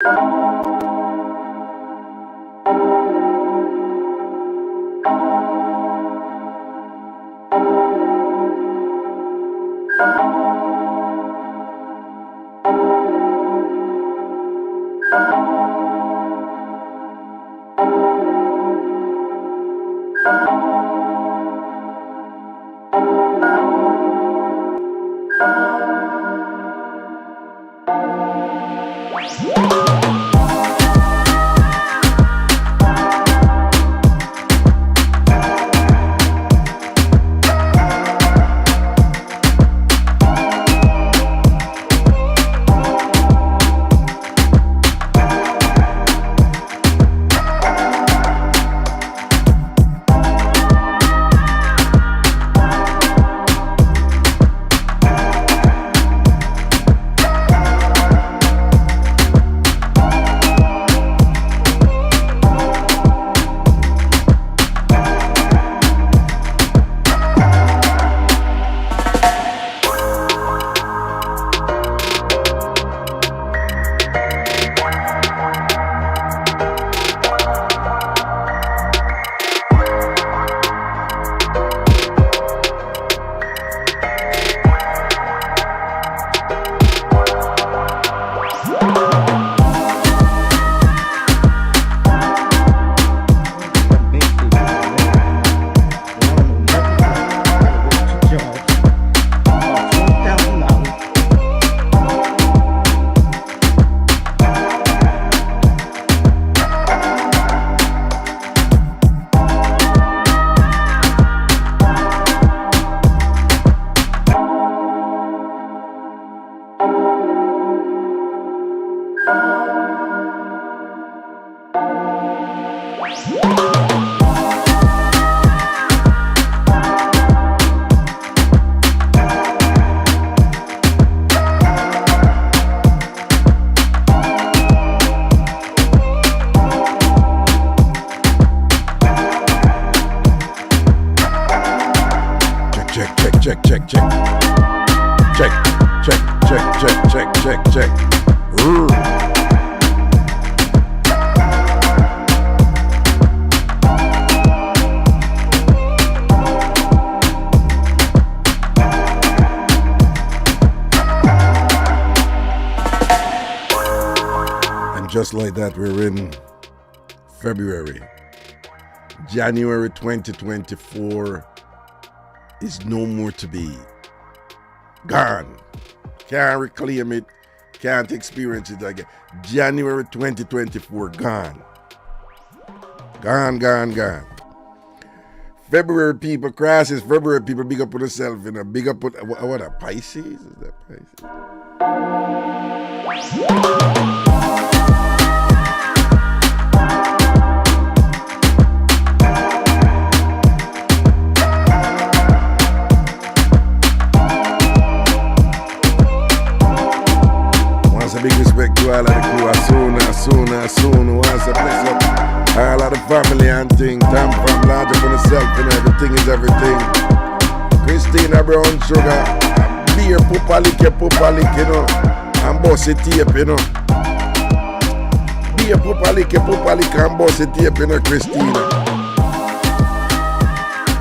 Check. And just like that, we're in February. January 2024 is no more to be. Gone. Can't reclaim it. Can't experience it again. January 2024, gone. Gone. February people, crisis. February people, big up on themselves, you know. Big up on, what a Pisces? Is that Pisces? Big respect to all of the crew. As soon. Once I bless up all of the family and thing. Time from large up on yourself, you know, everything is everything. Christina Brown Sugar, beer pupa lick, you know, and bossy tape, you know. Beer pupa lick, and bossy tape, you know, Christina.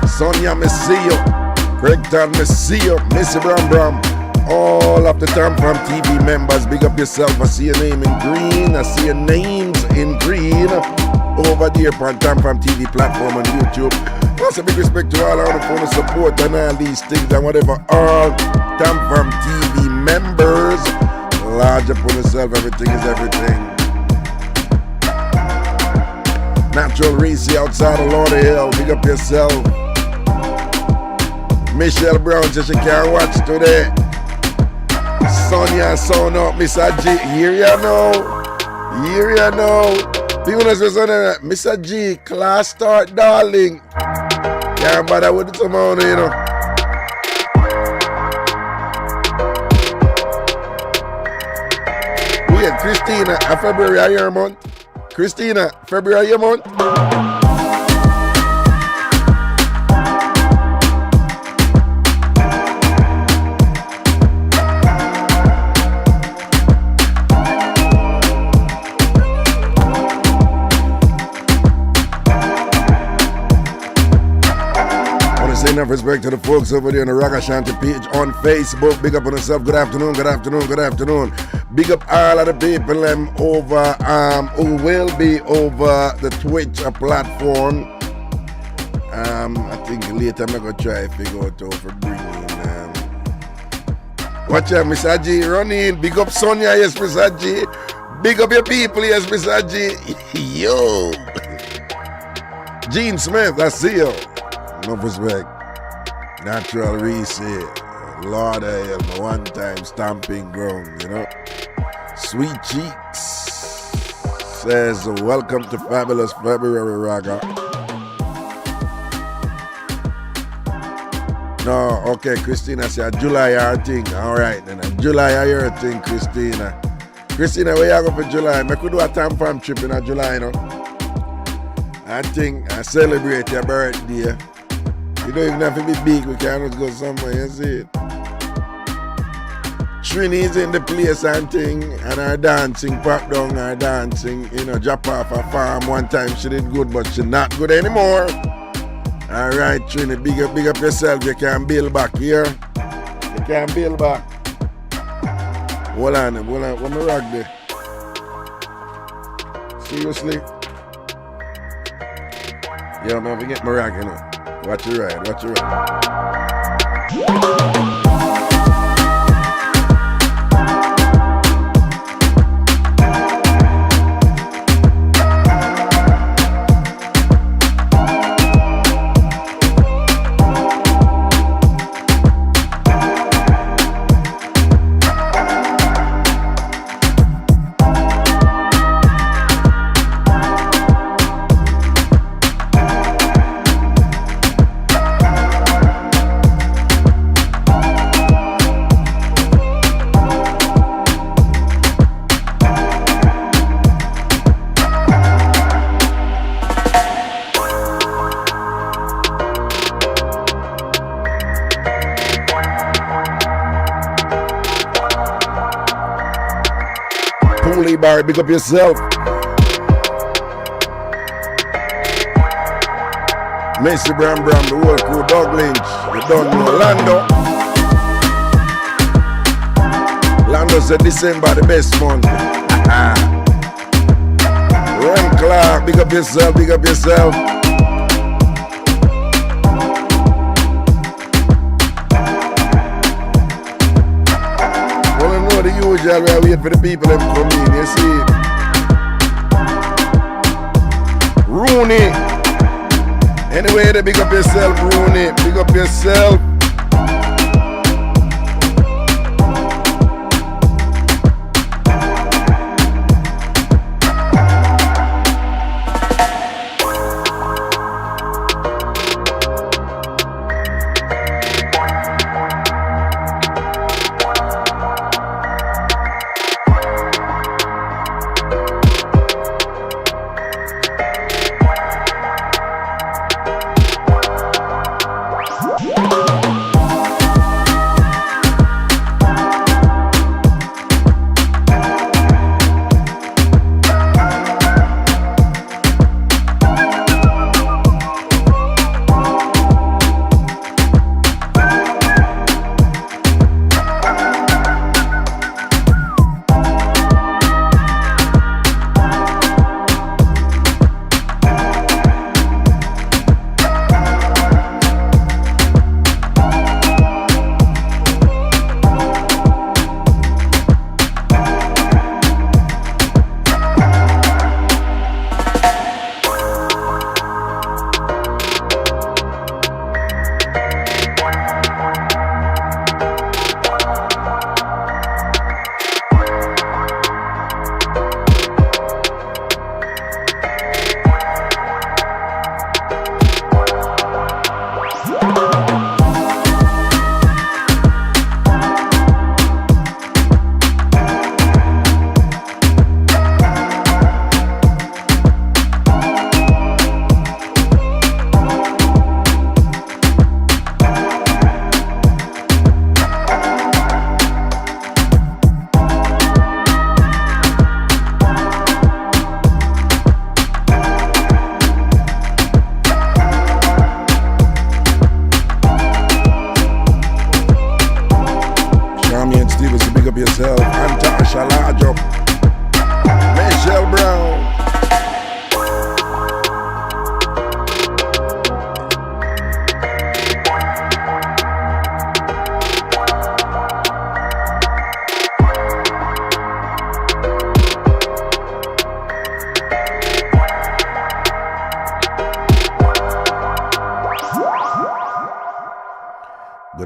Sonia, me see you. Craigton, me see you. Missy Bram. All of the Time From TV members, big up yourself. I see your name in green. I see your names in green over there on Time From TV platform on YouTube. Also, big respect to all the phone support and all these things and whatever. All Time From TV members, large up on yourself. Everything is everything. Natural Racy outside of Lauderdale, big up yourself. Michelle Brown says she can't watch today. Sonia, son up, Mr. G. Here you know. People know Mr. G, class start, darling. Can't bother with it tomorrow, you know. Wait, Christina, February a year month. Christina, February a year month. Enough respect to the folks over there on the Ragashanti page on Facebook. Big up on yourself. Good afternoon, good afternoon, good afternoon. Big up all of the people over who will be over the Twitch platform. I think later I'm gonna try to figure out how to bring in watch out, Mr. G, run in. Big up Sonia, yes, Mr. G. Big up your people, yes, Mr. G. Yo. Gene Smith, I see you. No respect. Natural reset. Lord of hell, my one time stamping ground, you know. Sweet Cheeks says, welcome to Fabulous February, Raga. No, okay, Christina said July our thing. Alright then. July are your thing, Christina. Christina, where you go for July? I could do a time farm trip in July, you know. I think I celebrate your birthday. You don't even have to be big, we can just go somewhere, you see it. Trini's in the place and thing, and her dancing, pop down her dancing, you know, drop off her farm. One time she did good, but she not good anymore. Alright, Trini, big up yourself. You can build back here. You can build back. Hold on. What me rock there? Seriously? Yeah, man, forget my rock, you know. Watch your ride. Barry, big up yourself. Macy Bram, the whole crew, Doug Lynch, you don't know. Lando said December the best month. Ron Clark, big up yourself. The usual way I wait for the people to come in, you see it. Rooney. Anyway, they big up yourself, Rooney. Big up yourself.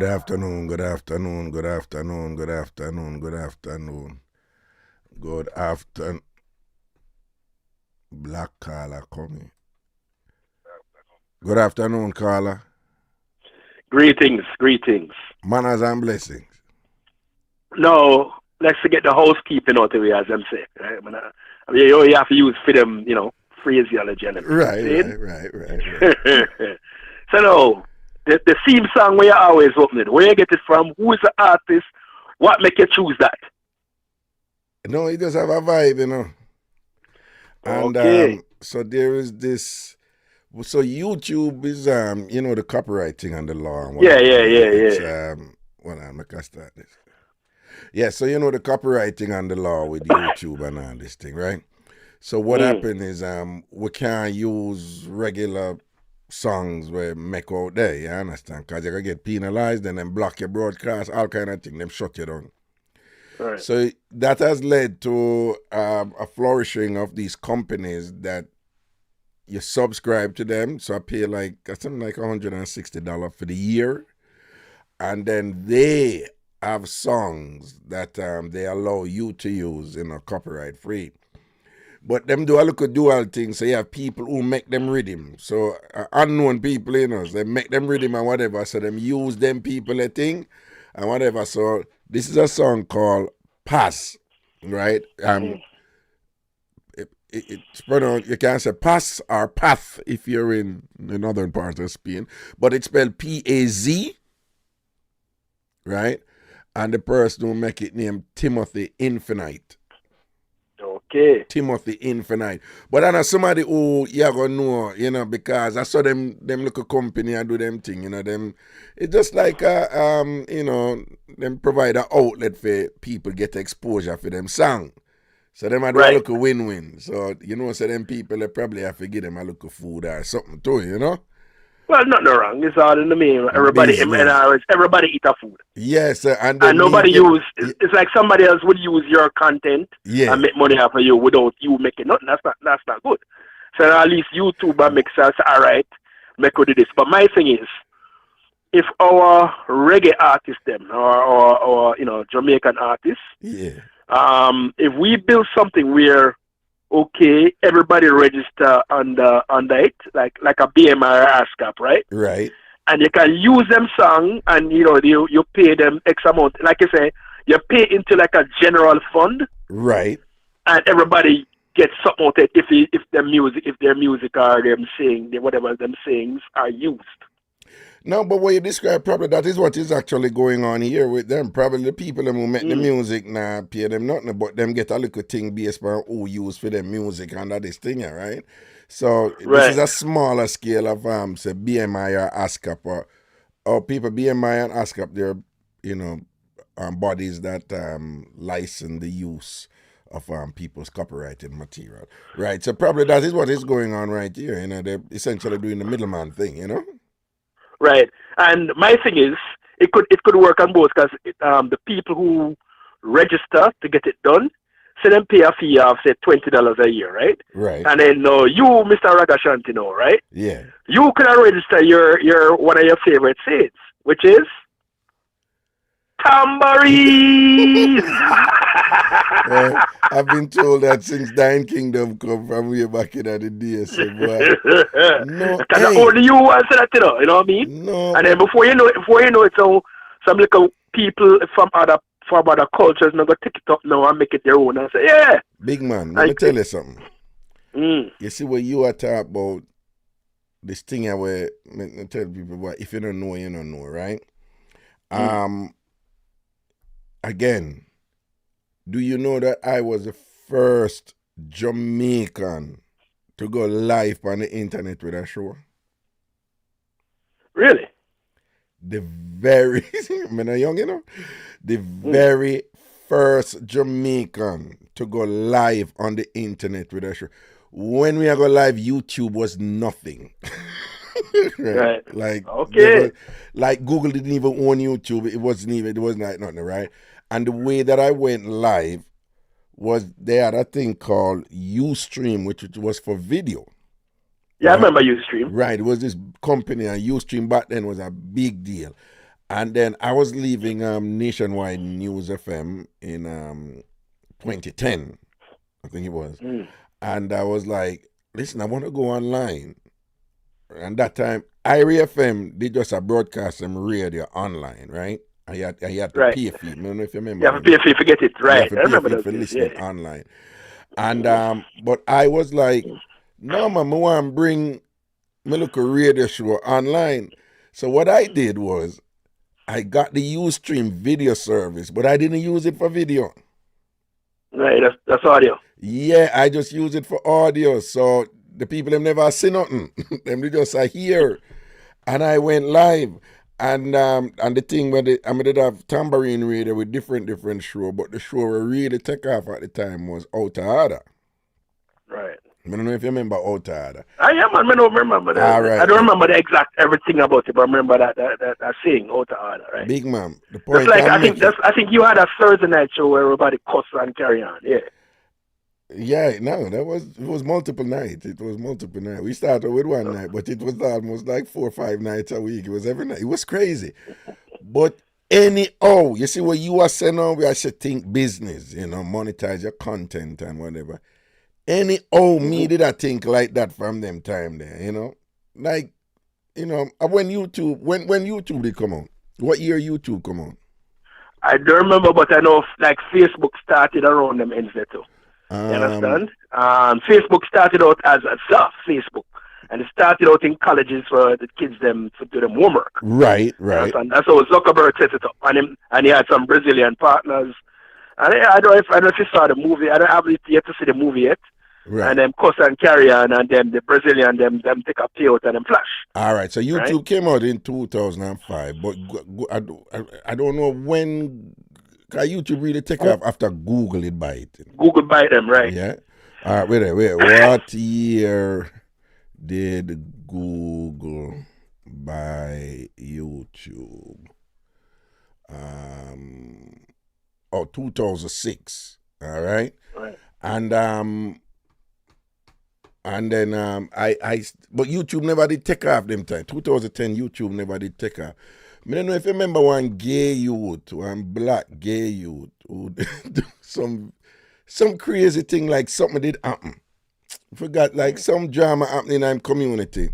Good afternoon, good afternoon, good afternoon, good afternoon, good afternoon. Good afternoon. Black Carla coming. Good afternoon, Carla. Greetings. Manners and blessings. No, let's forget the housekeeping out of the way, as them say. Right? I mean, you have to use for them, phraseology and everything. Right. So no, the theme song where you always open it, where you get it from, who is the artist, what make you choose that? No, it does have a vibe, And Okay. so there is this. So YouTube is the copyright thing and the law and Yeah. whatever. It's well, I'm gonna start this. Yeah, so the copyright thing and the law with YouTube and all this thing, right? So what happened is we can't use regular songs we make out there, you understand? Because you can get penalized and then block your broadcast, all kind of thing, them shut you down. Right. So that has led to a flourishing of these companies that you subscribe to them. So I pay something like $160 for the year. And then they have songs that they allow you to use, copyright free. But them do a little dual thing. So you have people who make them rhythm. So unknown people, so they make them rhythm and whatever. So them use them people a thing and whatever. So this is a song called Pass, right? It's pronounced, you can say pass or path if you're in the northern part of Spain. But it's spelled P-A-Z, right? And the person who make it named Timothy Infinite. Okay. Timothy Infinite. But I know somebody who you're gonna know, because I saw them look a company and do them thing, them. It's just like them provide an outlet for people get exposure for them song. So them I do a look a win-win. So so them people they probably have to give them a look of food or something too, Well, nothing wrong. It's all in the mean. Everybody eat a food. Yes, and nobody it's like somebody else would use your content and make money off of you without you making nothing. That's not good. So at least YouTube makes us all right, make we do this. But my thing is, if our reggae artists them or Jamaican artists, if we build something where everybody register under it, like a BMI or ASCAP, right? Right. And you can use them song, and you pay them X amount. Like you say, you pay into like a general fund, right? And everybody gets something out of it if their music or them saying whatever them sayings are used. No, but what you describe probably that is what is actually going on here with them. Probably the people who make the music now pay them nothing, but them get a little thing based on who use for their music and that is thing, right? So this is a smaller scale of say BMI or ASCAP or people BMI and ASCAP, they're bodies that license the use of people's copyrighted material. Right. So probably that is what is going on right here. They're essentially doing the middleman thing, Right. And my thing is, it could work on both because the people who register to get it done, so them pay a fee of say $20 a year, right? Right. And then you, Mr. Ragashanti, right? Yeah. You can register your one of your favorite seeds, which is tambourine. I've been told that since Dying Kingdom come from way back in the day. So, no, because only you want to say that, you know what I mean? No. And then before you know it, so some little people from other cultures now go take it up now and make it their own and say, yeah. Big man, let me tell you something. You see what you are talking about, this thing where I tell people, well, if you don't know, you don't know, right? Again, do you know that I was the first Jamaican to go live on the internet with a show? Really? The very, I'm not young, the very first Jamaican to go live on the internet with a show. When we go live, YouTube was nothing. Right. Like, okay. Like Google didn't even own YouTube. It wasn't like nothing, right? And the way that I went live was they had a thing called Ustream, which was for video. Yeah, right? I remember Ustream. Right. It was this company, and Ustream back then was a big deal. And then I was leaving Nationwide News FM in 2010, I think it was. And I was like, listen, I want to go online. And that time, Irie FM did just a broadcast some radio online, right? I had to pay a fee. I don't know if you remember. You have to pay a fee to get it, right? You have to pay a fee for listening online. And but I was like, no man, I want to bring my local radio show online. So what I did was I got the Ustream video service, but I didn't use it for video. Right, that's audio. Yeah, I just use it for audio. So the people them never see nothing. Them they just hear. And I went live. And the thing when I did have tambourine radio with different show, but the show we really took off at the time was Out of Order. Right. I don't know if you remember Out of Order. I don't remember that. All right. I don't remember the exact everything about it, but I remember that saying Out of Order, right? Big man. The point I think you had a Thursday night show where everybody cuss and carry on, yeah. Yeah, no, it was multiple nights. It was multiple nights. We started with one night, but it was almost like 4 or 5 nights a week. It was every night. It was crazy. But anyhow, you see what you are saying now, we should think business, monetize your content and whatever. Anyhow, me did I think like that from them time there, Like, when YouTube did come out. What year YouTube come out? I don't remember, but I know like Facebook started around them ends there too. You understand? Facebook started out as a soft Facebook, and it started out in colleges for the kids them to do them homework. Right. That's how Zuckerberg set it up, and he had some Brazilian partners. And I don't know if you saw the movie. I don't have yet to see the movie yet. Right. And them cuss and carry on, and then the Brazilian them take a payout and them flash. All right. So YouTube came out in 2005, but I don't know when. YouTube really take off after Google it by it. Google buy them, right? Yeah. All right, wait. What year did Google buy YouTube? 2006. All right. Right. And then but YouTube never did take off them time. 2010 YouTube never did take off. I don't know if you remember one gay youth, one black gay youth who do some crazy thing like something did happen. Forgot like some drama happening in our community.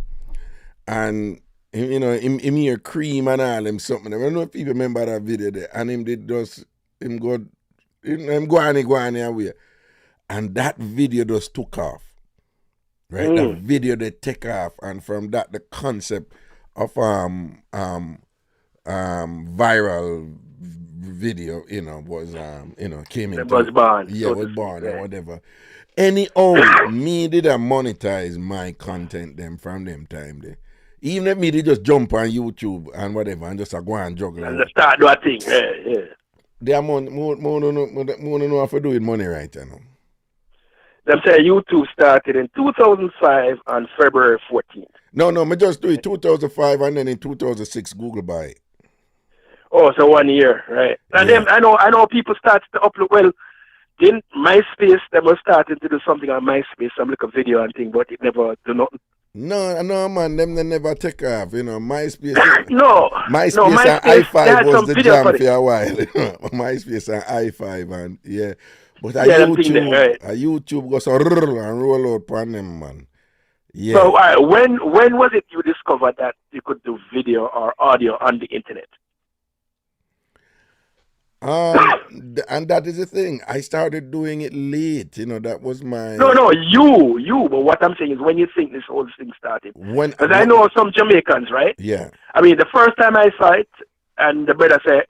And him hear cream and all them something. I don't know if people remember that video there. And him did just go on away. And that video just took off. Right? That video they take off, and from that the concept of viral video, was came into. It was born. Yeah, was born or whatever. Anyhow, me did I monetize my content them from them time there. Even if me did just jump on YouTube and whatever and just go and juggle. And just start doing thing. Yeah. They are more know how to do with money right now. Them say YouTube started in 2005 on February 14th. No, me just do it 2005 and then in 2006 Google buy it. Oh, so 1 year, right? And then I know people started to upload. Well, in MySpace, they were starting to do something on MySpace, some like a video and thing, but it never do nothing. No, man, them they never take off. MySpace. MySpace and i5 was the jam for a while. MySpace and i5 and yeah. But YouTube goes and roll out on them, man. Yeah. So when was it you discovered that you could do video or audio on the internet? And that is the thing. I started doing it late. That was my. No, you. But what I'm saying is, when you think this whole thing started, because I know some Jamaicans, right? Yeah. I mean, the first time I saw it, and the brother said,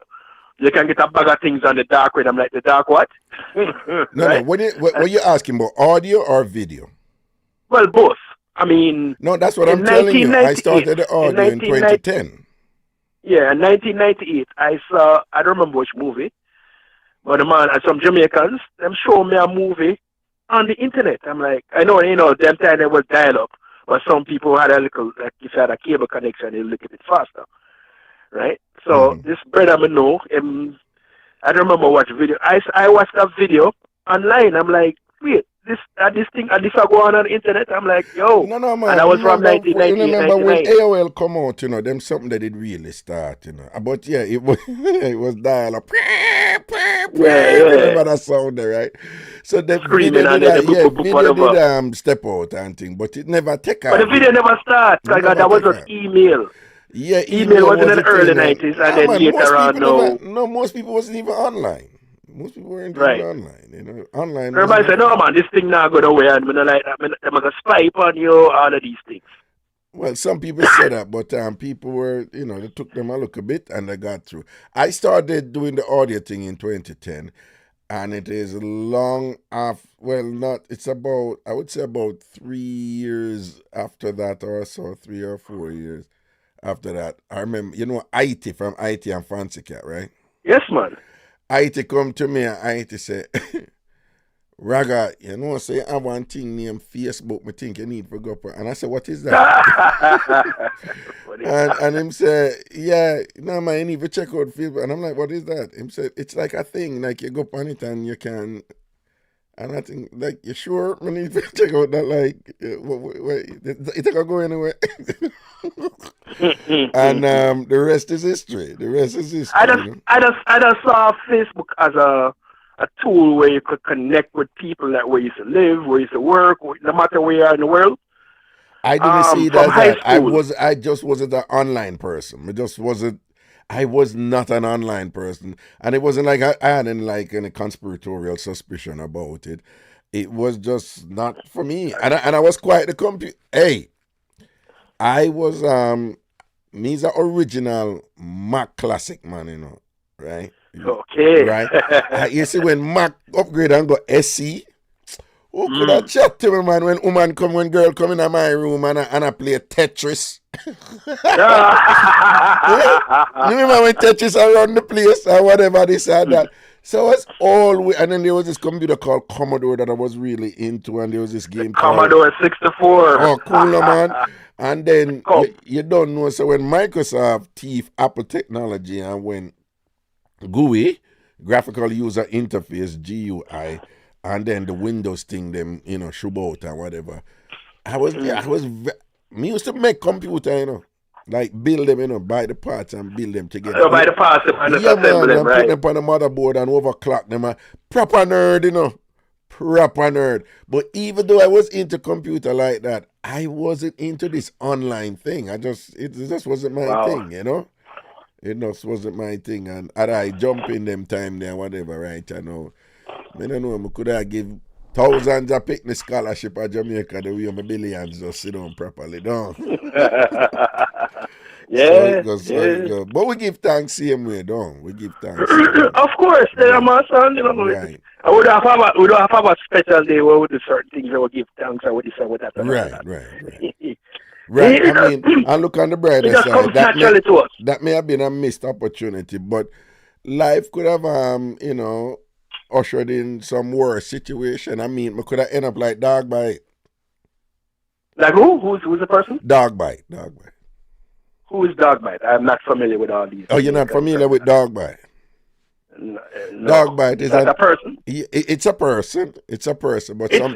"You can get a bag of things on the dark web." I'm like, "The dark what?" No. What you asking about, audio or video? Well, both. I mean. No, that's what I'm telling you. I started the audio in 2010. Yeah, in 1998, I don't remember which movie, but some Jamaicans, them show me a movie on the internet. I'm like, I know, them time there was dial-up, but some people had a little, like if you had a cable connection, they look a bit faster, right? So this brother I know, I don't remember what video. I watched that video online. I'm like, wait, thing, and this I go on the internet. I'm like, yo. No, man. And I was from 1998, Remember when 99. AOL come out, you know, them something that did really start, you know. But yeah, it was it was dial up. Remember that sound there, right? So the Screaming video and did, then video did step out and thing, but it never take off. But the video never started. That was just email. Yeah, email was in the early 90s, and then later on, most people wasn't even online. Most people weren't even online, you know. Online. Everybody said, "No, man, this thing not going away, and I'm like, I'm gonna spy on you, all of these things." Well, some people said that, but people were, you know, they took them a look a bit, and they got through. I started doing the audio thing in 2010, and it is long after. Well, not. It's about, I would say, about 3 years after that, or so, 3 or 4 years after that. I remember, you know, IT from IT and Fancy Cat, right? Yes, man. IT come to me and IT say, Raga, you know, say I have one thing named Facebook, me think you need to go up. And I said, what is that? and him say, yeah, no man, you need to check out Facebook. And I'm like, what is that? Him say, it's like a thing, like you go up on it and you can. And I think, like, you sure? I need to check out that, like, it ain't go anywhere. And the rest is history. The rest is history. I just saw Facebook as a tool where you could connect with people that where you used to live, where you used to work, no matter where you are in the world. I didn't see that. High school. I just wasn't an online person. I was not an online person. And it wasn't like I had any conspiratorial suspicion about it. It was just not for me. And I was quite the computer. Hey, I was me's an original Mac classic man, you know, right? Okay. Right. You see when Mac upgrade and go SC, who could I chat to me, man, when girl come in my room and I play Tetris? You remember when Tetris around the place or whatever this and that? So it's all, and then there was this computer called Commodore that I was really into, and there was this game Commodore 64. Oh, cool, man. And then you don't know, so when Microsoft thief Apple technology and when GUI, graphical user interface, GUI, and then the Windows thing, them, you know, shub out and whatever. Me used to make computer, you know, like build them, you know, buy the parts and build them together. So buy the parts and assemble them, right? Put them on the motherboard and overclock them. Proper nerd, you know, proper nerd. But even though I was into computer like that, I wasn't into this online thing. It just wasn't my thing, you know. It just wasn't my thing. And I jump in them time there, whatever, right? I know. I don't know, I could have give thousands of picnic scholarship at Jamaica the way my billions just sit down properly, don't. Yeah. So, but we give thanks same way, don't we? Give thanks. Of course, my son, you know. Right. We don't have a special day where we do certain things that we give thanks and we this and that. Right. Right. I mean, I look on the brighter side. That may have been a missed opportunity, but life could have, you know, ushered in some worse situation. I mean, we could have ended up like Dog Bite. Like who? Who's the person? Dog Bite. Who is Dog Bite? I'm not familiar with all these. Oh, you're not familiar with Dog Bite? No. Dog Bite is a person. It's a person. It's a person, but it's a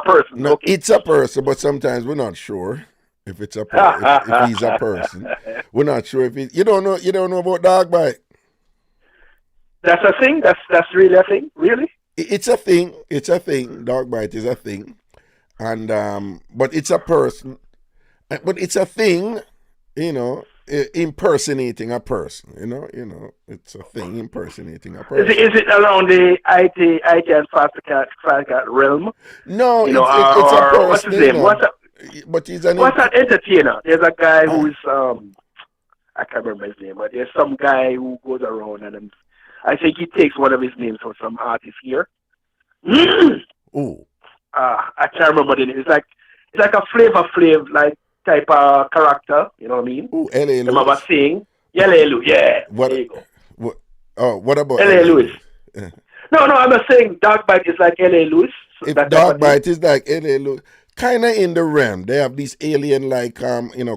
person. No, okay. It's a person, but sometimes we're not sure if it's a if he's a person. We're not sure if he. You don't know about Dog Bite. That's a thing. That's really a thing. Really. It's a thing. It's a thing. Dog Bite is a thing, and but it's a person. But it's a thing. You know, impersonating a person. You know, it's a thing impersonating a person. Is it around the IT and Fast realm? No, it's a person. What's his name? What's that entertainer? There's a guy who's I can't remember his name, but there's some guy who goes around and I think he takes one of his names from some artist here. Ooh. I can't remember the name. It's like a Flavor Flav like type of character, you know what I mean? Ooh, L.A. Lewis. Remember saying L.A. Lewis, yeah. What? There you go. What about L.A. Lewis? No, I'm not saying Dog Bite is like L.A. Lewis. So if Dog Bite is like L.A. Lewis, kind of in the realm, they have these alien-like,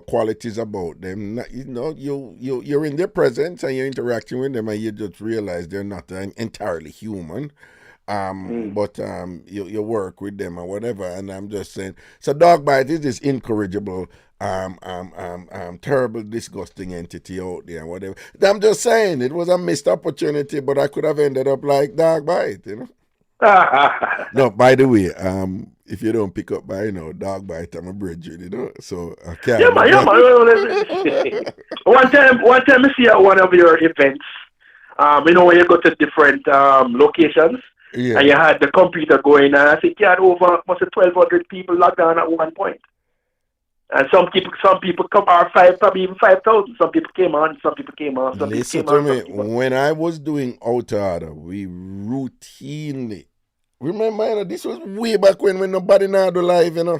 qualities about them. You know, you're in their presence and you're interacting with them, and you just realize they're not entirely human. But you work with them or whatever, and I'm just saying. So dog bite is this incorrigible, terrible, disgusting entity out there, whatever. I'm just saying it was a missed opportunity, but I could have ended up like dog bite, you know. No, by the way, if you don't pick up by dog bite, I'm a bridge, you know. So I can't. Yeah, man. One time I see at one of your events, when you go to different locations, and you had the computer going, and I think you had over must have 1,200 people logged on at one point. And some people come, or probably even 5,000. Some people came on, some people came off. Listen to me. When I was doing Out Order, we routinely. Remember, this was way back when nobody now do live, you know.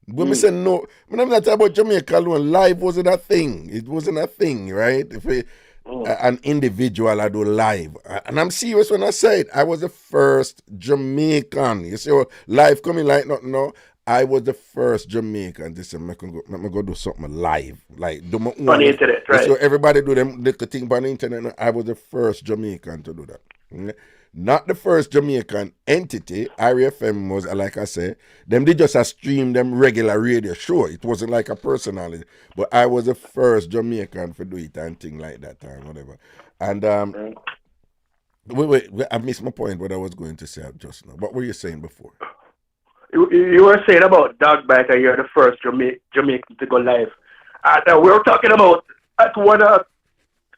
When we say no, I'm not talking about Jamaica alone. Live wasn't a thing. It wasn't a thing, right? If an individual I do live, and I'm serious when I say it. I was the first Jamaican. You see, live coming like nothing. No, I was the first Jamaican to say, I'm gonna go do something live, like do my own on the internet, right? So everybody do them little thing on the internet. I was the first Jamaican to do that. Not the first Jamaican entity. RFM was, like I said, them did just stream them regular radio show. It wasn't like a personality. But I was the first Jamaican to do it and thing like that and whatever. And wait, I missed my point what I was going to say just now. What were you saying before? You were saying about dog bite and you're the first Jamaican to go live. We were talking about at one I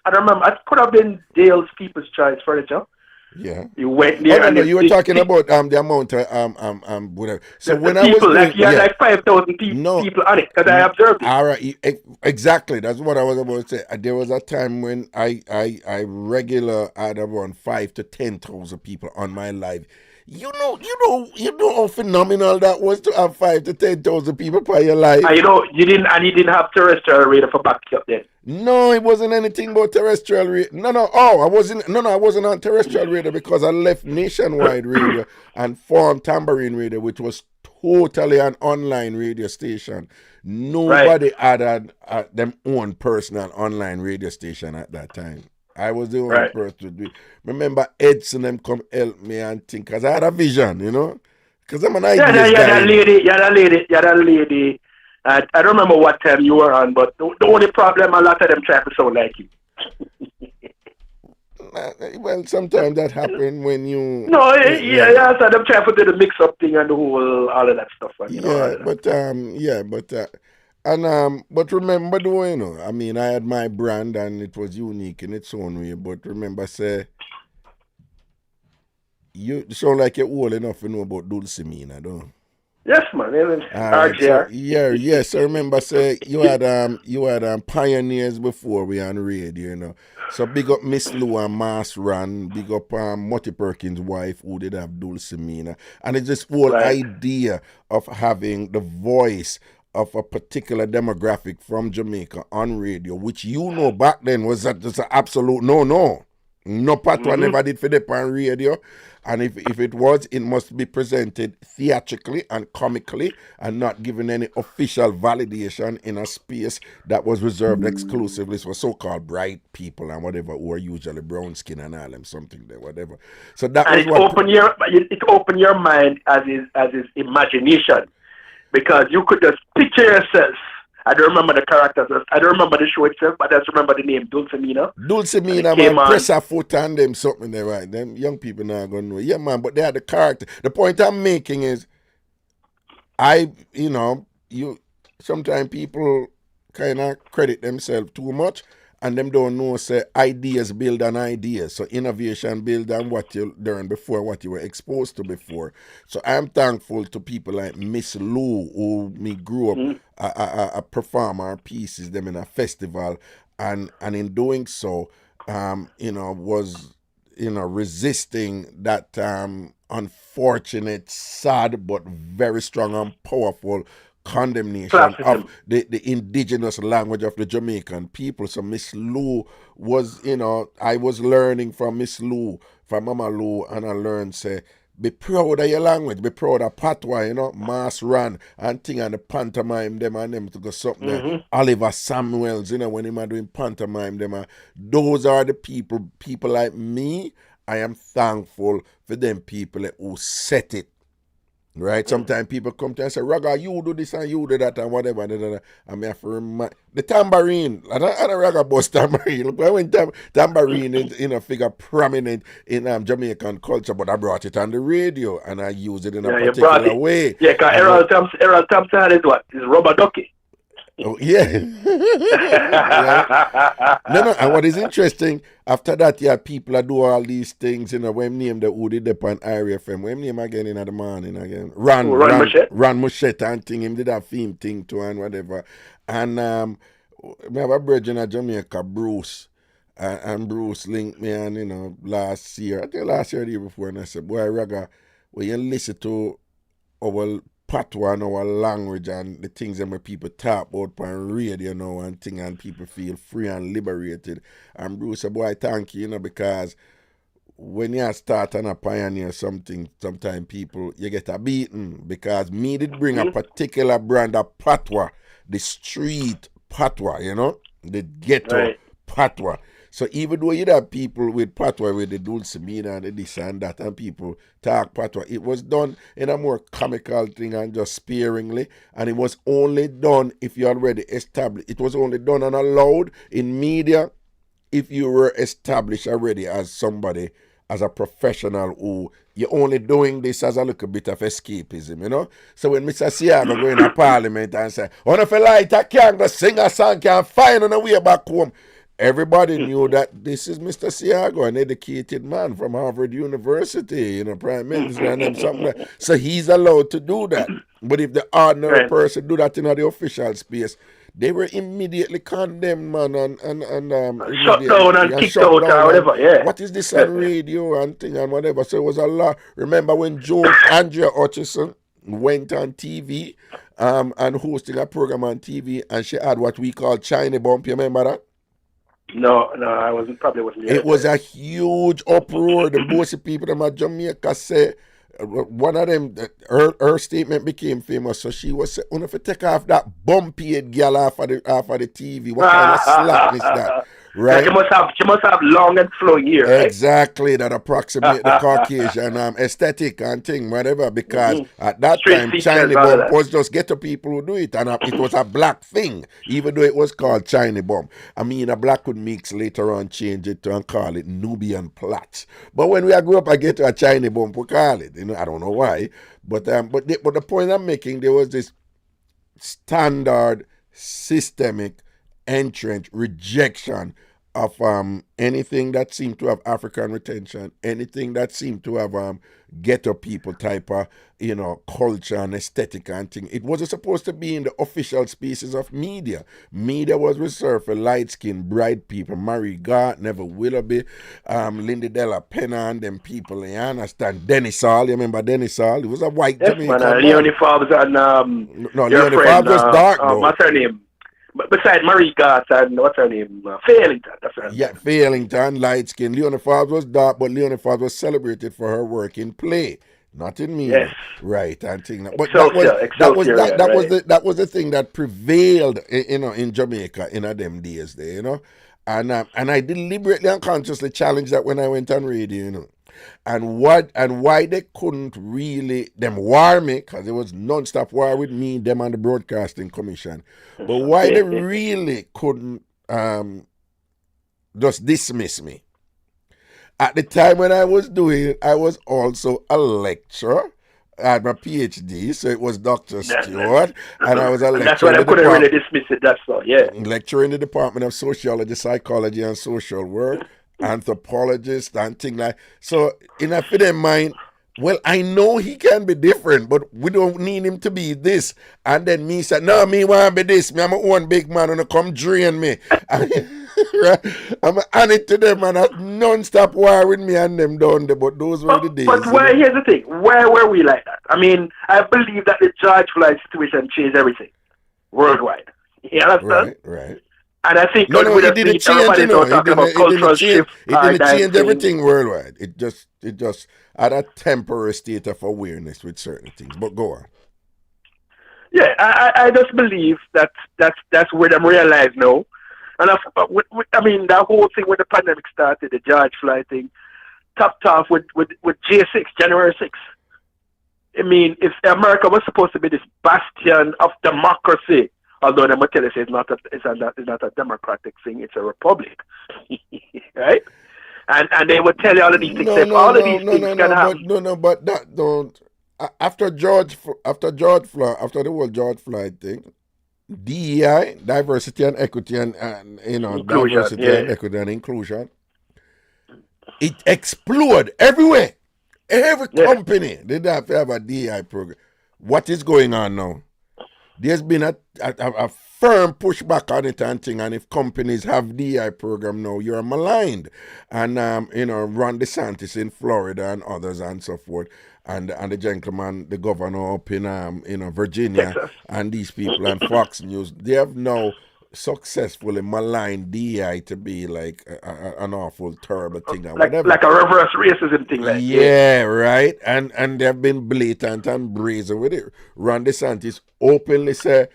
don't remember, it could have been Dale's People's Choice Furniture. Yeah. You went there. Oh, no, you were talking about the amount of whatever. So when people, I was doing, like 5,000 people on it, because I observed it. All right, exactly. That's what I was about to say. There was a time when I regular had around 5,000 to 10,000 people on my live. You know how phenomenal that was to have 5,000 to 10,000 people per your life. And you didn't have terrestrial radio for backup then. No, it wasn't anything but terrestrial radio. I wasn't on terrestrial radio because I left Nationwide Radio and formed Tambourine Radio, which was totally an online radio station. Nobody had them own personal online radio station at that time. I was the only person to do it. Remember, Edson them come help me and think, because I had a vision, you know? Because I'm an idea guy. That lady. I don't remember what time you were on, but the only problem, a lot of them try to sound like you. Well, sometimes that happens when you... No, so them try to do the mix-up thing and the whole, all of that stuff. But remember though, you know, I mean, I had my brand and it was unique in its own way, but remember, say, you sound like you're old enough to know about Dulcimina, don't you? Yes, man. RJR. So remember, say, you had pioneers before we on radio, you know. So big up Miss Lou and Mass Ran, big up Motty Perkins' wife who did have Dulcimina. And it's this whole idea of having the voice of a particular demographic from Jamaica on radio, which back then was just an absolute no. No patois never did for the on radio. And if it was, it must be presented theatrically and comically and not given any official validation in a space that was reserved exclusively for so-called bright people and whatever, who are usually brown skin and all them something there, whatever. So that and it opened your mind as his imagination, because you could just picture yourself. I don't remember the characters. I don't remember the show itself, but I just remember the name Dulcimina. Dulcimina, man, press a foot on them something there, right? Them young people not gonna know. Yeah, man, but they are the character. The point I'm making is, sometimes people kind of credit themselves too much, and them don't know, say, ideas build on ideas. So innovation build on what you learned before, what you were exposed to before. So I'm thankful to people like Miss Lou, who me grew up a performer pieces them in a festival, and in doing so, was resisting that unfortunate, sad but very strong and powerful condemnation of the indigenous language of the Jamaican people. So Miss Lou was, I was learning from Miss Lou, from Mama Lou, and I learned, say, be proud of your language, be proud of patois, Mass Ran and thing, and the pantomime them and them to go something there. Oliver Samuels, when him are doing pantomime them, those are the people like me I am thankful for them people who set it. Right? Sometimes people come to and say, Raga, you do this and you do that and whatever. And I mean, the tambourine. I don't Raga boss tambourine. Look, when tambourine is figure prominent in Jamaican culture, but I brought it on the radio and I use it in a particular way. Yeah, because Errol Thompson is what? Is rubber ducky. Oh, yeah. Yeah. No, and what is interesting, after that, yeah, people are do all these things, when name the who did the pan area FM, when name again in the morning again. Ron Muschette and thing, him did that theme thing too and whatever. And I have a brother in Jamaica, Bruce. And Bruce linked me and last year, I think last year or the year before, and I said, boy, Raga, when you listen to our patois and our language and the things that people talk about on radio and thing, and people feel free and liberated. And Bruce said, boy, thank you, because when you start and a pioneer something, sometimes people, you get a beating, because me did bring a particular brand of patois, the street patois, the ghetto patois. So even though you have people with patois, with the dulcimina and the this and that, and people talk patois, it was done in a more comical thing and just sparingly. And it was only done if you already established. It was only done and allowed in media if you were established already as somebody, as a professional who you're only doing this as a little bit of escapism, So when Mr. Siago go in a parliament and say, "Oh, if a light, I can't go sing a song, can't find on the way back home," everybody knew that this is Mr. Siago, an educated man from Harvard University, Prime Minister and something like that. So he's allowed to do that. But if the ordinary person do that in the official space, they were immediately condemned, man, and shut down and kicked out or whatever, yeah. What is this on radio and thing and whatever? So it was a lot. Remember when Andrea Hutchison went on TV and hosting a program on TV, and she had what we call China Bump, you remember that? No, I probably wasn't. It was a huge uproar. The most people in Jamaica say, one of them, her statement became famous. So she was saying, if you take off that bumpy head girl off of the TV, what kind of slap is that? Right? Yeah, she must have long and flowing hair. Right? Exactly, that approximate the Caucasian aesthetic and thing, whatever. Because at that time, China Bump was just ghetto people who do it, and it was a black thing, even though it was called China Bump. I mean, a black could mix later on, change it and call it Nubian Plats. But when we grew up, I get to a China Bump, we call it. I don't know why, but the point I'm making, there was this standard, systemic, entrenched rejection of anything that seemed to have African retention, anything that seemed to have ghetto people type of, culture and aesthetic and thing. It wasn't supposed to be in the official spaces of media. Media was reserved for light-skinned, bright people. Mary Gart, Neville Willoughby, Lindy Della Penna, and them people, you understand? Dennis Hall, you remember Dennis Hall? He was a white Jamaican man. Leonie Forbes and no, Leonie Forbes was dark, though. What's her name? Besides Marie Gart and what's her name? Fairlington. That's her name. Yeah, Fairlington, light skin. Leonie Forbes was dark, but Leonie Forbes was celebrated for her work in play, not in media. Yes. Right, and thing. But that was the thing that prevailed, in Jamaica in them days there, And I deliberately and consciously challenged that when I went on radio, And why they couldn't really, them war me, because it was non-stop war with me, them and the Broadcasting Commission. But why they really couldn't just dismiss me. At the time when I was doing it, I was also a lecturer. I had my PhD, so it was Dr. Stewart, and I was a lecturer. That's why I couldn't really dismiss it, that's all, yeah. Lecturer in the Department of Sociology, Psychology, and Social Work. Anthropologist and thing like so. In a fit in mind, well, I know he can be different, but we don't need him to be this. And then me said, no, me want to be this. Me, I'm a one big man and come drain me. I'm on it to them and non-stop war with me and them down there. But those were the days. But here's the thing. Where were we like that? I mean, I believe that the George Floyd situation changed everything worldwide. You understand? Right. And I think it didn't change. It didn't change everything worldwide. It just had a temporary state of awareness with certain things. But go on. Yeah, I just believe that's where them realize now. And I mean, that whole thing when the pandemic started, the George Floyd thing, topped off with J6, January 6th. I mean, if America was supposed to be this bastion of democracy, although they might tell you it's not a democratic thing, it's a republic, right? And they would tell you all of these things. All of these things can happen. But that don't. After the whole George Floyd thing, DEI, diversity and equity and inclusion, diversity and equity and inclusion, it exploded everywhere. Every company did have to have a DEI program. What is going on now? There's been a firm pushback on it and thing, and if companies have DEI program now, you're maligned. And Ron DeSantis in Florida and others and so forth, and the gentleman, the governor up in Virginia, Texas, and these people and Fox News, they have now successfully maligned DEI to be like an awful, terrible thing or whatever. Like a reverse racism thing. Right. And they've been blatant and brazen with it. Ron DeSantis openly say,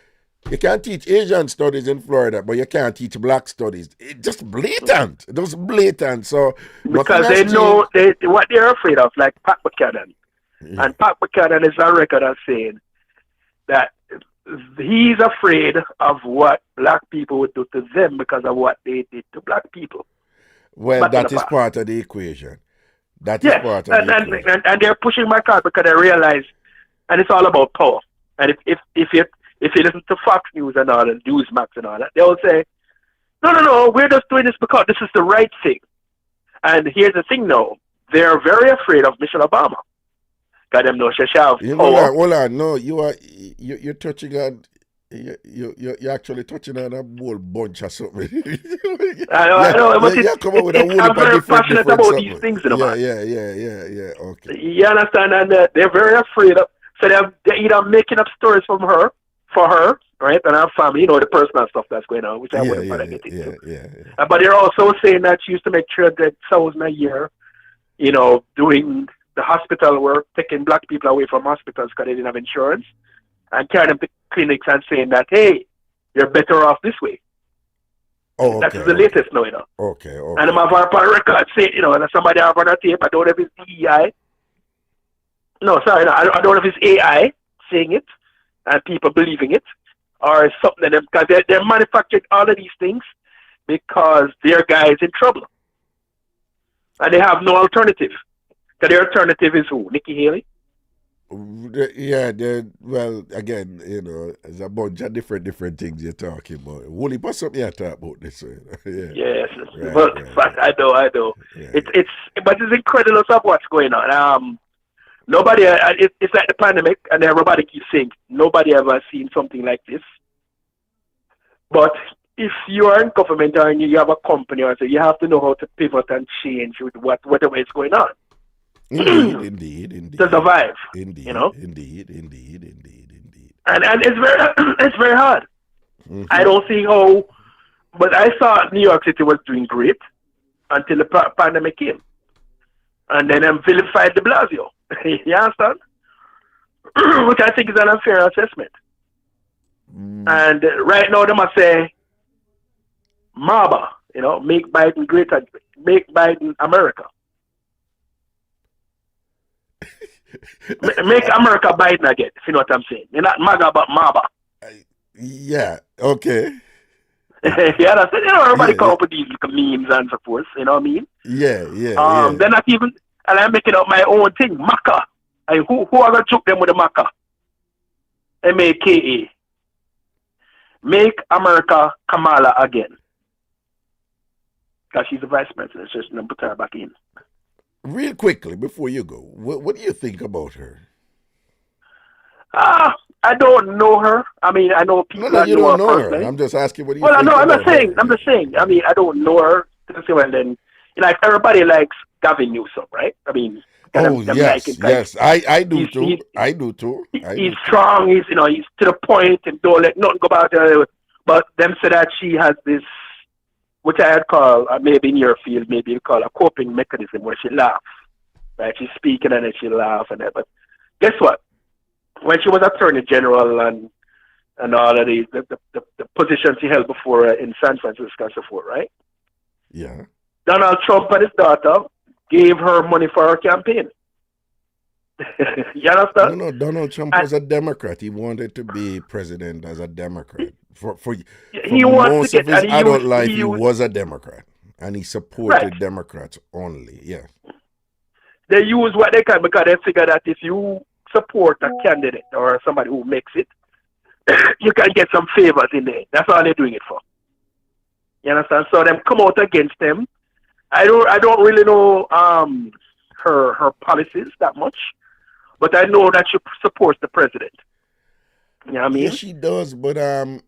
you can't teach Asian studies in Florida, but you can't teach black studies. It's just blatant. It was blatant. So because they know what they're afraid of, like Pat Buchanan. Yeah. And Pat Buchanan is on record as saying that he's afraid of what black people would do to them because of what they did to black people. Well, that is part of the equation. That is part of the equation. And they're pushing my card because they realize, and it's all about power. And if you listen to Fox News and all, and Newsmax and all that, they'll say, no, we're just doing this because this is the right thing. And here's the thing now, they're very afraid of Michelle Obama. Got them no shashav. Hold on. No, you're touching on. You're actually touching on a whole bunch of something. I know. But come up with a whole I'm very passionate about something. These things. Yeah. Okay. You understand? And they're very afraid of. So they're either making up stories for her, right, and her family. The personal stuff that's going on, which I wouldn't want to get into. Yeah. But they're also saying that she used to make $300,000 a year, doing the hospital work, taking black people away from hospitals because they didn't have insurance, and carrying them to clinics and saying that, hey, you're better off this way. Oh, okay. That's the latest now, Okay. And I'm have a record saying, that somebody have on a tape, I don't know if it's DEI. No, sorry, I don't know if it's AI saying it and people believing it, or something of them, because they're manufacturing all of these things because their guy is in trouble. And they have no alternative. The alternative is who? Nikki Haley? Yeah, well, again, there's a bunch of different things you're talking about. Woolly, what's something you talk about this way? Yes, right. I know. Yeah. But it's incredible of what's going on. Nobody, it's like the pandemic, and everybody keeps saying nobody ever seen something like this. But if you are in government and you have a company, or so, you have to know how to pivot and change with whatever is going on. Indeed. To survive. Indeed. Indeed. And it's very hard. Mm-hmm. I don't see how, but I saw New York City was doing great until the pandemic came. And then vilified de Blasio. You understand? Which I think is an unfair assessment. And right now they must say, MABA, make Biden great, make Biden America. Make America Biden again, if you know what I'm saying. You're not MAGA, but MABA. Yeah, okay. Yeah, that's it. Everybody come up with these memes and so forth, you know what I mean? Yeah. They're not even, and I'm making up my own thing, MACA. Who are going to choke them with the MACA? MAKA. Make America Kamala again. Because she's the vice president, so she's going to put her back in. Real quickly, before you go, what do you think about her? I don't know her. I mean, I know people that you know don't her know personally. her. I'm just asking what do you think I'm about not saying. I mean, I don't know her. Well, then, everybody likes Gavin Newsom, right? I mean, yes. I do too. He's strong. He's he's to the point and don't let nothing go about her. But them say that she has this, which I'd call, maybe in your field, maybe you call a coping mechanism where she laughs. Right? She's speaking and then she laughs and that. But guess what? When she was Attorney General and all of the positions she held before in San Francisco and so forth, right? Yeah. Donald Trump and his daughter gave her money for her campaign. You understand? No, Donald Trump was a Democrat. He wanted to be president as a Democrat. For he wants to most get, of his and adult life, he was a Democrat. And he supported right. Democrats only, yes. They use what they can because they figure that if you support a candidate or somebody who makes it, you can get some favors in there. That's all they're doing it for. You understand? So them come out against them. I don't really know her policies that much, but I know that she supports the president. You know what I mean? Yes, she does, but and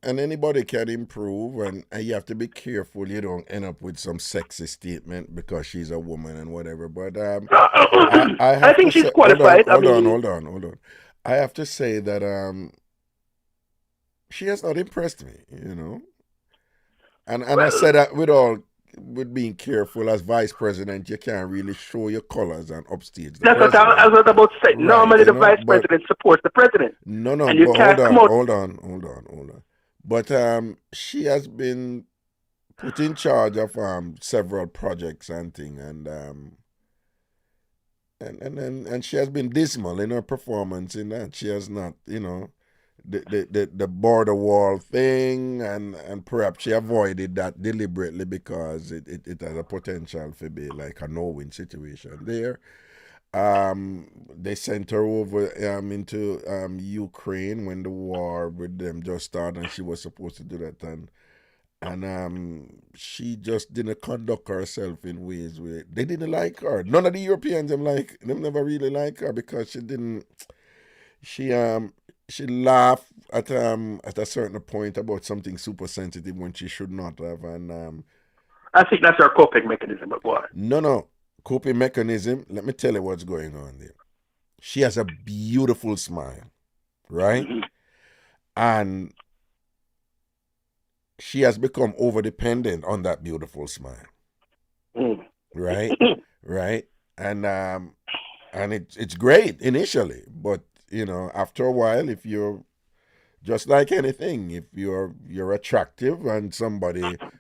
anybody can improve, and you have to be careful you don't end up with some sexist statement because she's a woman and whatever. But I think she's qualified. Hold on. I have to say that she has not impressed me, you know. And I said that with being careful as vice president, you can't really show your colors and upstage the That's president. what I was about to say. Right, normally the vice president supports the president. No, and you can't hold on. But she has been put in charge of several projects and things, and she has been dismal in her performance in that. She has not, you know, the border wall thing, and perhaps she avoided that deliberately because it has a potential to be like a no-win situation there. They sent her over into Ukraine when the war with them just started, and she was supposed to do that, and she just didn't conduct herself in ways where they didn't like her. None of the Europeans them never really like her because she laughed at a certain point about something super sensitive when she should not have, and I think that's her coping mechanism. But what? No, coping mechanism. Let me tell you what's going on there. She has a beautiful smile, right? Mm-hmm. And she has become over dependent on that beautiful smile, right? Right, and it's great initially, but you know, after a while, if you're just like anything, if you're attractive and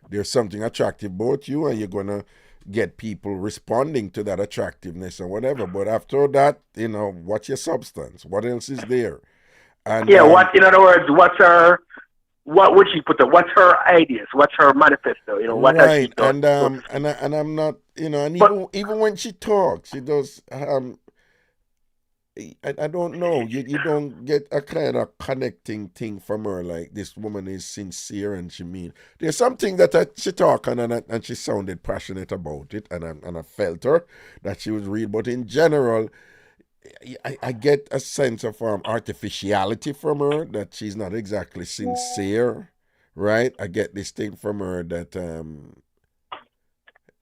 there's something attractive about you, and you're gonna get people responding to that attractiveness and whatever. But after that, you know, what's your substance? What else is there? And in other words, what would she put there? What's her ideas? What's her manifesto? You know, what has she done? And I'm not, you know, and even when she talks, she does. I don't know. You don't get a kind of connecting thing from her. Like, this woman is sincere and she mean. There's something that she talk and she sounded passionate about it, and I felt her that she was real. But in general, I get a sense of artificiality from her, that she's not exactly sincere, right? I get this thing from her that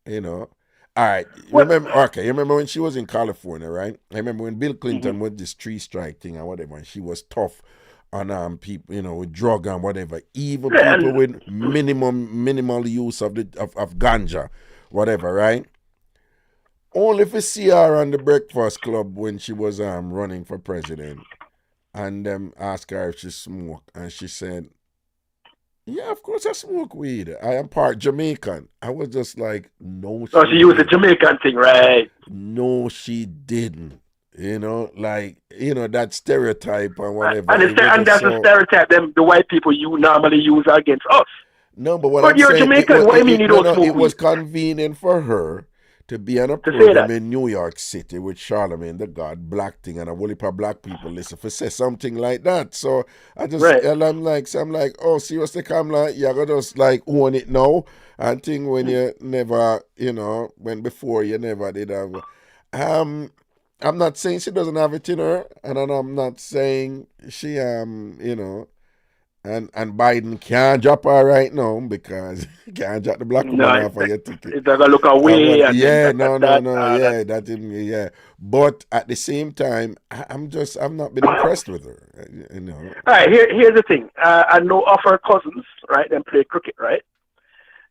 you know. All right, you remember when she was in California, right? I remember when Bill Clinton with this 3 strike thing and whatever, and she was tough on people, you know, with drug and whatever. Even people with minimal use of ganja, whatever, right? Only if you see her on the Breakfast Club when she was running for president, and them asked her if she smoked, and she said, "Yeah, of course I smoke weed. I am part Jamaican." I was just like, no. So she used the Jamaican thing, right? No, she didn't. You know, like, you know, that stereotype and whatever. And that's a stereotype the white people normally use against us. No, but you're Jamaican. What do you mean you don't smoke weed? It was convenient for her to be on a program in New York City with Charlemagne the God, black thing, and a whole heap of black people listen for say something like that. So I just, and I'm like, oh, seriously, Kamala, you're gonna just like own it now, and think when you never, you know, when before you never did have. I'm not saying she doesn't have it in her, and I'm not saying she, you know. And Biden can't drop her right now because he can't drop the black woman off of your ticket. It's gonna look away. But at the same time, I'm not been impressed with her. You know. All right, here's the thing. I know of her cousins, right? Them play cricket, right?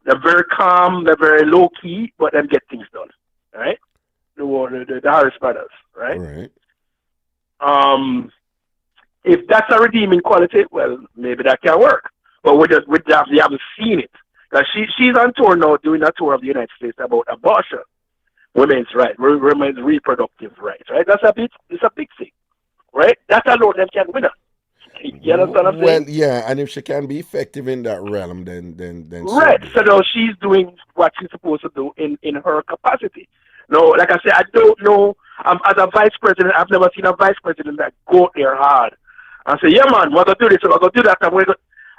They're very calm, they're very low key, but them get things done, right? The Harris brothers, right? Right. If that's a redeeming quality, well, maybe that can work. But we haven't seen it. Because she's on tour now, doing a tour of the United States about abortion. women's rights, women's reproductive rights, right? It's a big thing, right? That alone them can win. You understand what I'm Well, saying? yeah, and if she can be effective in that realm, then so Right. be So it. now she's doing what she's supposed to do in her capacity. No, like I said, I don't know. As a vice president, I've never seen a vice president that go there hard and say, "Yeah, man, we're gonna do this, we're gonna do that."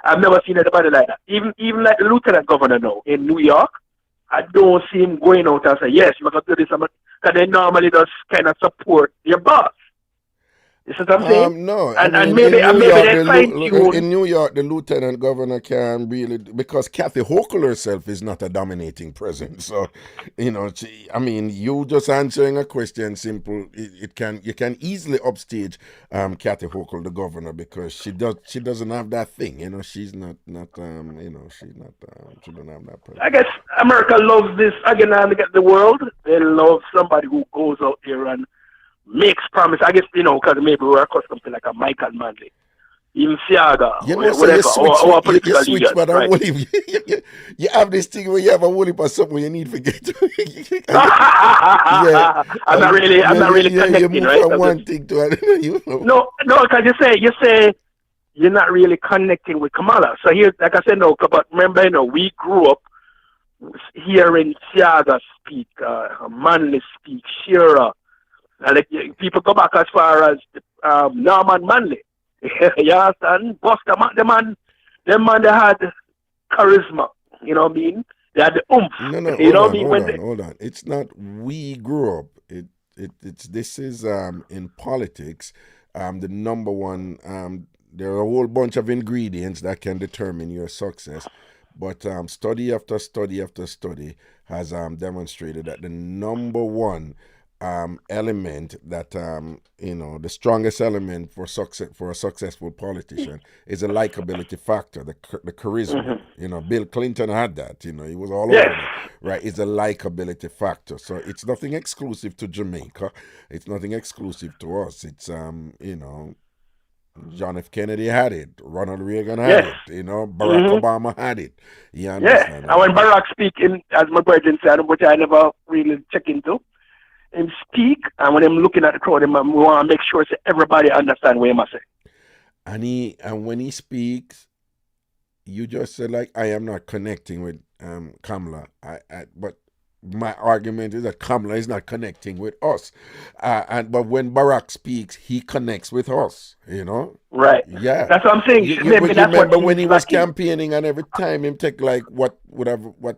I've never seen anybody like that. Even like the lieutenant governor now in New York, I don't see him going out and say, "Yes, we're gonna do this," because they normally just kind of support your boss. You see what I'm saying? No, I And mean maybe they fine tune. In New York, the lieutenant governor can really, because Kathy Hochul herself is not a dominating presence. So, I mean, you just answering a question, simple. You can easily upstage Kathy Hochul, the governor, because she doesn't have that thing. She's not she don't have that I presence. guess America loves this again and again. The world, they love somebody who goes out there and makes promise. I guess because maybe we're accustomed to like a Michael Manley, even Siaga, So you whatever, or you political switch, leaders, but I right? will you have this thing where you have a woolly or something you need to get yeah, I'm not really you connecting, move right? from one thing to another, No, because you say you're not really connecting with Kamala. So here, like I said, no, but remember, we grew up hearing Siaga speak, Manley speak, Shearer. And like, people go back as far as Norman Manley. You understand? Buster, the man they had charisma. You know what I mean? They had the oomph. No, You know what I mean? hold on. It's not we grew up. It's this is in politics, the number one there are a whole bunch of ingredients that can determine your success. But study after study after study has demonstrated that the number one element that the strongest element for success for a successful politician is a likability factor, the charisma. Bill Clinton had that. He was all Yes. over it, right? It's a likability factor. So it's nothing exclusive to Jamaica. It's nothing exclusive to us. It's John F. Kennedy had it. Ronald Reagan had Yes. it. Barack Obama had it. You Yes. understand? And when Barack speaking, as my brother said, which I never really check into, him speak, and when I'm looking at the crowd, we want to make sure that everybody understand what he must say. And when he speaks, you just say like, I am not connecting with Kamala. But my argument is that Kamala is not connecting with us. But when Barack speaks, he connects with us. Right. Yeah. That's what I'm saying. Maybe that's remember what when he was lacking. campaigning, and every time him take like what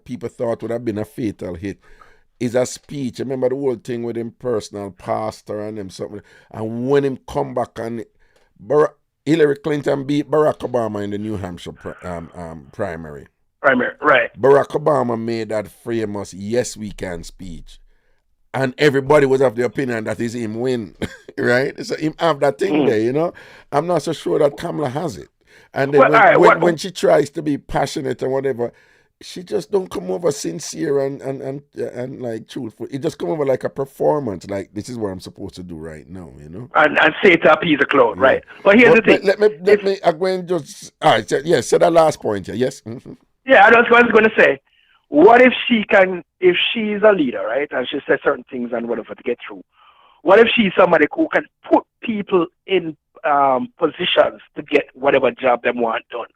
people thought would have been a fatal hit is a speech. Remember the whole thing with him personal pastor and him something. And when him come back and Hillary Clinton beat Barack Obama in the New Hampshire primary. Primary, right. Barack Obama made that famous "Yes We Can" speech. And everybody was of the opinion that is him win, right? So him have that thing there, I'm not so sure that Kamala has it. And then when she tries to be passionate and whatever, she just don't come over sincere and like truthful. It just come over like a performance, like this is what I'm supposed to do right now, And say it up, he's a clone, right? But here's the thing. Let me again just all right. Yes, say that last point here. Yes. Mm-hmm. Yeah, I was going to say, what if if she's a leader, right, and she says certain things and whatever to get through? What if she's somebody who can put people in positions to get whatever job they want done?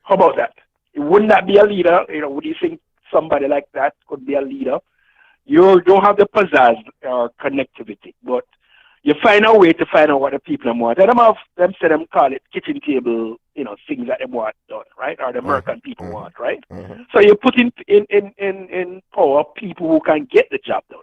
How about that? Wouldn't that be a leader? Would you think somebody like that could be a leader? You don't have the pizzazz or connectivity, but you find a way to find out what the people want. And them call it kitchen table, things that they want done, right? Or the American people want, right? So you put in power people who can get the job done.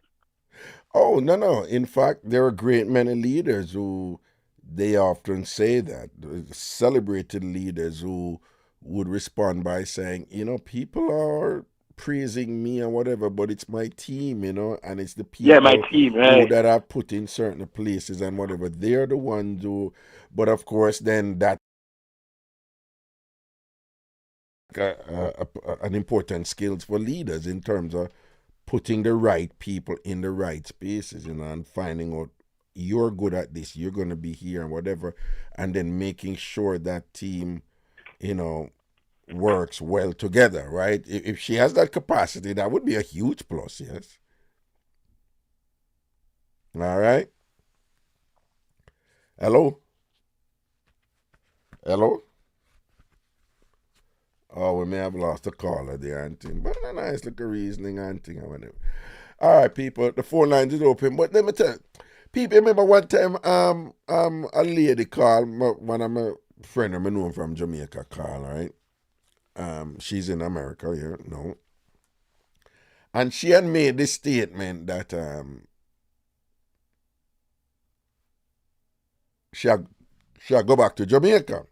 Oh, no. In fact, there are great many leaders who they often say that, celebrated leaders who would respond by saying, people are praising me and whatever, but it's my team, and it's the people my team, right? that I've put in certain places and whatever. They're the ones who, but of course, then that an important skills for leaders in terms of putting the right people in the right spaces, and finding out you're good at this, you're going to be here and whatever, and then making sure that team, works well together, right? If she has that capacity, that would be a huge plus, yes. All right. Hello? Hello? Oh, we may have lost a caller there, Auntie. But a nice little reasoning, Auntie. All right, people, the phone lines is open. But let me tell you, people, remember one time a lady called, one of my friend I know from Jamaica called, right? She's in America here, no. And she had made this statement that she'll go back to Jamaica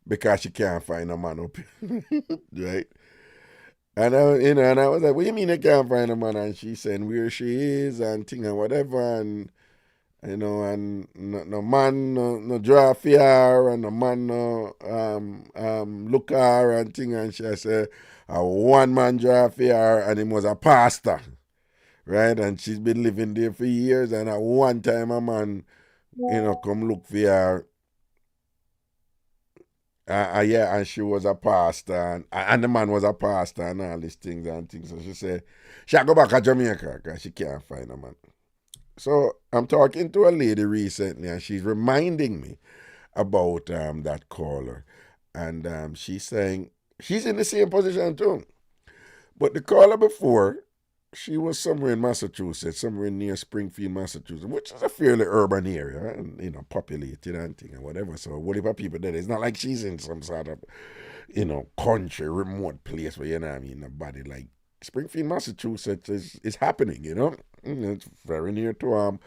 because she can't find a man up here, right? And and I was like, "What do you mean I can't find a man?" And she said where she is and thing and whatever, and and no man no draw for her, and no man no look her and thing. And she said a one man draw for her, and he was a pastor, right? And she's been living there for years, and at one time a man, come look for her. Yeah, and she was a pastor, and the man was a pastor, and all these things and things. So she said, she'll go back to Jamaica because she can't find a man. So I'm talking to a lady recently, and she's reminding me about that caller. And she's saying she's in the same position too. But the caller before, she was somewhere in Massachusetts, somewhere near Springfield, Massachusetts, which is a fairly urban area and populated and thing and whatever. So what if people there? It's not like she's in some sort of country, remote place where nobody like Springfield, Massachusetts is happening. It's very near to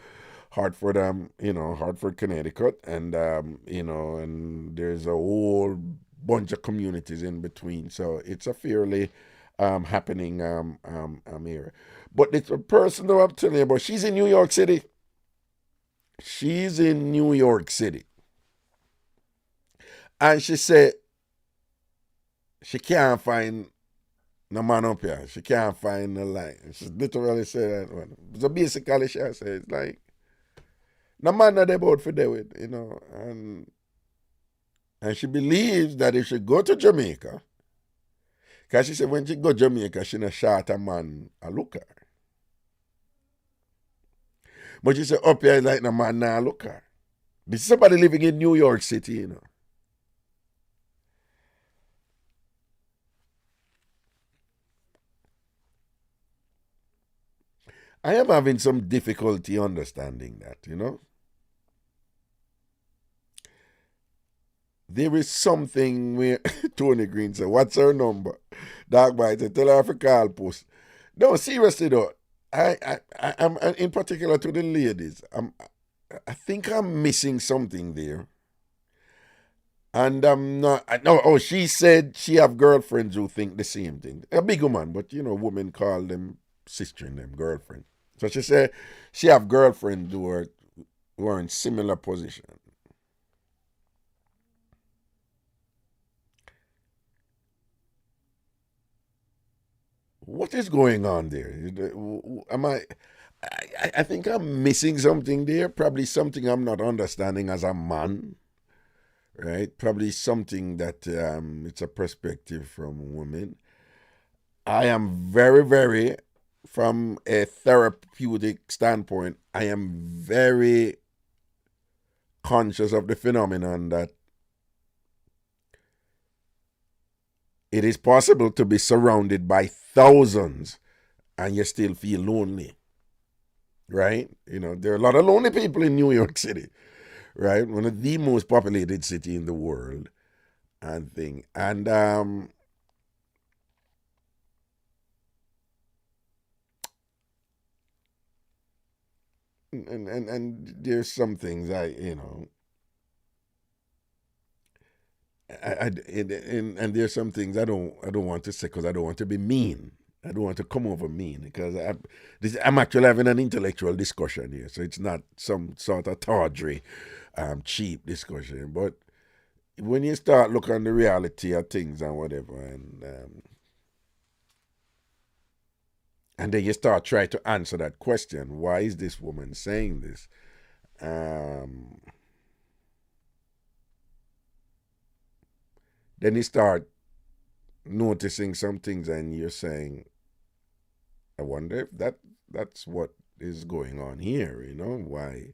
Hartford, Hartford, Connecticut, and and there's a whole bunch of communities in between. So it's a fairly happening area. But it's a person that I'm telling you about. She's in New York City. She's in New York City. And she said she can't find no man up here. She can't find no line. She literally said that one. So basically she said it's like no man that they both for there with, and she believes that if she go to Jamaica, because she said when she go to Jamaica, she not shot a man a look at her. But she said up here like no man now look at her. This is somebody living in New York City, I am having some difficulty understanding that, There is something where Tony Green said, what's her number? Dark Boy said, tell her to call post. No, seriously though, I'm in particular to the ladies. I think I'm missing something there. And I'm not. No, oh, she said she have girlfriends who think the same thing. A big woman, but women call them sister in them girlfriend. So she said she have girlfriends who are in similar position. What is going on there? Am I think I'm missing something there. Probably something I'm not understanding as a man, right? Probably something that it's a perspective from women. I am very, very, from a therapeutic standpoint, I am very conscious of the phenomenon that it is possible to be surrounded by thousands and you still feel lonely, right? There are a lot of lonely people in New York City, right? One of the most populated city in the world and thing. And and there's some things and there's some things I don't want to say because I don't want to be mean. I don't want to come over mean because I'm actually having an intellectual discussion here, so it's not some sort of tawdry, cheap discussion. But when you start looking at the reality of things and whatever, and then you start trying to answer that question, why is this woman saying this? Then you start noticing some things and you're saying, I wonder if that's what is going on here, you know, why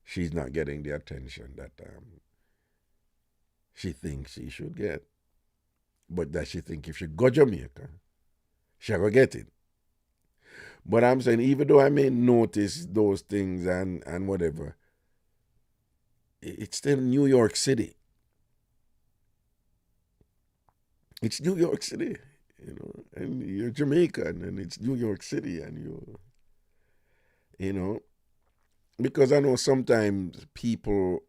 she's not getting the attention that she thinks she should get. But that she think if she go Jamaica, she'll go get it. But I'm saying, even though I may notice those things and whatever, it's still New York City. It's New York City, you know, and you're Jamaican and it's New York City and you know, because I know sometimes people,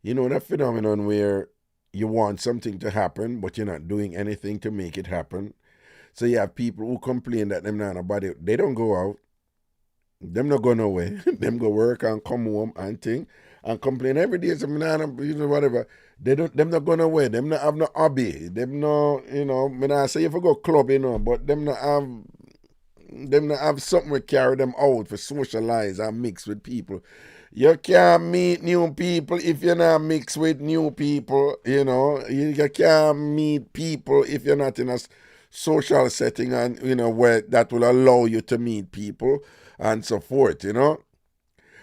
you know, that phenomenon where you want something to happen, but you're not doing anything to make it happen. So you have people who complain that them not nobody, they don't go out, them not go nowhere, them go work and come home and thing, and complain every day, so you know, whatever. They don't, them not go nowhere, them not have no hobby, them no, you know, me not say if you go club, you know, but them not have something to carry them out for socialize and mix with people. You can't meet new people if you're not mixed with new people, you know. You can't meet people if you're not in a social setting and, you know, where that will allow you to meet people and so forth, you know.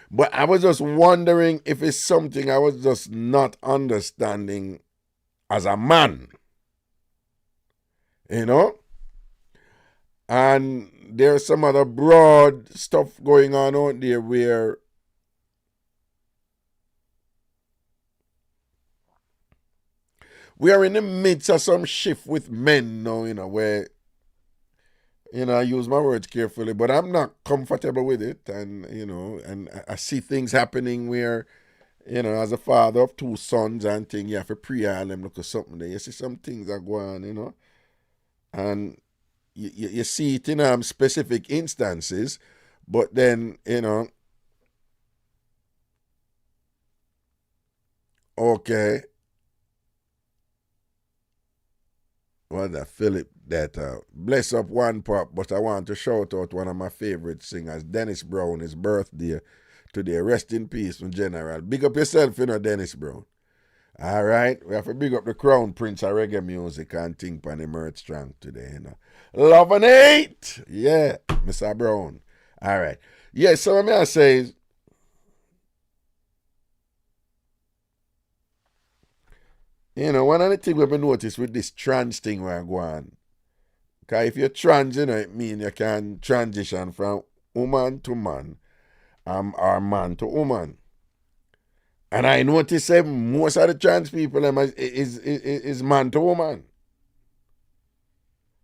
But I was just wondering if it's something I was just not understanding as a man, you know. And there's some other broad stuff going on out there where we are in the midst of some shift with men now, you know, where, you know, I use my words carefully, but I'm not comfortable with it. And, you know, and I see things happening where, you know, as a father of two sons and thing, you have to pray all them look at something there. You see some things that go on, you know, and you see it in specific instances, but then, you know, okay, well, that Philip, that bless up one pop, but I want to shout out one of my favorite singers, Dennis Brown, his birthday today. Rest in peace from General. Big up yourself, you know, Dennis Brown. All right, we have to big up the crown prince of reggae music and think on the merch strong today, you know. Love and hate, yeah, Mr. Brown. All right, yeah. So what I say is, you know, one of the things we've been noticed with this trans thing we're going, because if you're trans, you know, it means you can transition from woman to man, or man to woman. And I notice that most of the trans people is man to woman.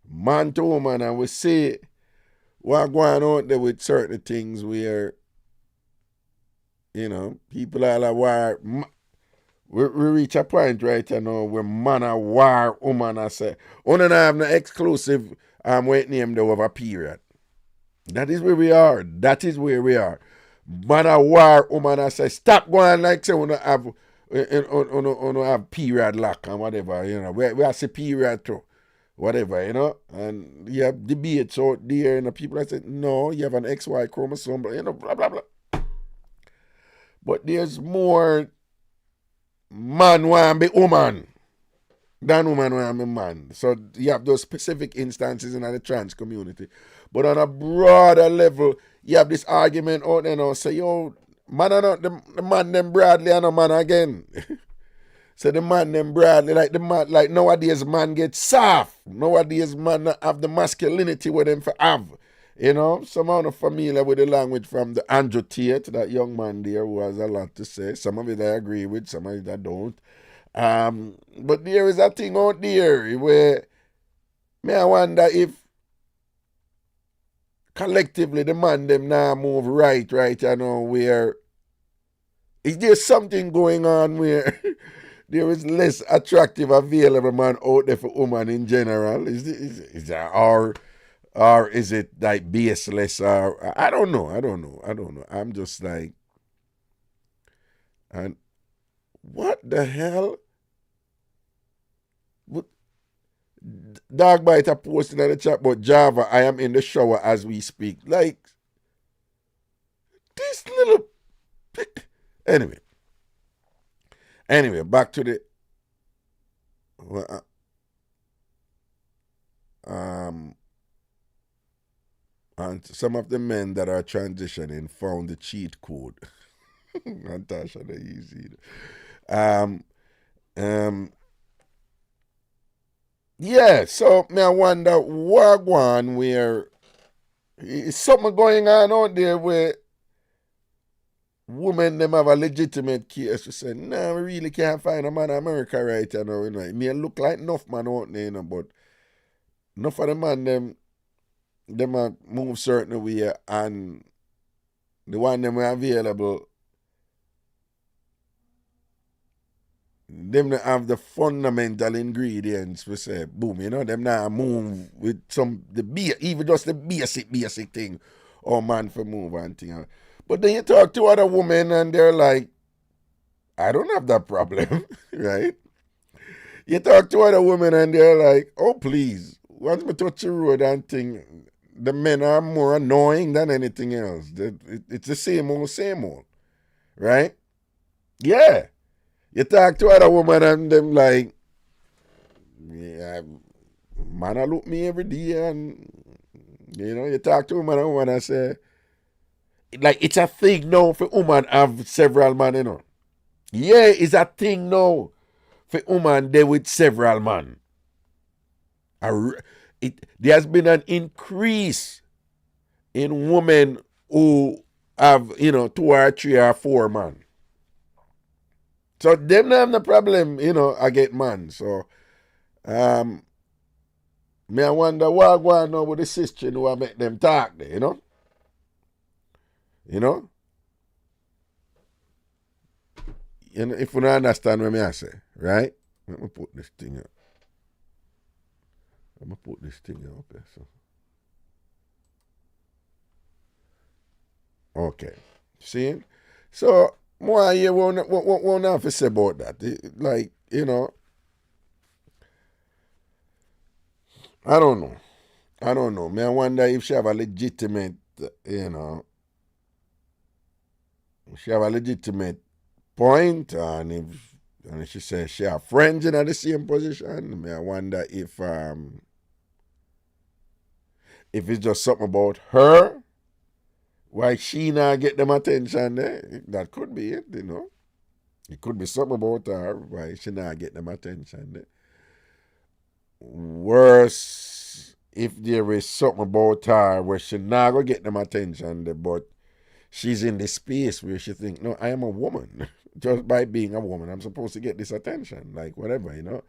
Man to woman, and we see what going on there with certain things where, you know, people are like, why we reach a point right now where man are war woman I say, oh no, have no exclusive weight name there over period. That is where we are. That is where we are. Man a war woman I say, stop going like say we don't have period lock and whatever, you know. We have see period too. Whatever, you know, and you have debates out there, and people that say, no, you have an XY chromosome, you know, blah, blah, blah. But there's more man want be woman than woman want be man. So you have those specific instances in the trans community. But on a broader level, you have this argument out there now, say, yo, man are not the man them Bradley and a man again. So the man them Bradley, like the man, like nowadays man get soft. Nowadays man not have the masculinity with them for have. You know, some are not familiar with the language from the Andrew Tate, that young man there who has a lot to say. Some of it I agree with, some of it I don't. But there is a thing out there where me I wonder if collectively the man them now move right, you know, where is there something going on where there is less attractive available man out there for woman in general? Is there, or is it like baseless? Or I don't know. I'm just like, and what the hell? What? Dog Biter posting in the chat about Java. I am in the shower as we speak. Like this little. Anyway, back to the. and some of the men that are transitioning found the cheat code. Natasha, the easy. Yeah, so me I wonder what one where is something going on out there where women them have a legitimate case to say, nah, we really can't find a man in America right now. You know. It may look like enough man out there, you know, but enough of the man them a move certain way and the one them are available, them that have the fundamental ingredients we say, boom, you know, them now move with even just the basic thing or man for move and thing. But then you talk to other women and they're like, I don't have that problem, right? You talk to other women and they're like, oh please, once me touch the road and thing, the men are more annoying than anything else. It's the same old, right? Yeah. You talk to other women and them like, yeah, man, I look me every day and, you know, you talk to woman and woman and say, like, it's a thing now for woman have several men, you know. Yeah, it's a thing now for woman there with several men. There has been an increase in women who have, you know, 2 or 3 or 4 men. So them not have no problem, you know, I get man. So me I wonder what going on with the sister who I make them talk there, you know? You know? You know, if you don't understand what I say, right? Let me put this thing up. I'm gonna put this thing up here. So. Okay. See? So more you won't have to say about that. Like, you know, I don't know. Me I wonder if she have a legitimate, you know, she have a legitimate point, and if she says she have friends in the same position, me I wonder if it's just something about her, why she not get them attention there. That could be it, you know. It could be something about her, why she not get them attention there. Worse, if there is something about her where she not gonna get them attention there, but she's in this space where she think, no, I am a woman. Just by being a woman, I'm supposed to get this attention, like whatever, you know.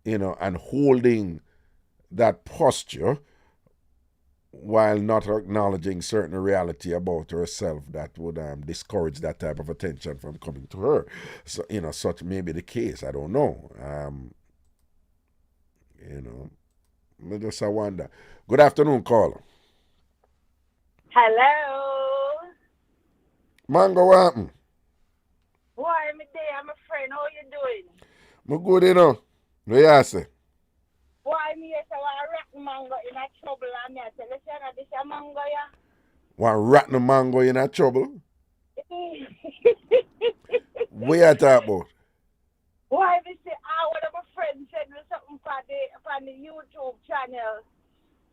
You know, and holding that posture while not acknowledging certain reality about herself that would discourage that type of attention from coming to her. So, you know, such may be the case. I don't know. You know, I just I wonder. Good afternoon, caller. Hello. Mango, what happened? Why, me there, my friend. How you doing? I'm good, you know. What you say? Why, me yes, I want rotten mango in a trouble and me I tell you, say, this a mango, yeah? One rotten mango in a trouble? What you talk about? Why, me say, one of my friends said me something on the YouTube channel.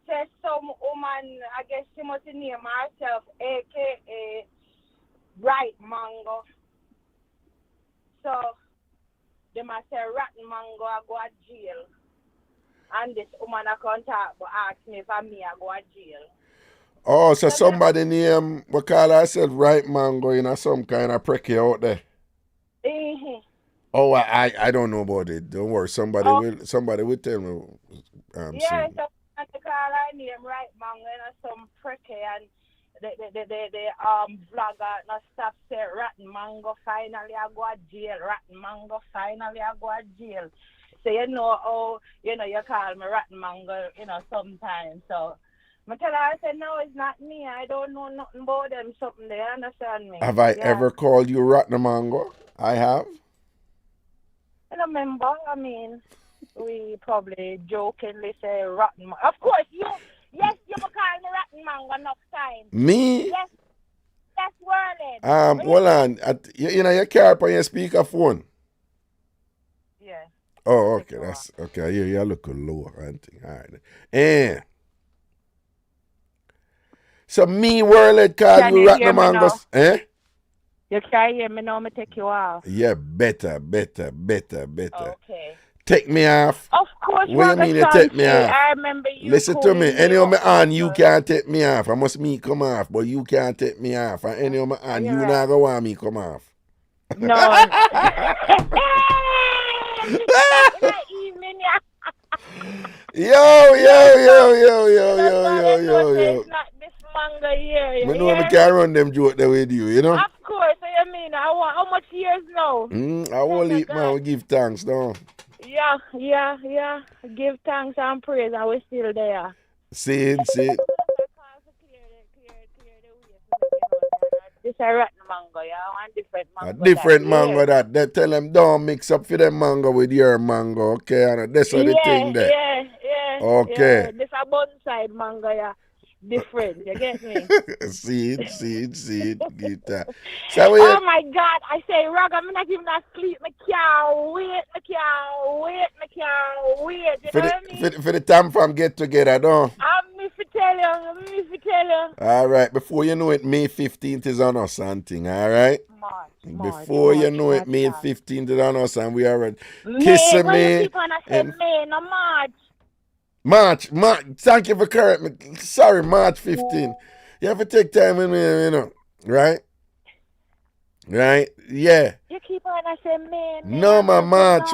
Says some woman, I guess she must name herself, a.k.a. Bright Mango. So, they must say rotten mango, I go to jail. And this woman I contact but ask me if I'm me, I go to jail. Oh, so somebody name we call herself Right Mango, you know, some kind of pricky out there. Mm-hmm. Oh, I don't know about it. Don't worry. Somebody will tell me. Yeah, Soon. so I call her name Right Mango, you know, some pricky and the vlogger no stop say rotten mango finally I go to jail. Rotten mango finally I go to jail. So you know how you call me rotten mango, you know, sometimes. So I tell her, I said, no, it's not me. I don't know nothing about them something they understand me. Have I ever called you rotten mango? I have. I don't remember. I mean, we probably jokingly say rotten mango. Of course, you call me rotten mango enough time. Me? Yes, Worland. Hold on. You know, you care up on your speakerphone. Oh, okay. That's okay. Yeah, you look low. All right. And so me world call you rat the mangoes. Eh? You can't hear me now, me take you off. Yeah, better. Okay. Take me off. Of course, What you mean you take me off? I remember you Listen to me. Any of my on, you Uncle. can't take me off. I must me come off, but you can't take me off. And any of my on, you not go want me come off. No. Yo. It's not this manga here. I know I can't run them joke there with you, you know? Of course, I mean, how much years now? I won't leave, man. We give thanks, no? Yeah. Give thanks and praise, and we're still there. See. This a rotten mango, one different mango. A different mango that. They tell them don't mix up for them mango with your mango, okay? And that's the thing there. Yeah. Okay. Yeah. This a bonsai mango, different, you get me? See it. Get that. So oh my God, I say, Raga, I'm not even asleep. I can't wait. You know what I mean? For the time from get together, don't. Me for tell you. All right, before you know it, May 15th is on us and thing, all right? Before you know it, May 15th is on us and we are kissing me. You keep on saying May, no March. Thank you for correcting me. Sorry, March 15th. You have to take time with me, you know, right? Right? Yeah. You keep on saying May. No, March.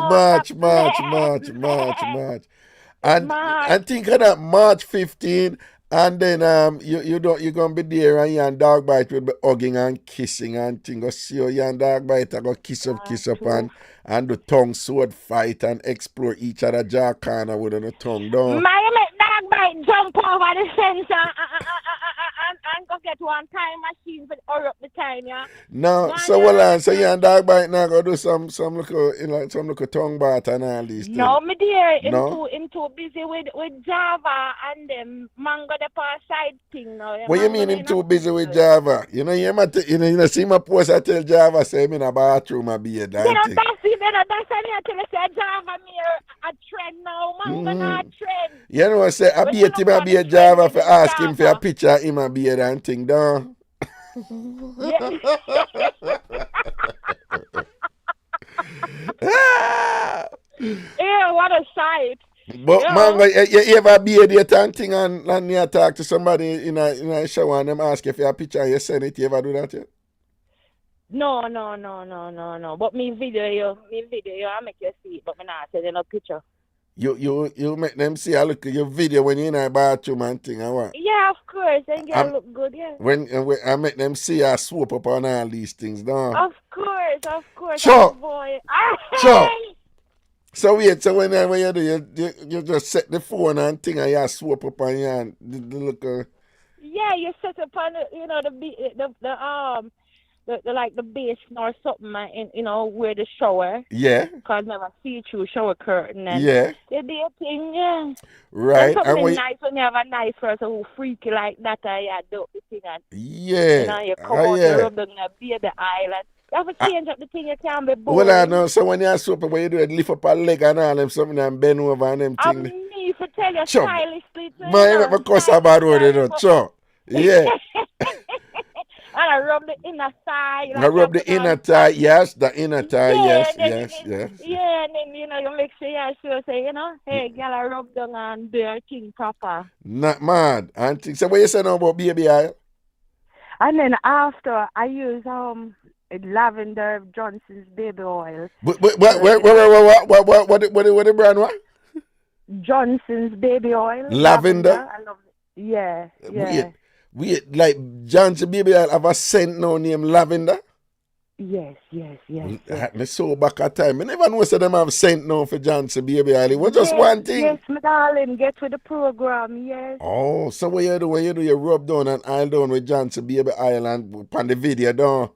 And think of that March 15th, and then you're gonna be there and you and dog bite will be hugging and kissing and thing. Go see you and dog bite and go kiss up and the tongue sword fight and explore each other jaw corner with the tongue down. My dog bite jump over the fence and go get one time machine for hurry up the time, yeah. No, so well on, so you and dog bite now go do some little tongue bat and all these things. No, me dear, No? I'm too busy with Java and them mango the side thing now. What you mean him too busy with Java? You know, see my post I tell Java say me in a bathroom I be a damn thing. That's why I tell you say Java me a trend now, mango not trend. You know what I say? I be a team, I be a Java for ask him for a picture of him and be a damn thing down. Yeah, what a sight. But mango, you ever be a date and thing and you talk to somebody in a shower and them ask you for a picture and you send it, you ever do that yet? No. But me video you, I make you see it, but me not send no picture. You make them see a look at your video when you're in a bathroom and thing and what? Yeah, of course, and you look good, yeah. When I make them see I swoop up on all these things, don't I? Of course. Sure. Boy. Sure. So when you do, you just set the phone and thing and you swoop up on you and the look. Yeah, you set up on the like the basin or something, and where the shower. Yeah. Cause never see through shower curtain and yeah. You do a thing, yeah. Right. And something nice when you have a nice person who freaky like that, you do the thing and yeah. You come out and rub down the baby island. You have to change up the thing, you can't be bored. Well, I know. So when you're super, when you do it, lift up a leg and all them something and bend over and them things. Me for tell you stylishly. Man, of course about road, you know. Sure. Yeah. And I rub the inner thigh. I rub the inner thigh, yes. The inner thigh, yes. Yeah, and then, you make sure you say, hey, girl, I rub down and do your thing proper. Not mad. Auntie. So what you say now about baby oil? And then after, I use lavender Johnson's baby oil. What the brand what? Johnson's baby oil. Lavender? I love it. Yeah. We like Johnson baby oil have a scent now named lavender? Yes. Me so back at time. I never know say them have scent now for Johnson baby oil. It was just one thing. Yes, my darling, get with the program, yes. Oh, so what you do when you do you rub down and oil down with Johnson baby oil and on the video down?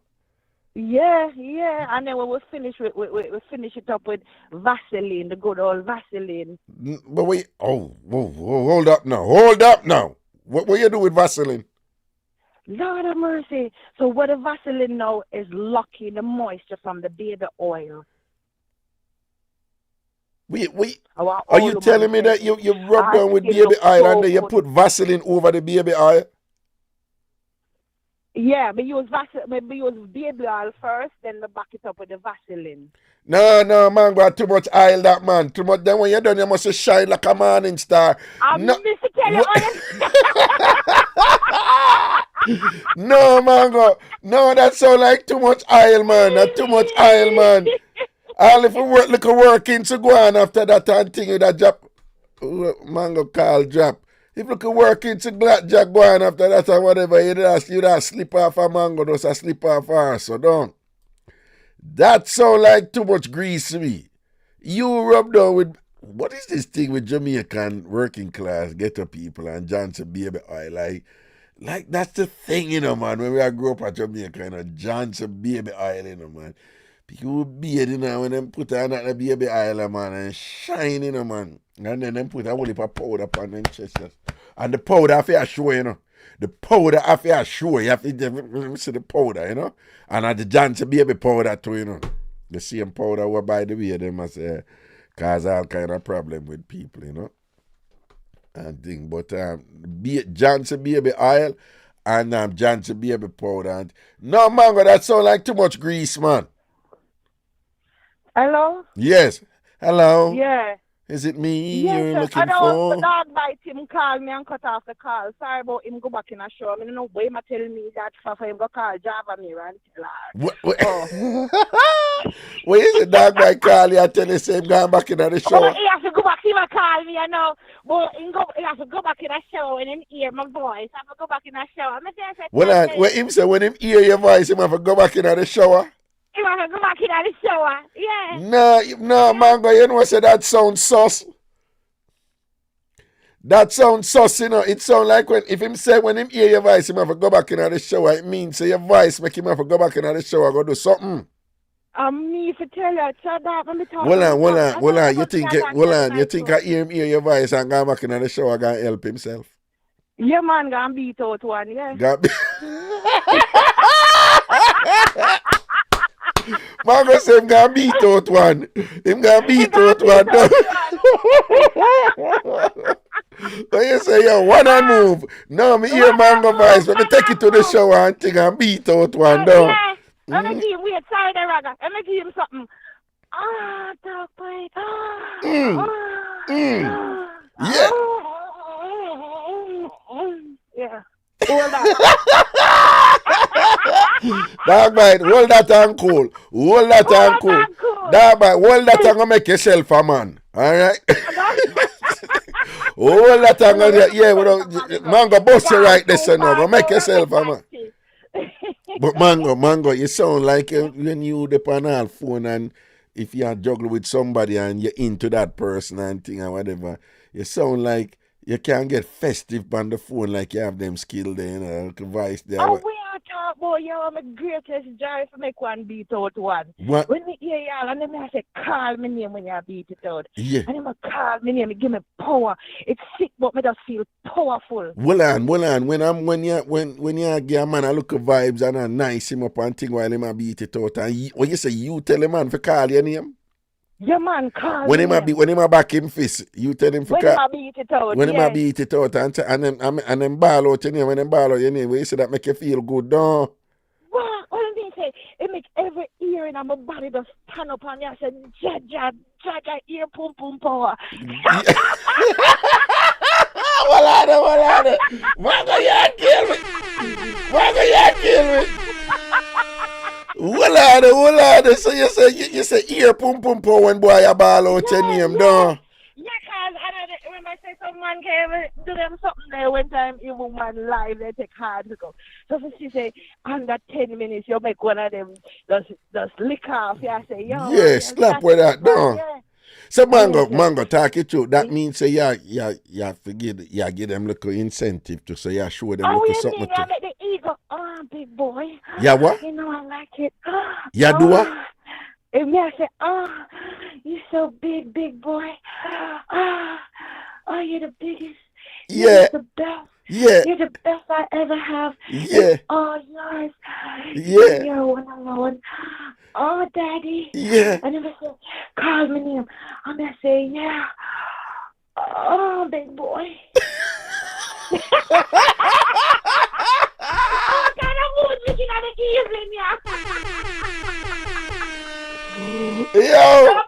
Yeah. And then when we finish we finish it up with Vaseline, the good old Vaseline. But hold up now. What you do with Vaseline? Lord have mercy. So what the Vaseline now is locking the moisture from the baby oil. Are you telling me that you rub down with baby oil and then you put Vaseline over the baby oil? Yeah, we use baby oil first, then we back it up with the Vaseline. No, man, got too much oil, that man. Too much. Then when you're done, you must shine like a morning star. I'm no. To tell you No, mango. No, that sound like too much oil, man. That's too much oil, man. All if we work like a working to go on after that and thing with that drop. Mango call drop. If you could work into blackjack go on after that or whatever, you'd slip off a mango, just a slip off her, so don't. That sound like too much grease to me. You rub down with, what is this thing with Jamaican working class ghetto people and Johnson baby oil? Like that's the thing, man. When we grew up at Jamaica, Johnson baby oil, man. People will beard, when them put on that baby oil, man, and shine, man. And then them put a whole heap of powder upon them chest. And the powder have to show, The powder have to show. You have to see the powder, And at the Johnson baby powder too, The same powder what by the way they must cause all kind of problem with people, And thing. But Johnson baby oil and Johnson baby powder. And, no, mango, that sound like too much grease, man. Hello? Yes. Hello? Yeah. Is it me yes, you're looking for? The dog bite him, call me and cut off the call. Sorry about him go back in a show. I don't know why him tell me that for him go call Java me and tell her. What? What is it, dog bite call you and tell you say him going back in the show? He has to go back, he will call me, But he has to go back in the show and him hear my voice. I have to go back in the show. When him hear your voice, him have to go back in the shower? You want to go back in the shower? Yeah. No, mango, you know what say that sounds sus. That sounds sus, It sounds like when him hear your voice, him have to go back in the shower. It means your voice make him have to go back in the shower, go do something. Me to tell you, that when me talk. Hold on. You think I hear your voice and go back in the shower and help himself? Yeah, man, gonna beat out one, yeah. Mango say him gonna beat out one. Him gonna beat out one. So you say, yo, one and move. No, me hear Mango voice, but me take it to the shower and think and beat out one, though. Yeah. Let me give him, wait, sorry, Raga. Let me give him something. Dog bite. Yeah. Yeah. Hold that. Dog bite, hold that and cool. Hold that and cool. Dog bite, hold that and go make yourself a man. Alright? Hold that and go, yeah, Mango bust you right this and now. Go make yourself a man. But Mango, you sound like when you depend on phone and if you are juggling with somebody and you're into that person and thing or whatever, you sound like you can't get festive on the phone like you have them skill there, voice there. Oh, we are talking about you, my greatest joy to make one beat out one. What? When we hear y'all, and then I say, call my name when you beat it out. Yeah. And then I call my name, give me power. It's sick, but I just feel powerful. Hold on. When you give a man a look at vibes and a nice him up and thing while him beat it out, and when you say you tell a man to call your name? Yeah, man, call when him a back him fist, you tell him for when him beat it out. When him beat it out and then ball out your name, when them ball out your name, where you say that make you feel good, don't? What do you say? It makes every ear in my body just stand up and I said, Jaja, ear pum power. Walada. Mango, you kill me. Walada. So you say ear pum power when boy a ball out your name, don't? Yeah, cause I remember I say someone came do them something there one time, even woman live, they take hard to go. So she say, under 10 minutes, you make one of them just lick off. Yeah, I say, yo. Yeah, slap with that, no. Yeah. So Mango, talk it through. That means say you forget, you give them little incentive to say you show them little something. Oh, you make the ego. Oh, big boy. Yeah, what? You know I like it. Yeah, do what? And me, I say, you so big boy. You're the biggest. Yeah. You're the best. Yeah. You're the best I ever have. Yeah. It's all yours. Yeah. You're one alone. oh, daddy. Yeah. And then I say, call my name. And I say, yeah. Oh, big boy. Oh, kind of mood looking at the evening, Yo,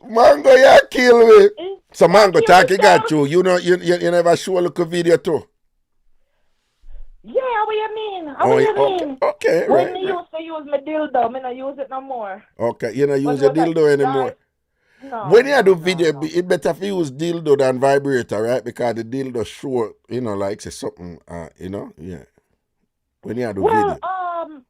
Mango, you kill me. So Mango, talk you got you. You know, you never show a look video too. Yeah, what you mean? What you mean? Okay, when right. me used to use my dildo, I don't use it no more. Okay, you don't use your dildo anymore. No. When you do video, it better if you use dildo than vibrator, right? Because the dildo short, you know, like say something, you know, yeah. When you do video.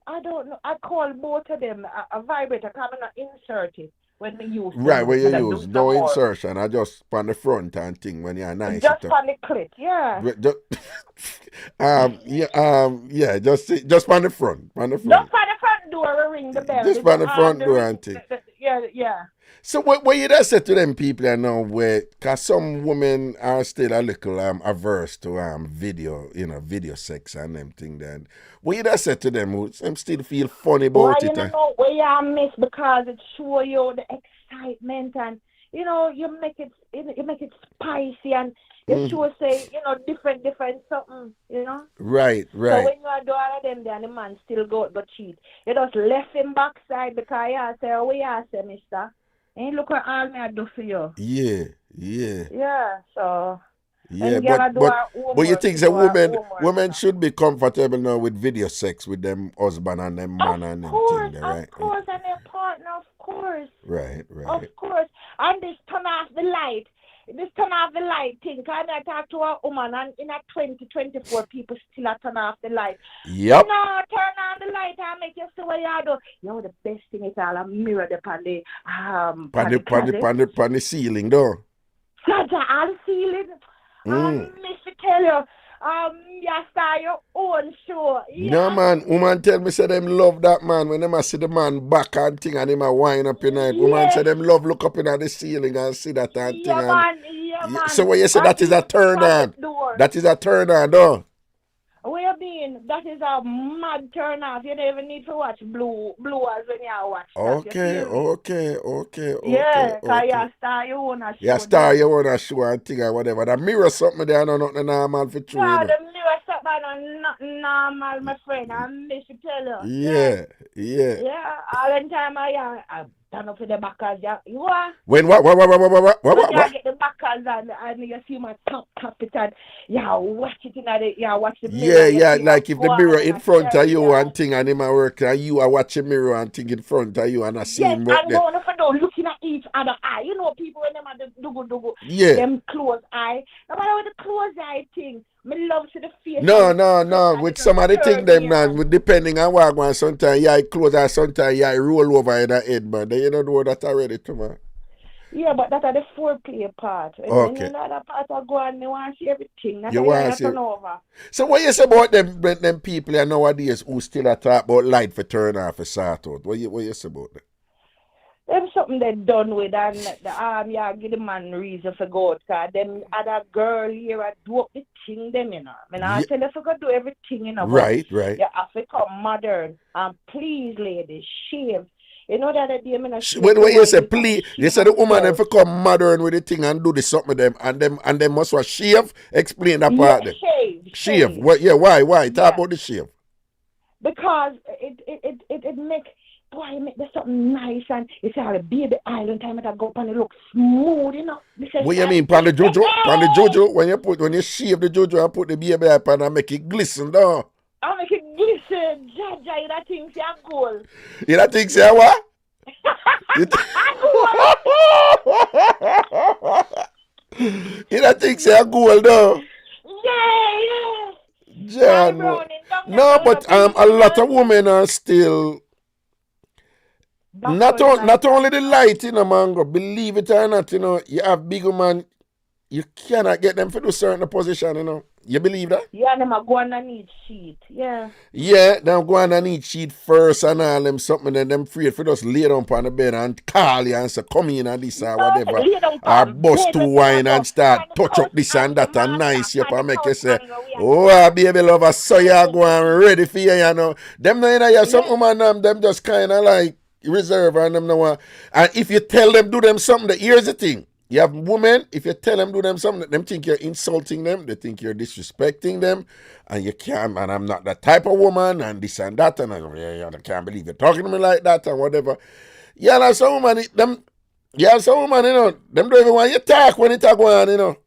I don't know. I call both of them a vibrator because I'm not insert it when we use them. Right, when you use no insertion, I just on the front and thing when you're nice. Just on the clip, yeah. Yeah, just on the front. On the front. Just on the front door, ring the bell. Just on the front door and thing. Yeah. So what you just say to them people I know where, cause some women are still a little averse to video, you know, video sex and them thing then. What you just say to them who still feel funny about it? You know where you miss because it show you the excitement and you know you make it spicy and it show say, you know, different something, you know? Right. So when you are doing all of them then the man still go but cheat. You just left him backside because you say, oh you say, mister. And look what all me I do for you. Yeah, so. Yeah, but you think that women should be comfortable now with video sex with them husband and them man and them thing, right? Of course, and their partner, of course. Right. Of course. And this turn off the light thing. Can I talk to a woman and in a 2024 people still turn off the light? Yep. You know, turn on the light and make you see what you do. You know, the best thing is all a mirror upon the ceiling though. All the ceiling. Miss to tell you, you start your own show. Yeah. No man, woman tell me say them love that man when them see the man back and thing and him a wind up in night. Woman say them love look up in the ceiling and see that and thing. Man. So what you say that is a turn on? That is a turn on though. What you mean? That is a mad turn off. You don't even need to watch blue as when you watch that. Okay. Yeah, because you start your own show. You start your own show and thing or whatever. The mirror something there, no nothing normal for true. Yeah, the mirror something nothing normal, my friend. I miss to tell you. Yeah, all the time I turn up to the backers. You are? When what? When you get the backers and you see my top it and watch it watch the mirror. Yeah, like if the mirror in front of you and thing and him a work and you are watching mirror and thing in front of you and I see him work there. Yes, and going looking at each other eye. You know people when them are the dugu. Yeah. Them close eye. No matter what the close eye thing. Me love to the face. No. With some of the thing them now, depending on what one, sometimes I close and sometimes I roll over in the head, man. They don't know that already too, man. Yeah, but that's the foreplay part. Okay. And another part I go and I want to see everything. That's you want to see over. So what you say about them people nowadays who still talk about light for turn off for sort out? What you say about that? Them something they done with and give the man reason for God because them other girl here I do up the thing them, you know. I mean I tell you if you go do everything, you know. Right. You have to come modern and please ladies, shave. You know that day when you say please, you say the woman if you come modern with the thing and do this something with them and them must shave. Explain that part. Shave. What? Yeah. Why? Talk about the shave. Because it make. Boy, you make this something nice and you see how the baby island time it go up and it looks smooth, you know. What you mean, pan the juju? Pan the juju, when you shave the juju and put the baby up and make it glisten, though. I make it glisten, Jaja, you that thing say gold. You that thing say what? You that thing say gold, though. Yeah. John, no, but a lot of women are still. Not only the light, you know, Mango, believe it or not, you know, you have big women, you cannot get them to do certain position, you know. You believe that? Yeah, them are going to need sheet, yeah. Yeah, them going to need sheet first and all them something, then them afraid for just lay down on the bed and call you and say, come in and this or whatever. Or bust to wine and start touch up this and that and nice you up and make you say, oh, baby lover, so you go and ready for you, you know. Them, you know, you have some woman, them just kind of like, reserve and them no. And if you tell them do them something, here's the thing. You have women, if you tell them do them something, them think you're insulting them, they think you're disrespecting them, and you can't, and I'm not that type of woman, and this and that, and I can't believe you're talking to me like that, and whatever. Yeah, like some woman, them don't even want you talk when you talk on,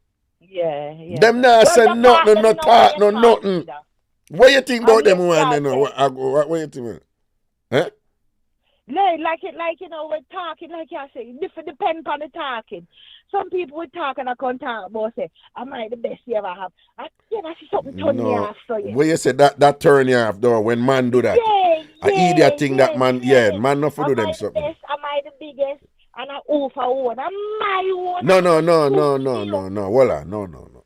Yeah. Them not say nothing, no talk, no nothing. What you think about them women, What you think? Huh? Like we're talking, like you say, it depends on the talking. Some people will talk and I can't talk about say, am I the best you ever have? I see something turn me off so yeah. When you say that turn you off though, when man do that. An idiot thing that man not for do them something. Am I the biggest? And I for one. Am I one? No. Voila, no.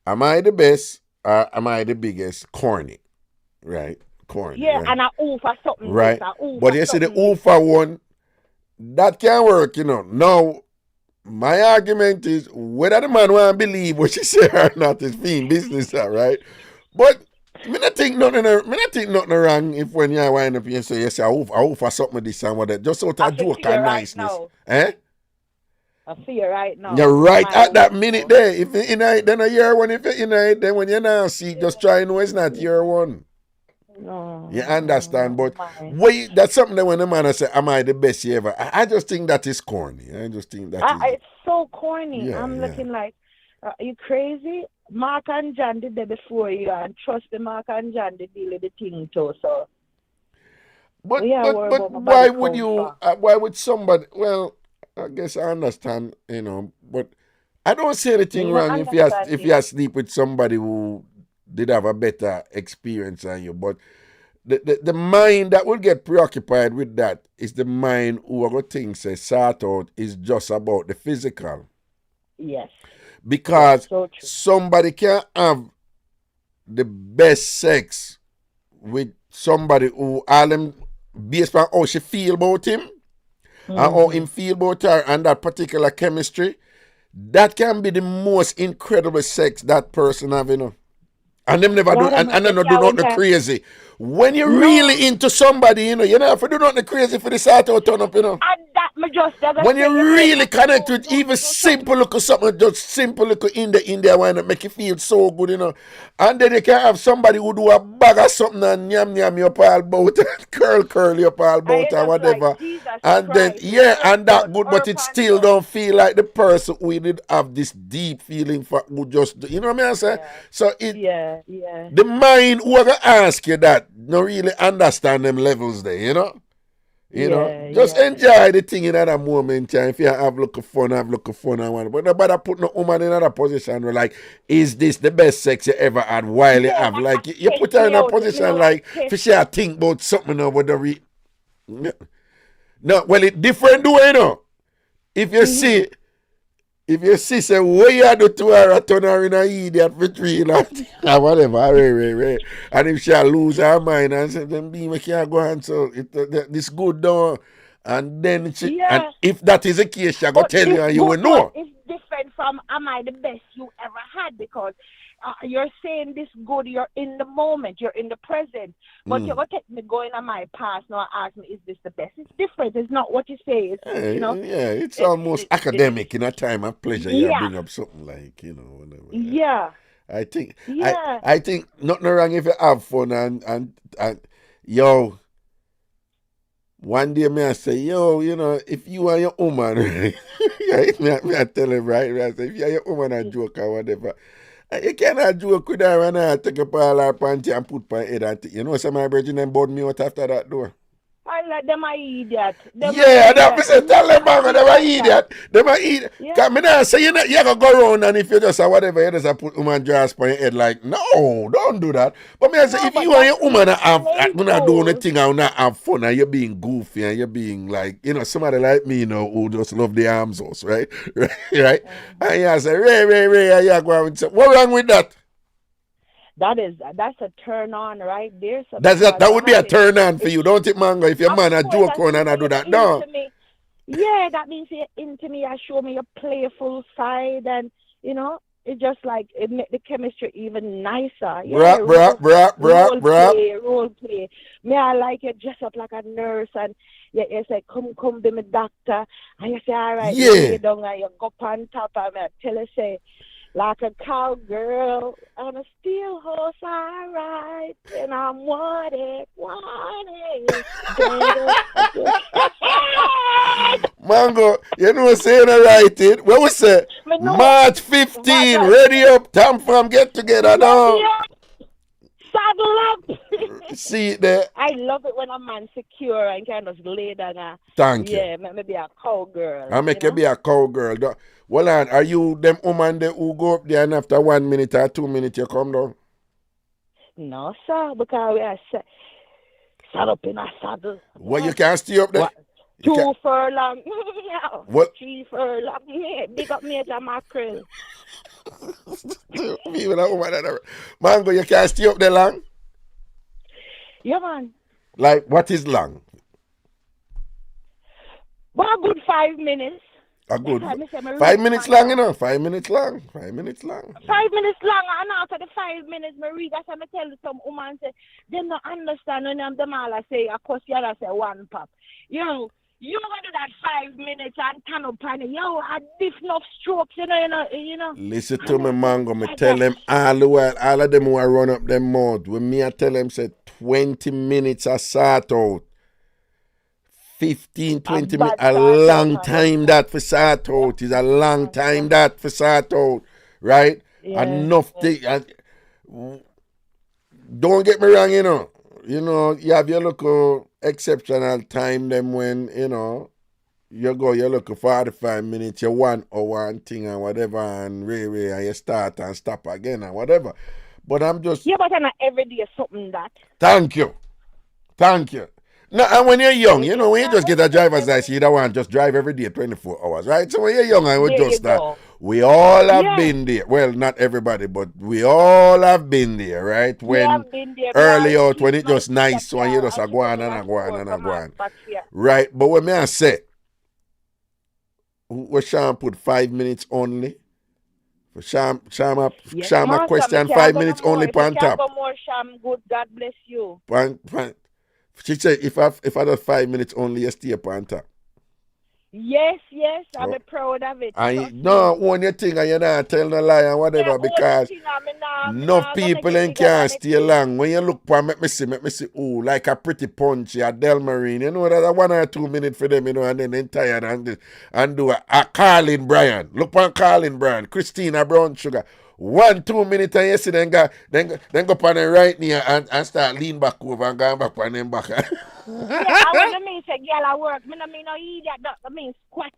Am I the best or am I the biggest? Corny. Right? Corny. Yeah, right? And I for something. Right. But you see the for one, that can work, Now, my argument is whether the man want to believe what she say or not is being business, right? But me not think nothing wrong if when you wind up and say yes, I offer something this and what that, just out of joke and niceness. I feel right now. You're right at that minute there. If you in it, then a year one. If you in it, then when you now see, just try know it's not year one. No. You understand? But that's something that when the man say, am I the best you ever? I just think that is corny. I just think that it's so corny. Yeah, I'm looking like, are you crazy? Mark and John did that before you, and trust me, Mark and John did deal with the thing too. So, but why would you? Why would somebody? Well, I guess I understand, but I don't see anything wrong if you sleep with somebody who did have a better experience than you. But the mind that will get preoccupied with that is the mind who other things say sort out is just about the physical. Yes. Because somebody can have the best sex with somebody who all them based on how she feel about him and how him feel about her and that particular chemistry. That can be the most incredible sex that person have, And them never do, and them not do nothing crazy. When you're really into somebody, you don't have to do nothing crazy for the sort of turn up, And that me just when you really connect with even simple look something, just simple look in there, why not make you feel so good, And then you can have somebody who do a bag of something and yam your pal boat, curl your pal boat or whatever. And then and that good, but it still don't feel like the person who did have this deep feeling for who just you know what I mean? Say? So the mind who gonna ask you that don't really understand them levels there, just enjoy the thing in that moment. If you have look fun and one. But nobody put no woman in another position where like, is this the best sex you ever had while you have? Like you put her in a position like for sure think about something over the No, well it different do If you see say what you do to her, turn her in a idiot for 3 months or whatever, and if she lose her mind and say, then we can't go on, so this good though, and then and if that is the case, she go tell you and you will know. It's different from am I the best you ever had, because you're saying this good, you're in the moment, you're in the present, but you're going to take me going on my past now and ask me, is this the best? It's different. It's not what you say. It's almost academic in a time of pleasure. You bring up something like, whatever. Yeah. I think nothing wrong if you have fun and yo, one day me I say, yo, if you are your woman, me I tell him, right? I say, if you are your woman and joke or whatever, you cannot joke with her and I take up all her panty and put my head and some of my brethren them board me out after that door. I like them are idiot. That person tell them about them are idiot. Them are idiot. Because me not say you gotta go around and if you just whatever, you just put woman dress on your head like, no, don't do that. But me I say if you and your woman not doing anything and not have fun and you're being goofy and you're being like, somebody like me, who just love the arms house, right? right? And you say, Ray, and you go and say, what wrong with that? That's a turn on right there. So that would be a turn on for you, don't it, Mango? If your man a joke on and I do that, no. Yeah, that means you're into me. I show me your playful side, and It just like it make the chemistry even nicer. Yeah, Brap. role play. Me, I like you dress up like a nurse and you say, come be my doctor. And you say, all right, you lay down and you go up on top and I tell you, say, like a cowgirl on a steel horse I ride, and I'm wanted. Mango, you know saying I write it. What we say? March 15, ready up, time from get together now. Saddle up. See it there. I love it when a man secure and kind of laid on Thank you. Yeah, maybe a cowgirl. I make you be a cowgirl. Well, are you them woman there who go up there and after 1 minute or 2 minutes you come down? No, sir, because we are sat up in a saddle. Well, you can't stay up there? What? 2 furlong. What? 3 furlong. Big up Major Mackerel. Mango, you can't stay up there long? Yeah, man. Like, what is long? Well, a good 5 minutes. A good 5 minutes long, you know? 5 minutes long. 5 minutes long. 5 minutes long, and after the 5 minutes, I read that I tell some woman say, they don't understand when them all say, of course, you say 1 pop. Yo, you gonna do that 5 minutes and turn up and yo, I diff enough strokes, you know. Listen to me, Mango. Me tell them all the while, all of them who I run up them mouth. When me I tell them say 20 minutes a sort out. 15, 20 minutes, a long time that for sort out. Is a long time that for sort out. Right? Yeah. Enough thing. Don't get me wrong, you know. You know, you have your local exceptional time them when, you know, you look for 45 minutes, you 1 hour and thing and whatever, and really, and you start and stop again and whatever. But I'm just... Yeah, but not every day something that. Thank you. No, and when you're young, you know, when you just get a driver's license, you don't want to just drive every day 24 hours, right? So when you're young, I would just start. We all have been there. Well, not everybody, but we all have been there, right? When early out, when it just nice, when you just go on. Right? But when I say, we Sham put 5 minutes only. For Sham question 5 minutes only on top. Sham, good, God bless you. She said, if I do 5 minutes only, you stay up on top. Yes, I'm proud of it. No, one you think and you're not telling a lie and whatever, because no people can't stay long. When you look for make me see, like a pretty punchy, a Del Marine, you know, that's a 1 or 2 minutes for them, you know, and then they're tired and do a Carlin Bryan. Look for Carlin Bryan, Christina Brown Sugar. 1, 2 minutes and you see then go up on the right knee and start lean back over and go back on them back. Yeah, I want to mean say girl I work. I mean no idiot. I mean squat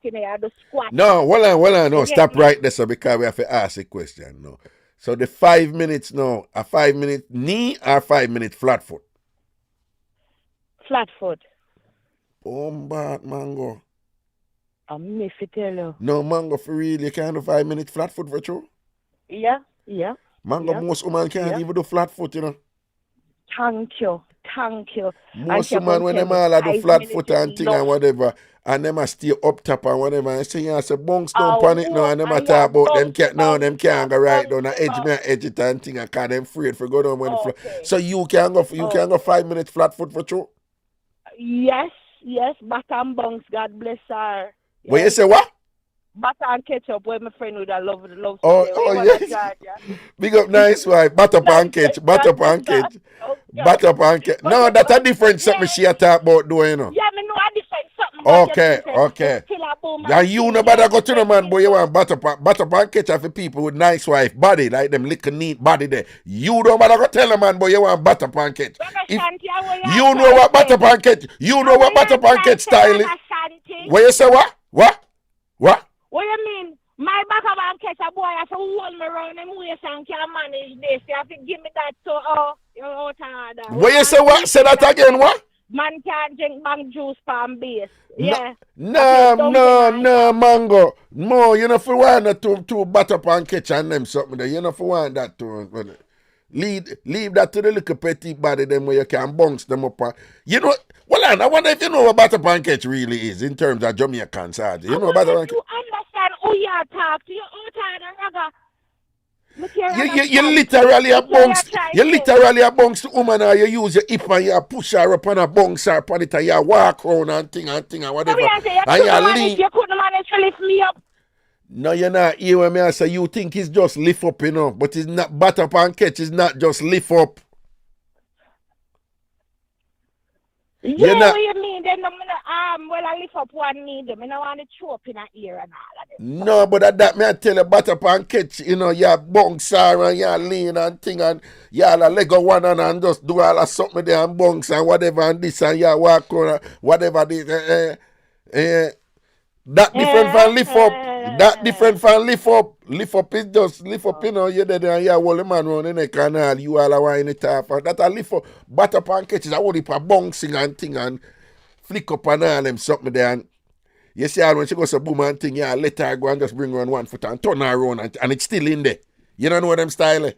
in there, the squat. No, hold on, no, stop right there, so because we have to ask a question now. So the 5 minutes now, a 5 minute knee or 5 minute flat foot? Flat foot. Bad Mango. I'm me fi tell you. No, Mango, for real, you can't do 5 minutes flat foot for true? Yeah. Mango, most women can't even do flat foot, you know. Thank you. Most women, when them all do flat foot and thing and whatever, and them a stay up top and whatever, and say, yeah, say, bunks don't panic now, and them a talk about them can't go right down, and edge it and thing, and cause them afraid for go down when the flat. So you can go 5 minutes flat foot for true? Yes, back and bunks, God bless her. Yes. What you say, what? Butter and ketchup, where my friend would have loved. Oh yes. Big up nice wife. Butter pancake. Butter pancake. No, that's a different something she talk about doing, you know. Yeah, me know a different something. Okay. And you no better go to the man, boy. You want butter pancake for people with nice wife body, like them little neat body there. You don't better go tell the man, boy, you want butter pancake. You know what butter pancake? You know what butter pancake style is? What you say? What? What you mean? My back of and catch a boy have to hold me around them waist and can manage this. You have to give me that so you're out of What you say what? Say that again, what? Man can't drink bang juice palm base. Yeah. No, Mango. No, you know for one two butter pancake and them something there. You know for one that too. Leave that to the little petite body them where you can bounce them up. You know, well, I wonder if you know what butter pancake really is in terms of Jamaican side. You know butter pancake? You understand understand who you talk to. You Raga. You literally a bunks. You literally a bunks to woman, or you use your hip and you push her up on a bunks or upon it and you walk around and thing and whatever. You couldn't manage to lift me up. No, you're not here when me I say you think it's just lift up, you know, but it's not bat up and catch, it's not just lift up. Yeah, what you mean? Then I lift up one knee, them. I don't want to chew up in her ear and all of them. No, but that me I tell you, bat up and catch, you know, you bunks her and you lean and thing and you leg on one and just do all of something there and bunks and whatever and this and you walk around whatever this. That different from lift up. That different from lift up. Lift up is just lift up, you know, you're there and you hold the man around the neck and all, you all are wine it off. That a lift up, bat up and catches, I want it for bouncing and thing and flick up and all them something there. And you see her when she goes to boom and thing, yeah, let her go and just bring her on one foot and turn her around and it's still in there. You don't know them style?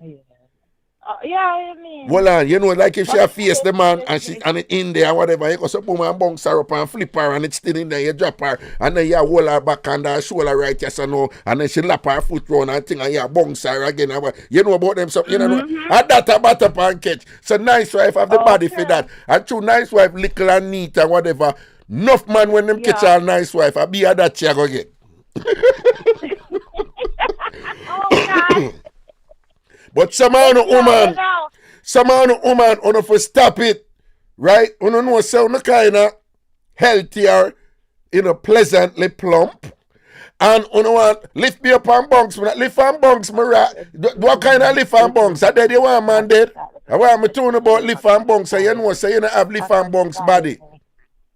Yeah, I mean. Well, you know, like if she face the man and she and it in there and whatever, you go so boom and bounce her up and flip her and it's still in there, you drop her and then you hold her back and her shoulder right, yes or no, and then she lap her foot round and thing and you bounce her again. You know about them something, you know. And that a bat up and catch. So nice wife have the body for that. And true nice wife little and neat and whatever. Enough man when them catch our nice wife, I be at that chair go get. God. But some of the woman, on for stop it, right? On know say on kind of healthier, you know, pleasantly plump, and on want lift me up on bunks. Lift on bunks, what kind of lift on bunks? I dead you want man dead. I want me talking about lift on bunks. So you know, say you don't have lift on bunks body,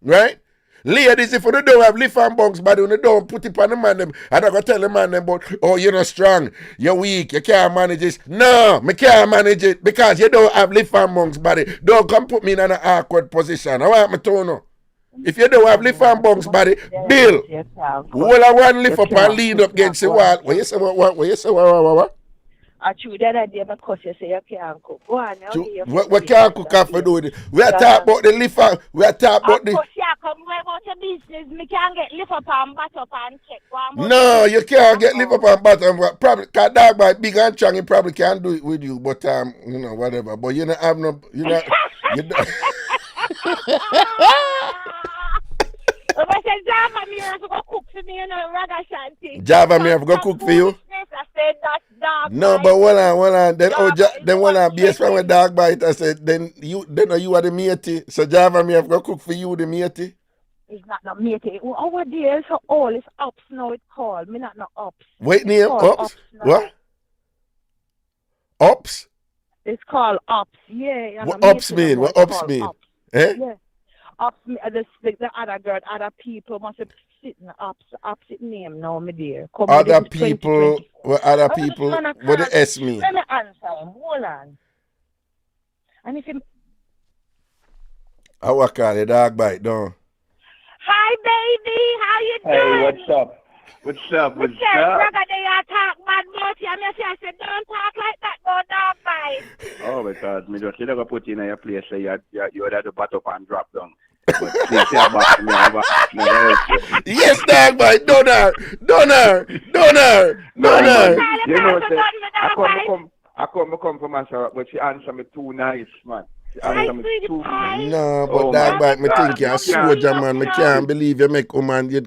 right? Ladies, if you don't have lift and bunks body, you don't put it on the man them. I don't go tell the man them about, oh, you're not strong, you're weak, you can't manage this. No, me can't manage it because you don't have lift and bunks body. Don't come put me in an awkward position. I want me to know. If you don't have lift and bunks body, Bill, all I want lift up and lean up against the wall. What you say, what you say, what? I chew that idea because you say you can't cook. Go on, what can't cook after doing it? We are talking about the lift and we are talking about the... Come about your business. Me can't get lift up and bat up and check. No, you can't get lift up and bat up. Probably, because dog by big and strong, he probably can't do it with you. But, you know, whatever. But you don't have no... You don't... I said, Java, me have to go cook for me, you know, Ragashanti. Java, me have to go cook for you? I said, that's dog. No, but hold on. Then, hold on, best friend with dog bite. I said, then you are the matey. So Java, me have to go cook for you, the matey. It's not no matey. Our dear, so all it's ups now, it's called. Me not no ups. Wait, name, ups? What? Ups? It's called ups, yeah. What ups mean? What ups mean? Ups. Eh? Yeah. Ups, the other girl, other people must have sitting opposite name now, my dear. Other people, what other people, what the S mean? Let me answer him, hold on. And if him... I work on the dog bite, don't. Hi, baby, how you doing? Hey, what's up? What's up? Talk bad about you. I said, don't talk like that, no dog bite. Oh, because me just never put in your place, so you had to bat up and drop down. But since you're back, yes, dog bite, donor. You know, say, I come from myself, but she answered me too nice, man. No, but dog bite, me think you're a soldier, man. Me can't believe you make woman, you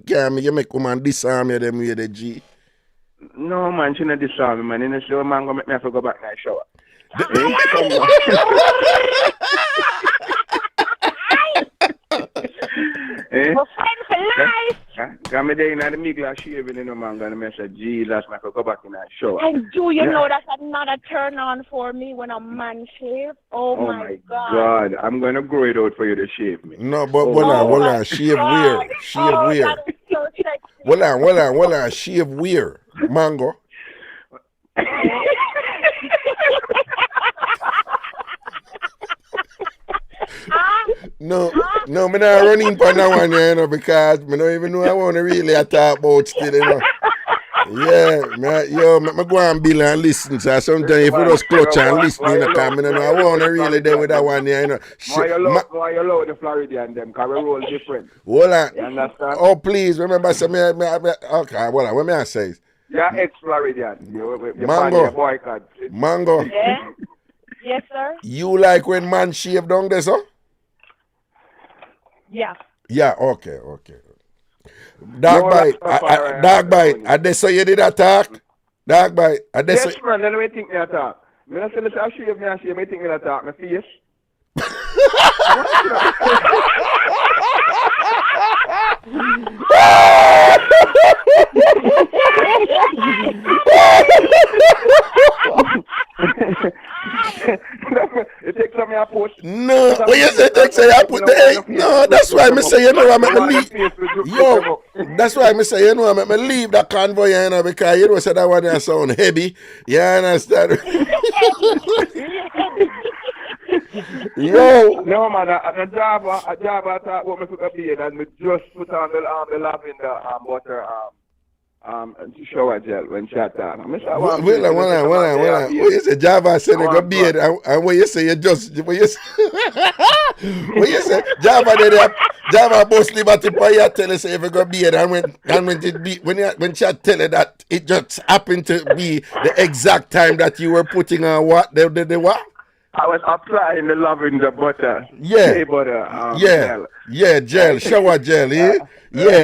make woman disarm you them way the G. No, man, she not disarm me, man. In the show, man, go make me have to go back in the shower. For life. Come there in the middle of shaving, you know, man, gonna message Jesus, I could go back in the shower. And do you know that's another turn on for me when a man shave? Oh my God. I'm gonna grow it out for you to shave me. No, but hold on, shave weird. Hold on, shave weird. Mango. No, me not running for that one, you know, because me don't even know I want to really talk about still, you know. Yeah, me go and bill and listen. So sometimes if you just clutch and listen, you know, come in and I want to really there with that one, you know. Why you love the Floridian them? Because we roll different. Hold on. You understand? Oh, please, remember, okay, well, what may I say? Yeah, ex-Floridian. Mango. Mango. Yeah. Yes, sir. You like when man shave down there, so? Yeah. Yeah, okay. Dog bite. I they say you did attack. Dog bite. Yes, man, then we think me attack. Me not say this I shave me and shave me think me attack my face. It takes some I put. No, what you say take say I put the egg? No, that's why me say you know I make me leave. Yo, that's why me say you know I make me leave that convoy, you know, because you know say that one there sound heavy. You understand? Yo. No man, a Java thought what me took a beard and me just put on the lavender butter shower gel when she had that. Well, what you say Java said a beard and what you say you just what you say what you say Java did Java boss liberty for you tell us if you go beard and when it be when she tell you that it just happened to be the exact time that you were putting on what the what? I was applying the lavender butter. Yeah. Shea butter. Gel. Yeah, gel. Shower gel, eh?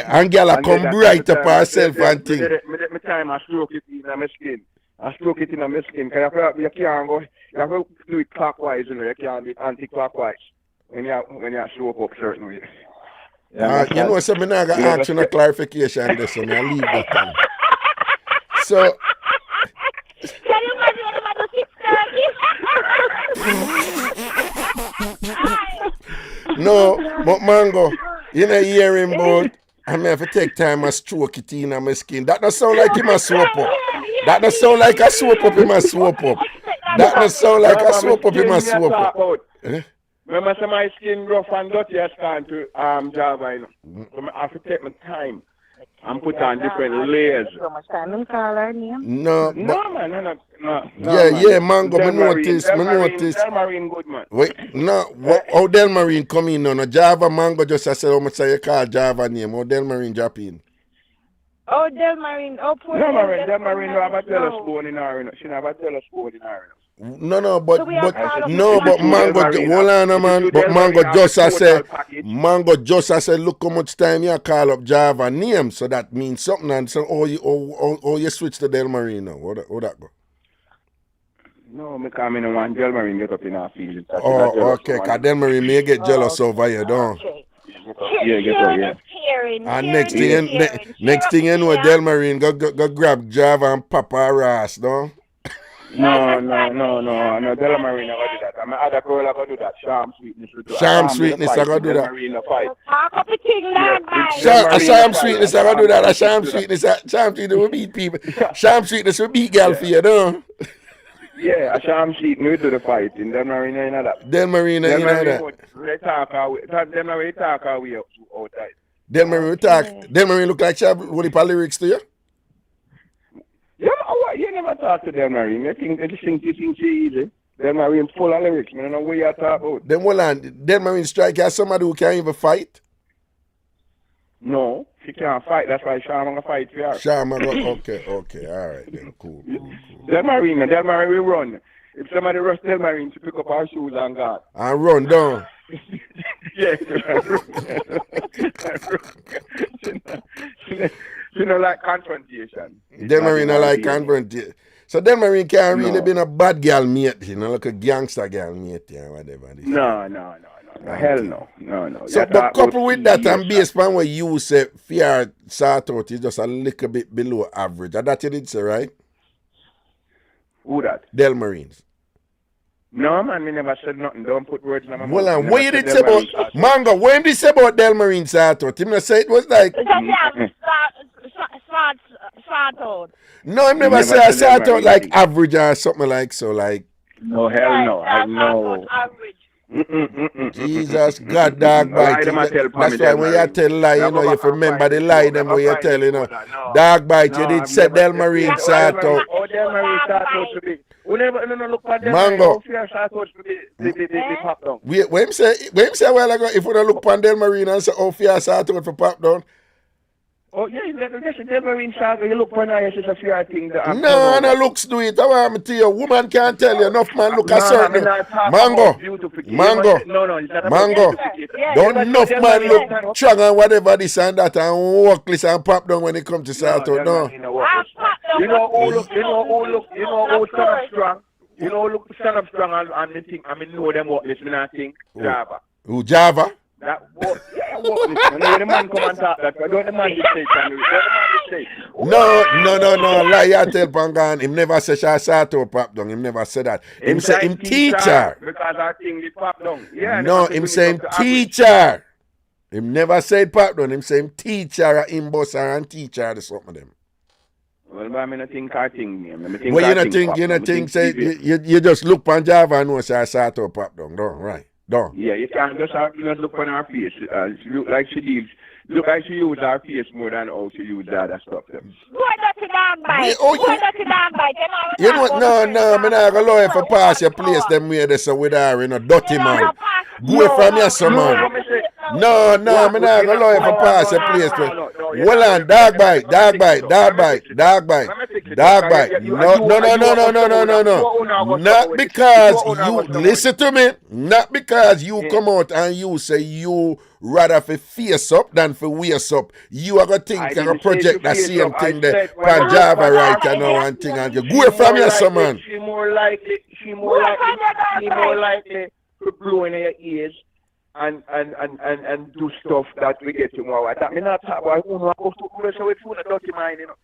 And girl come bright up herself and thing. Me time I stroke it in my skin. I stroke it in my skin. Because you can't go, you have to do it clockwise, you know. You can't do it anti-clockwise when you stroke up certain way. You know, so I'm not going to ask you a clarification this, so I leave that time. So... No, but Mango, you know, hearing about I may have to take time and stroke it in my skin. That doesn't sound like him a soap up. That doesn't sound like a soap up in my soap up. That doesn't sound like a soap up in my soap up. Remember, my skin rough and dirty as can to Java, you know. So I have to take my time and put on different layers. So much time in call her name. No, man, no. Yeah, Mango, me notice. Delmarine good, man. Wait, no, how Delmarine come in now? No, Java Mango just I said how much you call Java name. How Delmarine drop in? Oh, Delmarine. Oh, poor Delmarine no have a telescope in her, you know. She have a telescope in her, you know. No, but Mango, hold on, man. But Mango just I said, look how much time you call up Java name, so that means something. And so, you switch to Delmarine now. How that go? No, me come in and want Delmarine get up in our field. Oh, okay. Because Delmarine may get jealous over you, don't? Yeah, get up, yeah. And next thing you know, Delmarine go grab Java and pop her ass, don't? No, Delmarine never do that. My other girl I go do that. Sham Sweetness I go do that. Sham Sweetness I go do that. Sham Sweetness will beat people. Sham Sweetness will beat girl for you, don't? Yeah, Sham Sweetness we do the fighting. Delmarine ain't that. Delmarine talk away outside. Delmarine look like she have what the lyrics to you? Yeah, you never talk to Delmarine. You think she easy. Delmarine full of lyrics. I don't know what you talk about. Then hold on. Delmarine strike as somebody who can't even fight? No, she can't fight. That's why Sham gonna fight for her. Okay. All right then. Cool. Delmarine we run. If somebody rush Delmarine to pick up our shoes and go. And run down. Yeah. She don't like confrontation. Delmarine don't like confrontation. So Delmarine can't really be a bad girl mate, you know, like a gangster girl mate, yeah, whatever. No. Hell no. So, but coupled with that, and based on what you say, fear sort out is just a little bit below average. And that you did say, right? Who that? Delmarines. No, man, me never said nothing. Don't put words in my mouth. Well, and what you did say about Mango? What did you say about Delmarine sort out? Him not say it was like sort out. No, him never say I sort out like average or something like so like. No, hell no. I know. Average. Jesus, God, dog bite. That's why when you tell lie, you know, you remember the lie them when you tell, you know. Dog bite, you did set Del Marine sort out. Oh, Del Marine sort out to be. We never look at Del Marine. Mango. Sort out to be the pop down. When him say a while ago, if we don't look at Del Marine and say, oh, fear sort out for pop down. Oh, yeah, that's a Del Marine sort out. You look for nice, it's a fear thing. No, looks do it. I want to tell you, woman can't tell you. Enough man look at certain. Mango. Don't enough man look strong and whatever this and that and workless and pop down when it comes to sort out. No. You know who stand up strong. You know who look stand up strong and me think, I mean, know them what this, I think, Java. Who, Java? That what? Yeah, what? When the man come and talk that, don't the man say No, lie you tell Pangan. Him never say she sort out pop down. Him never say that. Him say him teacher. Because I think the pop down. Yeah. No, him say him teacher. Him never said pop down. Him say him teacher or him boss and teacher or something of them. Well, but I mean, I think I think. Well, you not think, say, you just look on Java and know say I sort out pop down, don't, right? Don't. Yeah, you can't just look on her face. Look like she use her face more than how she use the other stuff. Go dirty dog bite. You know what? No, I'm not going to allow you to pass your place them way there so with her, you know, dirty man. Go from here, some man. No, I'm not going to allow you to pass your place. Hold on, dog bite. No. Not because you, listen to me, not because you come out and you say you rather for face up than for waist up. You are going to think you're going to project the same thing there. Panjava right now and thing and you go from here, some man. She more likely to blow in her ears and do stuff that we get tomorrow. I mean, not talk about who knows so it's a dirty mind, you know.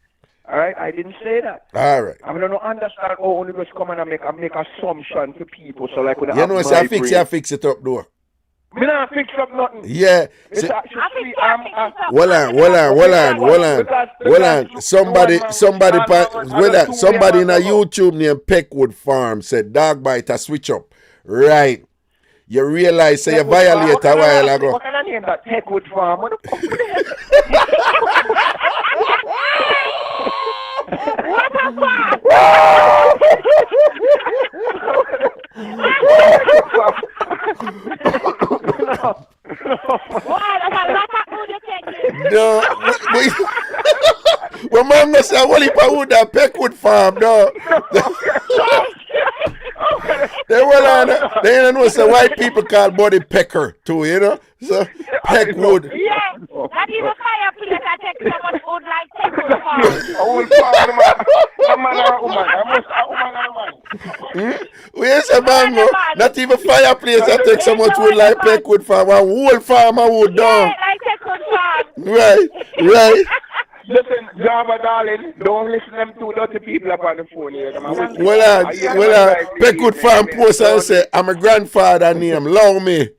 All right, I didn't say that. All right. I mean, I don't understand how only just come and make assumption to people. So like, you know, say fix it up, though. Me not fix up nothing. Yeah. Hold on. Somebody in a YouTube named Peckwood Farm said dog bite a switch up. Right. You realize say you violate a while ago. What can I name that? Peckwood Farm? What the fuck? No, well, man, I say, what if I would have Peckwood Farm? No. They know say white people call body pecker too, you know? So Peckwood. Yeah, not even fireplace. I take someone wood like Peckwood Farm. We say mango, not even fireplace. I take someone wood like Peckwood Farm. A whole farmer wood down. Yeah, like Peckwood Farm. Right. Listen, Java darling, don't listen to them two dirty people up on the phone here. Well, Peckwood Farm post and say, I'm a grandfather name, allow me.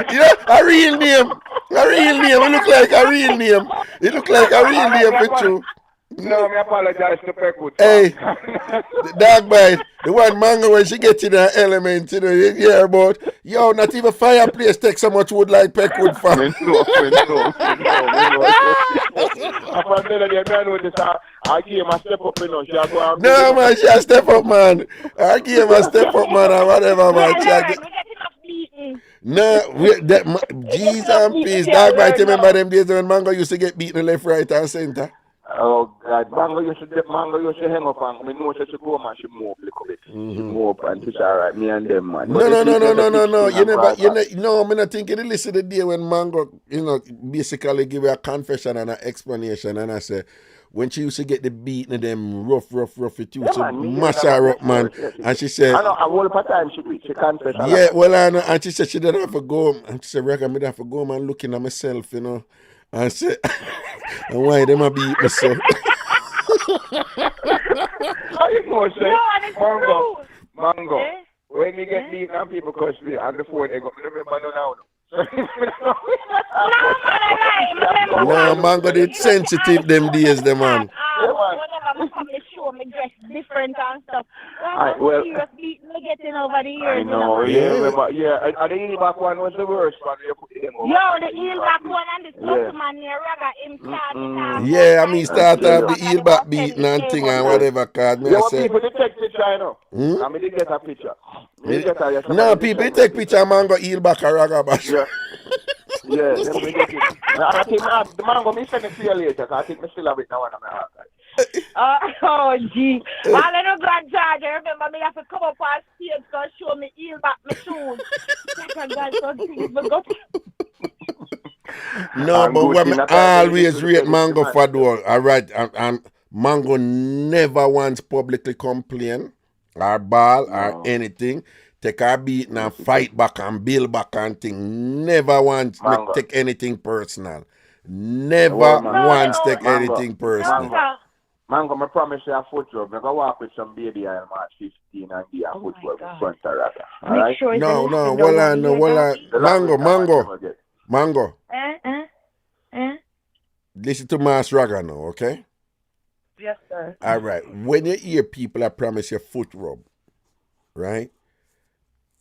Yeah, a real name. It look like a real name. For true. No, I apologize to Peckwood. Hey, the dog bite. The one mango when she gets in her element, you know, you hear about. Yo, not even fireplace take so much wood like Peckwood Farm. I gave him a step up, you know. No, man, she a step up, man. I gave him a step up, man, or whatever, man. No, Jesus and peace. Dog bite, remember them days when mango used to get beaten left, right, and center? Oh God, Mango used to hang up and I know she go man, she move a little bit. She move and it's alright, me and them man. No. I'm not thinking listen the day when Mango, you know, basically give her a confession and an explanation and I say when she used to get the beating of them rough with you, to mash her up, man. And she said, I know, a whole time she confessed. Yeah, well, I know, and she said she didn't have to go, and she said, Raga, me have to go, man, looking at myself, you know. And say, and why them a beat me so? How you know, say, Mango, when you get beaten and people curse me on the phone, they go, remember now. No, Mango did sensitive them days, the man. Whenever I come to show, me dress different and stuff. Well, Serious beating we're getting over the years. I know, remember, and the heel back one was the worst one. The heel back one and the tough man near Raga, him started. Yeah, I mean, start off the heel back beating and thing and whatever, cause me I say. People they take picture, I know. I mean, they get a picture. No, people they take picture of Mango heel back or Raga bash. Yeah, let me get it. I think the Mango, me send it to you later, because I think I still have it now on my archive. Oh, gee. I don't grandchild. I remember me have to come up on stage to show me heel back my shoes. No, but when I always rate Mango for though, all right, and Mango never once publicly complain or ball or anything. Take a beat and fight back and build back and thing. Never once take anything personal. Never once take anything personal. Mango, I promise you a foot rub. I'm going to walk with some baby on March 15 and give a foot rub in front of Raga. All right? Mango. Listen to Mas Raga now, okay? Yes, sir. All right. When you hear people that promise you foot rub, right?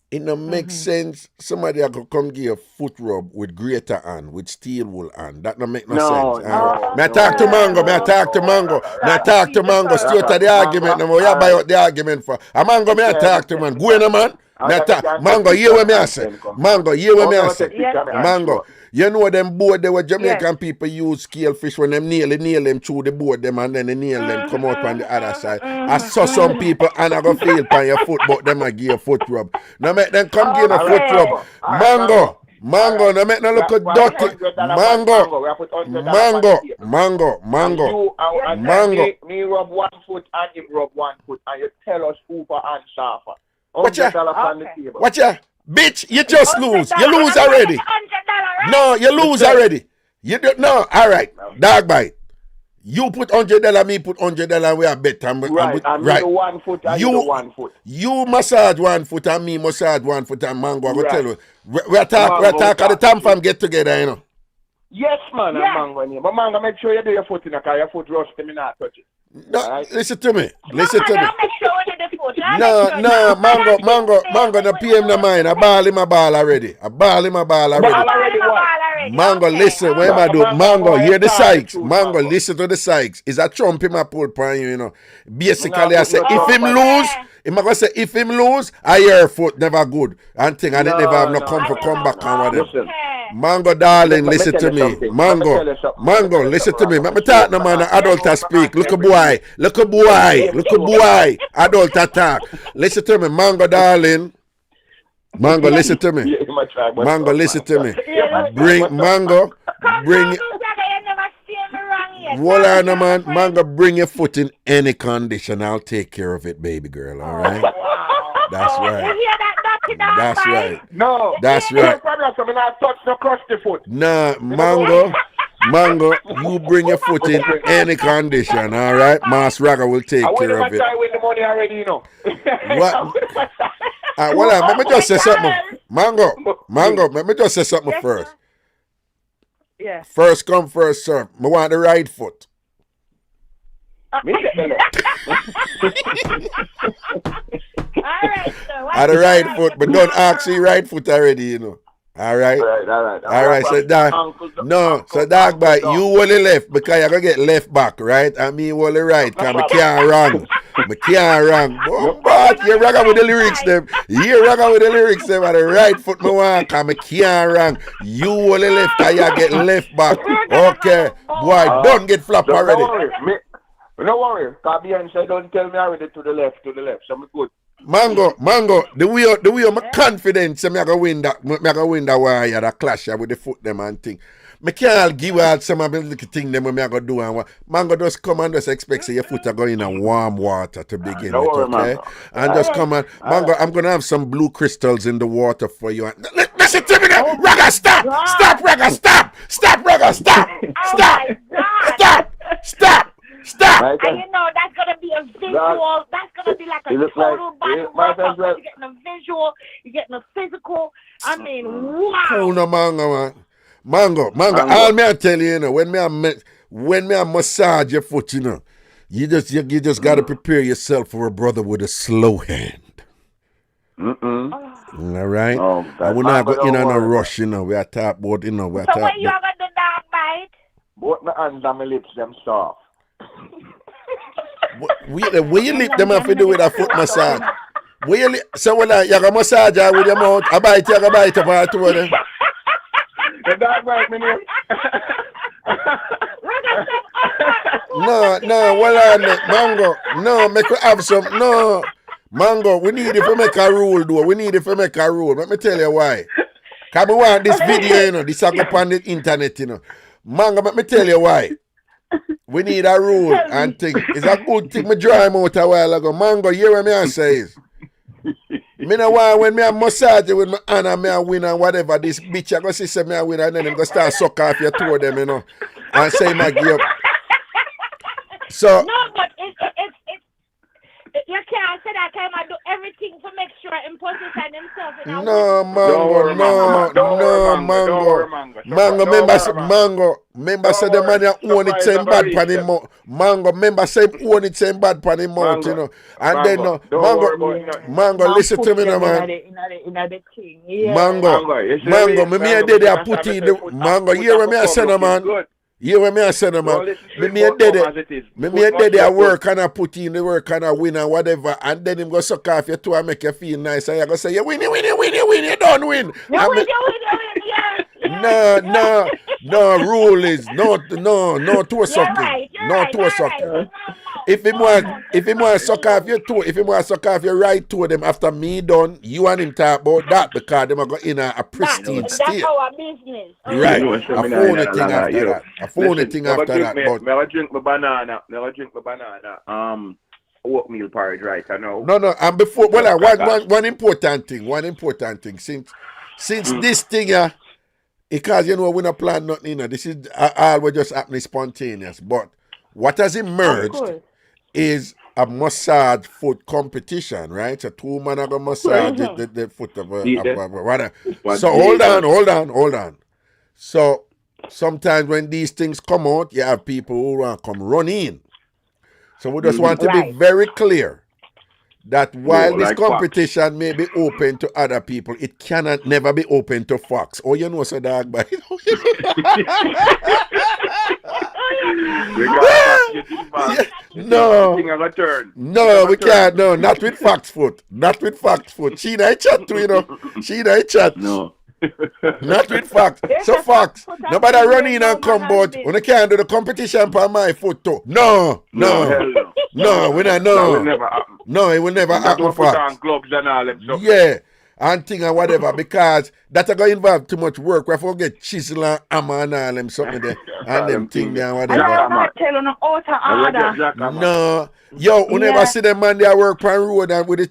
It don't make sense. Somebody could come give you a foot rub with greater hand, with steel wool hand. That don't make no sense. Me I talk to Mango. Straight to the argument. Now, you buy out the argument for. A Mango, me I talk to man. Go in, man. Mango, hear what me I say. Mango, you know them board they were Jamaican people use scale fish when them nail them through the board them and then they nail them come out on the other side. I saw some people and I go feel on your foot, but them I give a foot rub. Now make them come give a foot rub. Mango, now make them look dirty. Mango. Me rub 1 foot and him rub 1 foot and you tell us who for and sharper. Watch ya. Bitch, you just lose. You lose already. No, you lose already. You don't know. All right. Dog bite. You put $100, me put $100, we are bet. Right. 1 foot and you 1 foot. You massage 1 foot and me massage 1 foot and Mango. I will tell you. We talk at the time from get together, you know. Yes, man, Mango. But Mango, make sure you do your foot in the car. Your foot rusty, me not touch it. No, right? Listen to me. Make sure No, Mango, no PM no mind. I ball him a ball already. Mango, listen, what am I do? Mango, hear the Sykes. Mango, listen to the Sykes. Is a trump him a pull upon you, you know. Basically, I say, if him lose, I hear foot never good. And thing, and it never have no come back and whatever. Mango, darling, listen to me. Mango, listen to me. Me talk no man, adult speak. Look a boy. Adult talk. Listen to me, Mango, darling. Mango, listen to me. Bring. Voila, no man. Mango, bring your foot in any condition. I'll take care of it, baby girl. All right. That's right. No. That's right. Nah, Mango, you bring your foot in any condition, all right? Mas Raga will take care of it. I win the money already, you know. What? Let me just say something. Mango, let me just say something first. Yeah. First come, first serve. I want the right foot. Alright, so I the right foot, but don't ask me right foot already, you know. All right. So dog bite, you only left because you're gonna get left back, right? And me only right, cause I can't run. But you Raga with the lyrics them. And the right foot me want, cause I can't run. You only left cause you get left back. Okay, boy, don't get flop already. Don't worry, cause Beyonce don't tell me already to the left, so I'm good. Mango, the way I'm confident so I go win that war, that clash with the foot them and thing. I can't give out some of the little thing them when I go do and Mango just come and just expect say your foot are going in warm water to begin with, okay? Mango. And just come and Mango, I'm gonna have some blue crystals in the water for you. Listen to me now! Raga, stop! Raga, stop! And you know that's gonna be a visual. That's gonna be like a total battle workout. You're getting a visual. You're getting a physical. I mean, wow. Oh no, Mango. All me I tell you, you know, when me I massage your foot, you know, You just got to prepare yourself for a brother with a slow hand. All right. And we're not going in on a rush, you know. We are talking about, you know. So when you are going to dog bite? Both my hands and my lips, them soft. Where you lip them have to do with a foot massage? Where you lip? So when you got massage with your mouth, I bite up all two of them. The dog bite me name. No, well on Mango. No, make we have some. No, Mango, we need it to make a rule, though. We need it to make a rule. Let me tell you why. Because we want this video, you know, this up on the internet, you know. Mango, let me tell you why. We need a rule and thing. It's a good thing. Me dry him out a while ago. Mango, you hear what me say is? Me no want when me a massage with my hand and me a win and whatever. This bitch I go see say me a win and then him go start suck off your two of them, you know. And say my give up. So no, but it's you can't say that time I do everything to make sure him position himself in a no, Mango, Mango, remember say the man own it same bad pan him mouth. Mango, remember say own it same bad pan him mouth, you know. And then Mango, listen to me now, man. Mango, me a day I put in the Mango, hear what me I say now, man. You hear me I say, man? Me a day I work and I put in the work and I win and whatever, and then him go suck off your toe and make you feel nice, and you go say, you win, you don't win. No, rule is no toe sucking. No toe sucking. If he want suck off your toe, if he want suck off your right toe, them after me done, you and him talk about that because them are go in a pristine state. That's our business. Right. I phone the thing after that. I phone the thing after that. But never drink my banana. Oatmeal porridge, right? I know. No. And before, one important thing. Since this thing, because you know we not plan nothing, you know, this is all we just happening spontaneous. But what has emerged is a massage foot competition, right? So two men are gonna massage the foot of a So hold on. So sometimes when these things come out, you have people who want to come run in. So we just want to be very clear that while this competition may be open to other people, it cannot never be open to Fox. Oh, you know, so dog, but No, we can't. No, not with Fox foot. She in a chat too, you know. No. Not with Fox. So Fox, nobody run in and come, but when I can't do the competition for my foot too. No, we not. No, it will never happen. Fox. Gloves and all them stuff. Yeah. And thing and whatever, because that's going to involve too much work. We forget chisel and hammer and all them something there, and them thing there and whatever. I tell you no order. No, yo, you never see them man there work on road and with the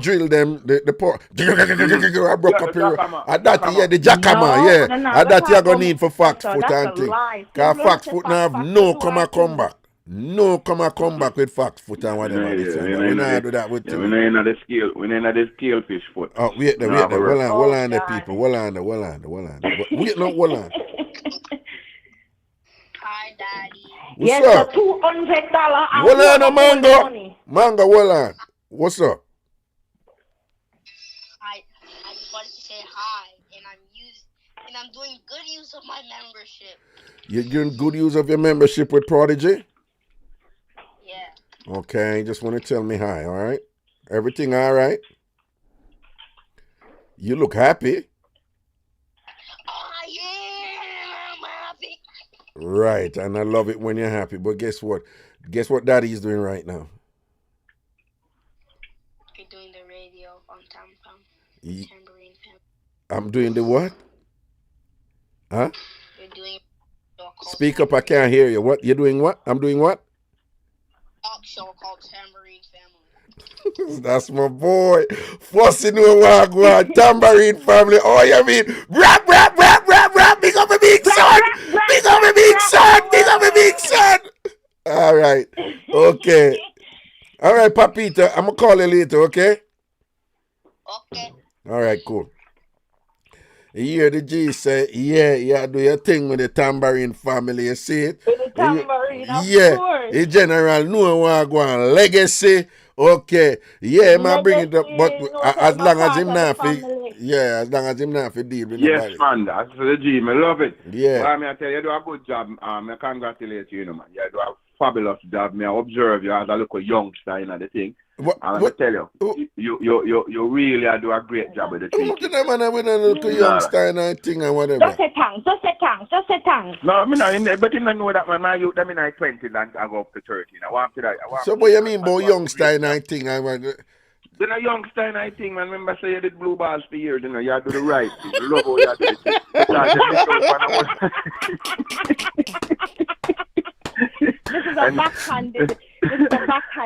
drill them the port. I broke up here. And that the jackhammer, and that you're gonna need for Fox foot and thing. Cause Fox foot now have no come back. No, come back with Fox foot and whatever. We not do that with you. We ain't the scale fish foot. Oh, wait there. Hold on, the people. Hold on. Wait, no, hold on. Hi, Daddy. What's up? $200. Hold on, Mango, hold on. What's up? I just wanted to say hi, and I'm doing good use of my membership. You're doing good use of your membership with Prodigy? Yeah. Okay, just want to tell me hi, all right? Everything all right? You look happy. I'm happy. Right, and I love it when you're happy. But guess what? Guess what Daddy's doing right now? You're doing the radio on Tambourine Family. I'm doing the what? Huh? You're doing Speak up, I can't hear you. What? You're doing what? I'm doing what? Talk show called Tambourine Family. That's my boy. Fussing over what? Tambourine Family. Oh, you mean? Rap. Big up a big son. All right. Okay. All right, Papita. I'm going to call you later, okay? Okay. All right, cool. You hear the G say, yeah, do your thing with the Tambourine Family, you see it? tambourine, of course. The general know what go on. Legacy. Okay. Yeah, man, bring it up. But as long as him not fit. Yeah, as long as him not fit deal with nobody. Yes, man, that's the dream. I love it. Yeah. Well, I tell you, you do a good job. I congratulate you, man. You do a fabulous job. I observe you as a little youngster in the thing. I tell you, you really do a great job with the thing. Look at that man with a little youngster and thing and whatever. Just say thanks. No, but you know that my youth, I mean, I 20 and I go up to 13. I want to that. So what you mean about youngster and thing? Then a youngster and I think, man, remember say you did blue balls for years, you know, you do the right thing. You love how you do it. This is a backhanded.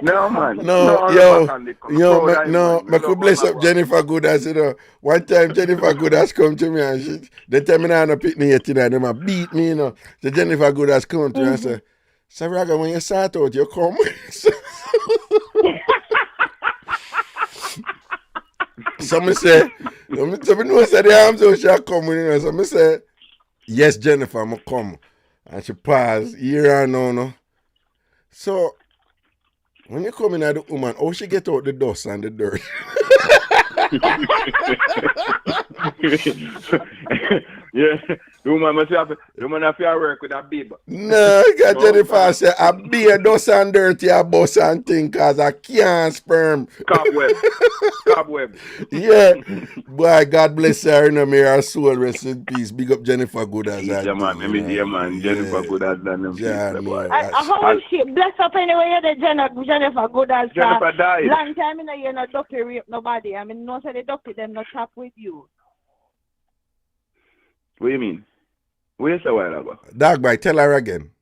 No, man. No, I could bless up Jennifer Goodas, you know. One time Jennifer Goodas come to me and they tell me I don't pick me yet tonight. They might beat me, you know. So Jennifer Goodas come to me and say, Raga, when you start out, you come. Some say the arms out shall come, you know. Some say, yes, Jennifer, I'm come. And she paused, here and now, no. So, when you come in at the woman, how she get out the dust and the dirt? Yeah, the woman have to work with a babe. No, Jennifer say, I be a dust and dirty, a bus and thing, because I can't sperm. Cobweb. Yeah. Boy, God bless her, you know, may her soul rest in peace. Big up Jennifer Goodas. Yeah, man. Jennifer Goodas done them. How is she? Bless up anyway, the Jennifer Goodas. Jennifer died. Long time, you know, you're not ducky rape nobody. I mean, no say the ducky, them not tap with you. What do you mean? Where's a while ago? Dog boy, tell her again.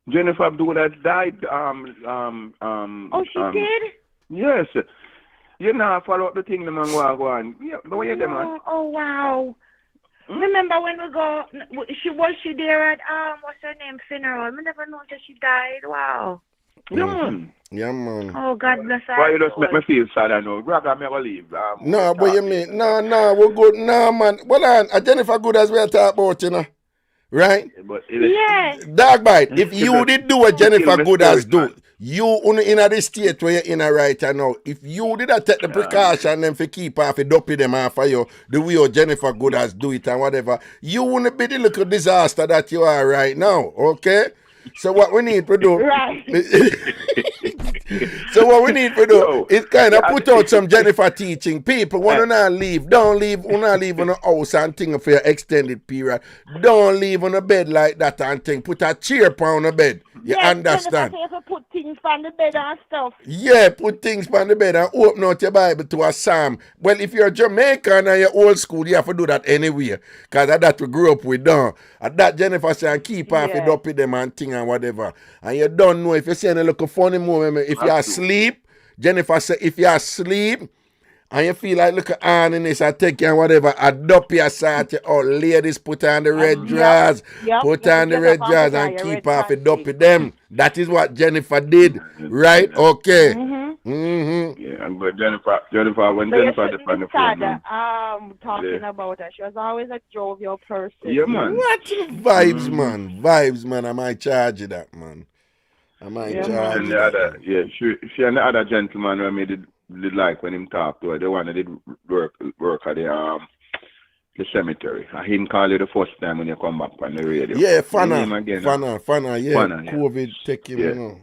Jennifer Goodas died. Oh, she did? Yes. You know, follow up the thing, the man go on. Yeah, but where you there, man? Oh, wow. Remember when we go, was she there at, what's her name, funeral? I never noticed she died. Wow. Yeah, man. Oh, God bless her. Why you just make me feel sad, I know. Raga, me go leave. No, but you mean, no, we're good. No, man. Well, Jennifer Goodas we're talking about, you know. Right? Yes. Dog bite, if you did do what Jennifer Goodas do, you in the state where you're in right now, if you did take the precaution and for keep off it dopey them off for you, the way your Jennifer Goodas do it and whatever, you wouldn't be the little disaster that you are right now, okay? So what we need to do is kind of put out some Jennifer teaching. People want to not leave. Don't leave on the house and thing for your extended period. Don't leave on the bed like that and thing. Put a chair on the bed. You understand? Jennifer put things on the bed and stuff. Yeah, put things on the bed and open out your Bible to a psalm. Well, if you're Jamaican and you're old school, you have to do that anyway. Because that we grew up with, don't. And that Jennifer said, keep off it up with them and thing and whatever. And you don't know if you're saying a little funny moment. If you're asleep, Jennifer said, if you're asleep and you feel like look on in this, I take you and whatever, adopt your side. Oh, ladies, put on the red drawers. Put on the red drawers and keep off it up with them. That is what Jennifer did. Right? Okay. Yeah, but Jennifer, when Jennifer on the phone, talking about her, she was always a jovial person. Yeah, man. What vibes, man? Vibes, man. I might charge you that, man. I might charge you that. Yeah, she and the other gentleman who made it like when him talk to her, the one that did work at the cemetery. I him call you the first time when you come back on the radio. Yeah, Fana, yeah. COVID take him, you know.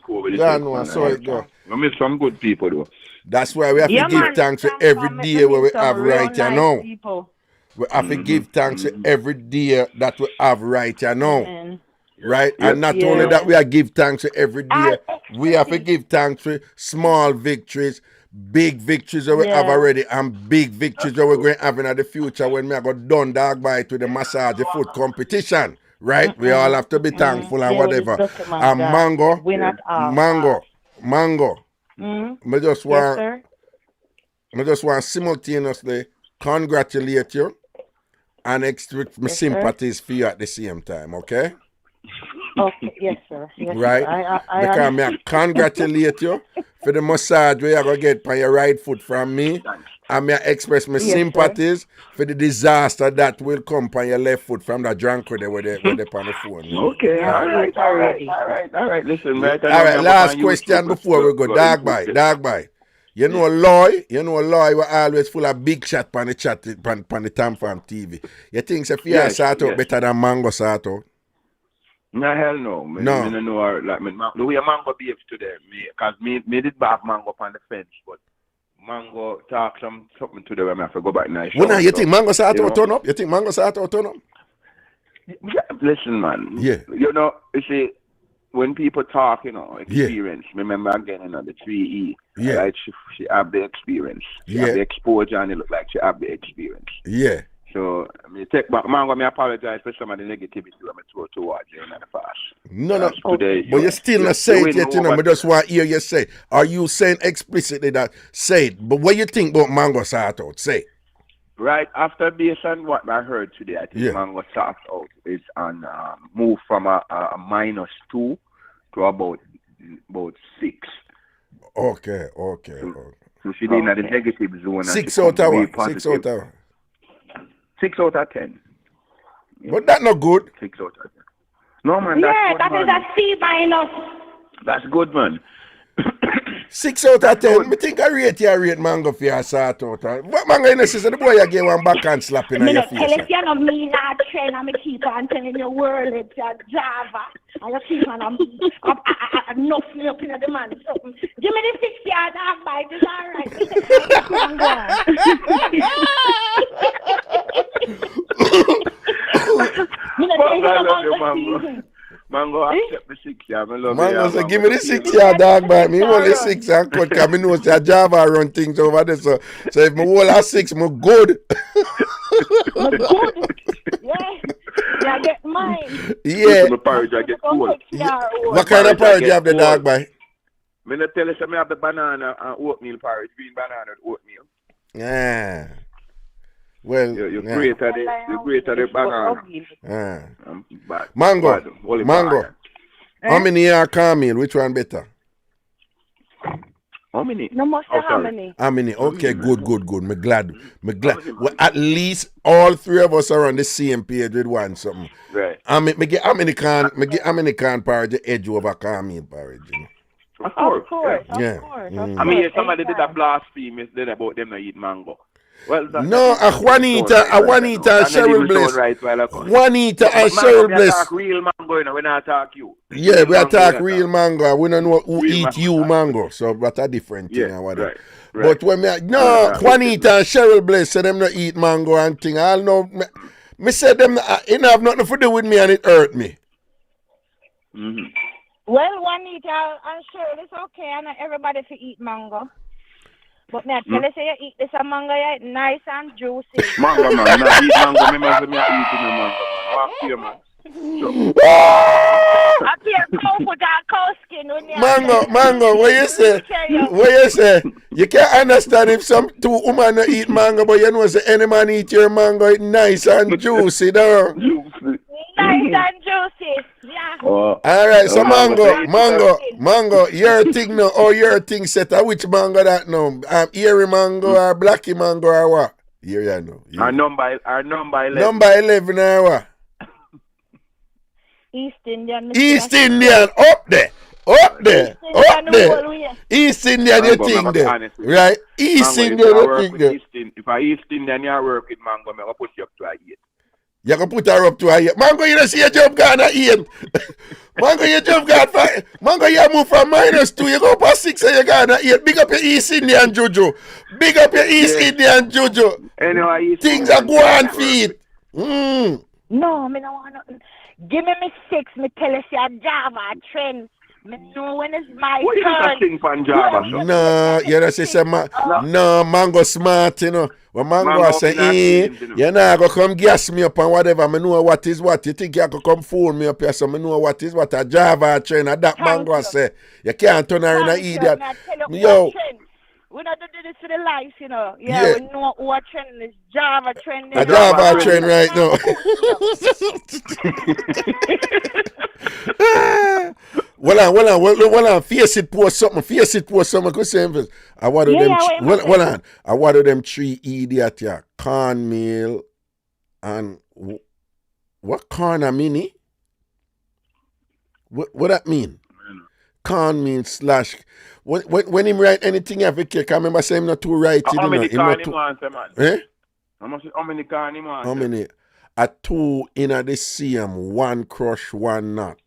COVID I saw it go. We meet some good people though. That's why we have to give thanks for every day where we have right now. We have to give thanks for every day that we have right now. Right? And not only that, we have to give thanks for every day. We have to give thanks for small victories, big victories that we have already, and big victories that we're going to have in the future when we are going done dog bite with the massage foot competition. Right? We all have to be thankful and whatever. And Mango. I just want simultaneously congratulate you and express my sympathies for you at the same time, okay? Okay, yes, sir. Yes, right? Because I congratulate you for the massage where you're going to get by your right foot from me. I may express my sympathies for the disaster that will come on your left foot from the drunkard where they're on the phone. Okay, all right. Listen, right. All right, last question before we go. Dog bye. You know Loy were always full of big shot on the chat on the Tam Farm TV. You think Sophia sort out better than Mango sort out? No, hell no. Me know like the way Mango behaves today, because me did back Mango on the fence, but Mango talk something to them. I have to go back nice. Well, now you think Mango sort out turn up? You think Mango sort out turn up? Listen, man. Yeah. You know, you see, when people talk, experience. Remember again, the 3E. Yeah. Right? She have the experience. She have the exposure, and it look like she have the experience. Yeah. So, I take back. Mango, I apologize for some of the negativity I'm throw towards you in the past. No. Today, but you still not say it yet, I just want to hear you say. Are you saying explicitly that, say it, but what you think about Mango sort out? Say it. Right, after based on what I heard today, I think Mango sort out is on move from a -2 to about 6. Okay. So she did in the negative zone. 6 out of what? 6 out of 6 out of 10. But that's not good. 6 out of 10. No, man. That is a C-. That's good, man. 6 out of 10. I think I rate Mango for your sort out. What Mango in the sister? The boy you gave one backhand slapping on your face. Tell us you're not me not train. I'm keep on telling your world it's Java. And you keep on enough up in the man. So, give me the 6-yard half bite. It's all right. Mango accept the 6-yard. Mango say, give me the 6-yard dog bite. Me only 6 and cut because I know that Java run things over there. So if my whole are 6, I'm good. Yeah, get mine. Yeah. I get cold. What kind of porridge you have the dog bite? I'm going to tell you something. I have the banana and oatmeal porridge. Green banana and oatmeal. Yeah. Well, you're great at the banana. Mango. How many are Camille? Which one better? How many? No more how many? How many? Okay, good. Me glad. Well, at least all 3 of us are on the same page with one something. Right. How many can porridge edge over Camille porridge? Of course. I mean, somebody did a blasphemy then about them not eat mango. Well, no, Juanita and Cheryl Bliss. Juanita and Cheryl Bliss. We talk real mango, we not talk you. Yeah, we talk real mango. We don't know who eat you mango. So that's a different thing and whatever. Right. But when Juanita and Cheryl Bliss say them not eat mango and thing. I know. Me said them it have nothing to do with me and it hurt me. Mm-hmm. Well, Juanita and Cheryl, it's okay. I know everybody to eat mango. But me tell you, say you eat this mango, it's nice and juicy. Mango, man. I eat mango. Remember me eating the mango, man. Walk here, man. I can't go for that cow skin. Mango, what you say? You can't understand if some 2 women eat mango, but you know say any man eat your mango, it's nice and juicy, though. Nice and juicy. Yeah. All right, so mango, your thing now, or your thing set, which mango that now? Erie mango or blacky mango or what? Here you know. Our number 11. Number 11 or what? East Indian, up there. East Indian, you think there. Right? East Indian, you think there. If I East Indian, you work with mango, I'm going to put you up to a 8. You can put her up to a 8. Mango, you don't see your job gone at 8. Mango, your job gone 5. Mango, you move from -2. You go past 6 and you gone at 8. Big up your East Indian Juju. Indian Juju. Anyway, things are going feed. No, me don't want nothing. Give me 6. Me tell you, see a Java trend. Me know when it's my turn. What you think from Java? No, you don't say no, Mango smart, you know. When Mango say, you know, go come gas me up and whatever. I know what is what. You think you can come fool me up here, so I know what is what. A Java trend, that Mango say. You can't turn her in an idiot. Yo. We don't do this for the life, you know. Yeah, we know what trend is. Java trend. A Java trend right now. Well, face it post something. Cause say, I want them. I want them 3 idiot yeah. Cornmeal and what corn a mini? What that mean? Cornmeal slash. When him write anything you have a cake, I remember saying him not too right. How many corn him want, man? Eh? How many corn him want? How many? A 2 in the same, 1 crush, 1 not.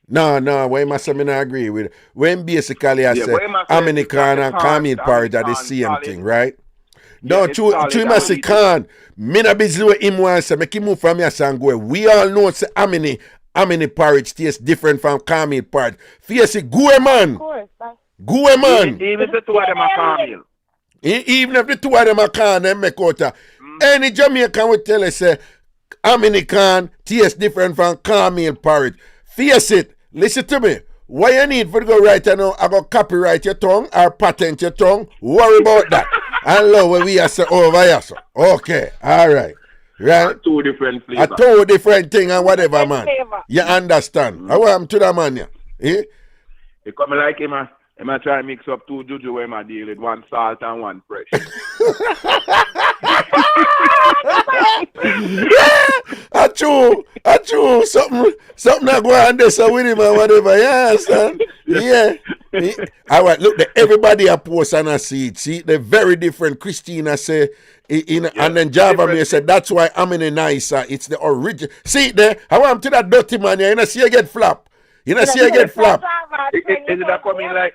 No, why must I not agree with it? When basically I say how many corn and cornmeal porridge are the same thing, right? No, true must say corn. Me not busy with him once, make him move from here and go. We all know say how many porridge tastes different from cornmeal porridge. Face it, go man. Go man. Even the 2 of them are cornmeal. Even if the 2 of them are corn, them make out any Jamaican will tell us say how many corn tastes different from cornmeal porridge. Face it. Listen to me. What you need for to go right now, I go copyright your tongue or patent your tongue. Worry about that. And love what we are say over here. So. Okay. All right. Right? 2 different flavors. A 2 different thing and whatever, man. You understand? I want to the man, yeah. Eh? You come like him, he might try to mix up 2 juju where I deal with 1 salt and 1 fresh. I true. Something I go on this with him or whatever. You understand? Yeah. All right, look, everybody a post and I see it. See, they're very different. Christina say, and then Java me said, that's why I'm in a nicer. It's the original. See it there? I want to that dirty man here. You know, see you get flap. You know, see you get flap. Is it coming like,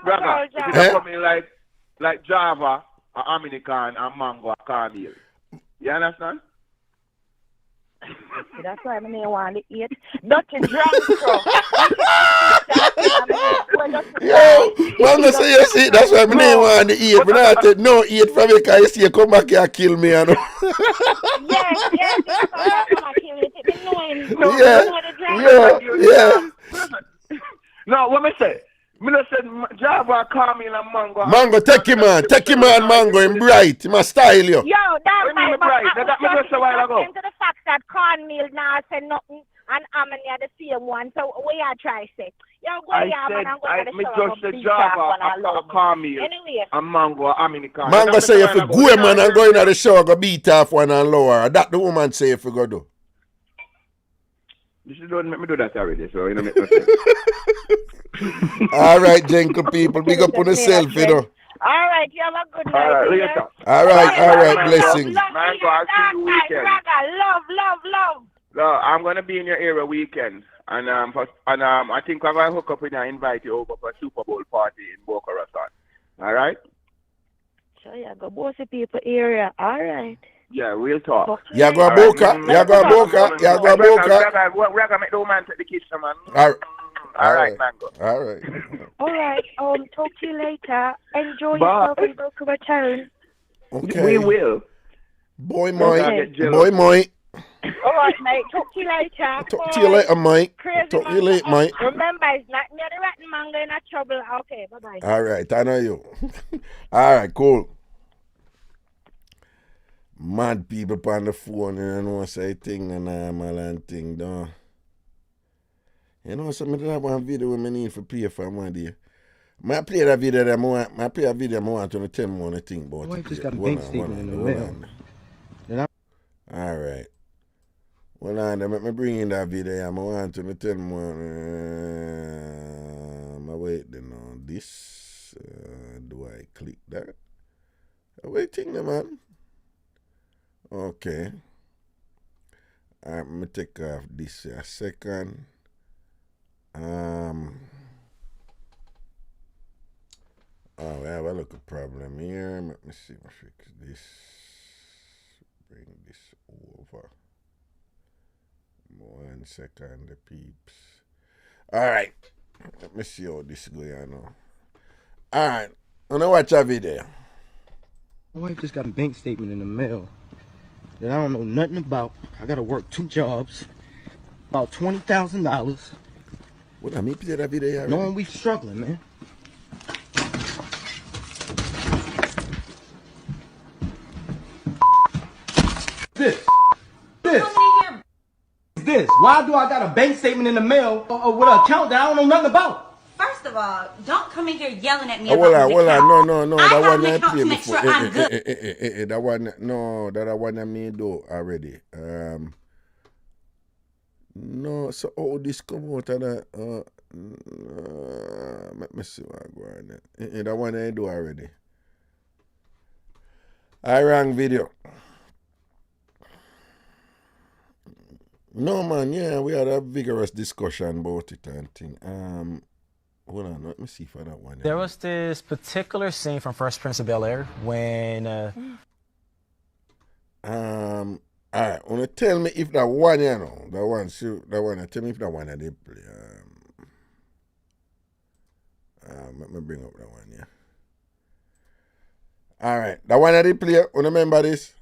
brother? Is it coming like Java, American, and Mango, and Cornmeal? You understand? That's why I didn't want to eat. Dirty drunk, bro. Yo, Mango say you see, that's why I didn't want to eat. But I said, no, eat from it because you see you come back here and kill me. You know? Yeah. No, what me say? Me no said Java, Cornmeal, and Mango. Mango, take him on, Mango, him bright, him a style you. Yo, that's right, bright. That me just a while ago. To the fact that Cornmeal now said nothing and Amani are the same one. So we are trying to say. Yo, go I just said Java, Cornmeal, and Mango, American. Mango say if you go man and go in the shower, go beat off one and lower. That the woman say if you go do. You don't make me do that already, so you know make no sense. All right, gentle people, big up on yourself, you know. All right, you have a good night. All right, blessings. Mango, I'll see you weekend. Love. No, I'm gonna be in your area weekend, and I think I'm gonna hook up with you and invite you over for a Super Bowl party in Boca Raton. All right? So yeah, go bossy people area. All right. Yeah, we'll talk. You go Boca. We're gonna make the woman take the kiss, man. All right, Mango. All right. Talk to you later. Enjoy yourself in Boca Raton. Okay. We will. Boy, Mike. All right, mate. Talk to you later. Talk to you later, Mike. Talk to you later, Mike. Remember, it's not near the rotten mango in a trouble. Okay, bye-bye. All right, I know you. All right, cool. Mad people on the phone, you know, say thing and normal and thing, don't. You know, so I do have one video I need for play for one day. I play that video that I want to tell me one thing about. Boy, just got a bank statement in the mail. All right. Well, let me bring in that video. I want to tell me one. Wait, this. Do I click that? Waiting, man. Okay. I'm going to take off this a second. We have a little problem here. Let me see if I fix this. Bring this over. 1 second, the peeps. Alright. Let me see how this is going on. Alright. I'm going to watch a video. My wife just got a bank statement in the mail that I don't know nothing about. I gotta work 2 jobs, about $20,000. What I mean, play that video already? Knowing we struggling, man. This. this? Why do I got a bank statement in the mail with an account that I don't know nothing about? First of all, don't come in here yelling at me Well, about this account. no. I That have one an I account play to make before. sure I'm good. That one, no, that one I me do already. No, so this come out of that. Let me see what I go on there. That one I do already. I rang video. No man, yeah, we had a vigorous discussion about it and thing. Hold on, let me see for that one. There was this particular scene from Fresh Prince of Bel-Air when alright, wanna tell me if that one, tell me if that one I did play. Let me bring up that one, yeah. Alright, that one I did play, you remember this?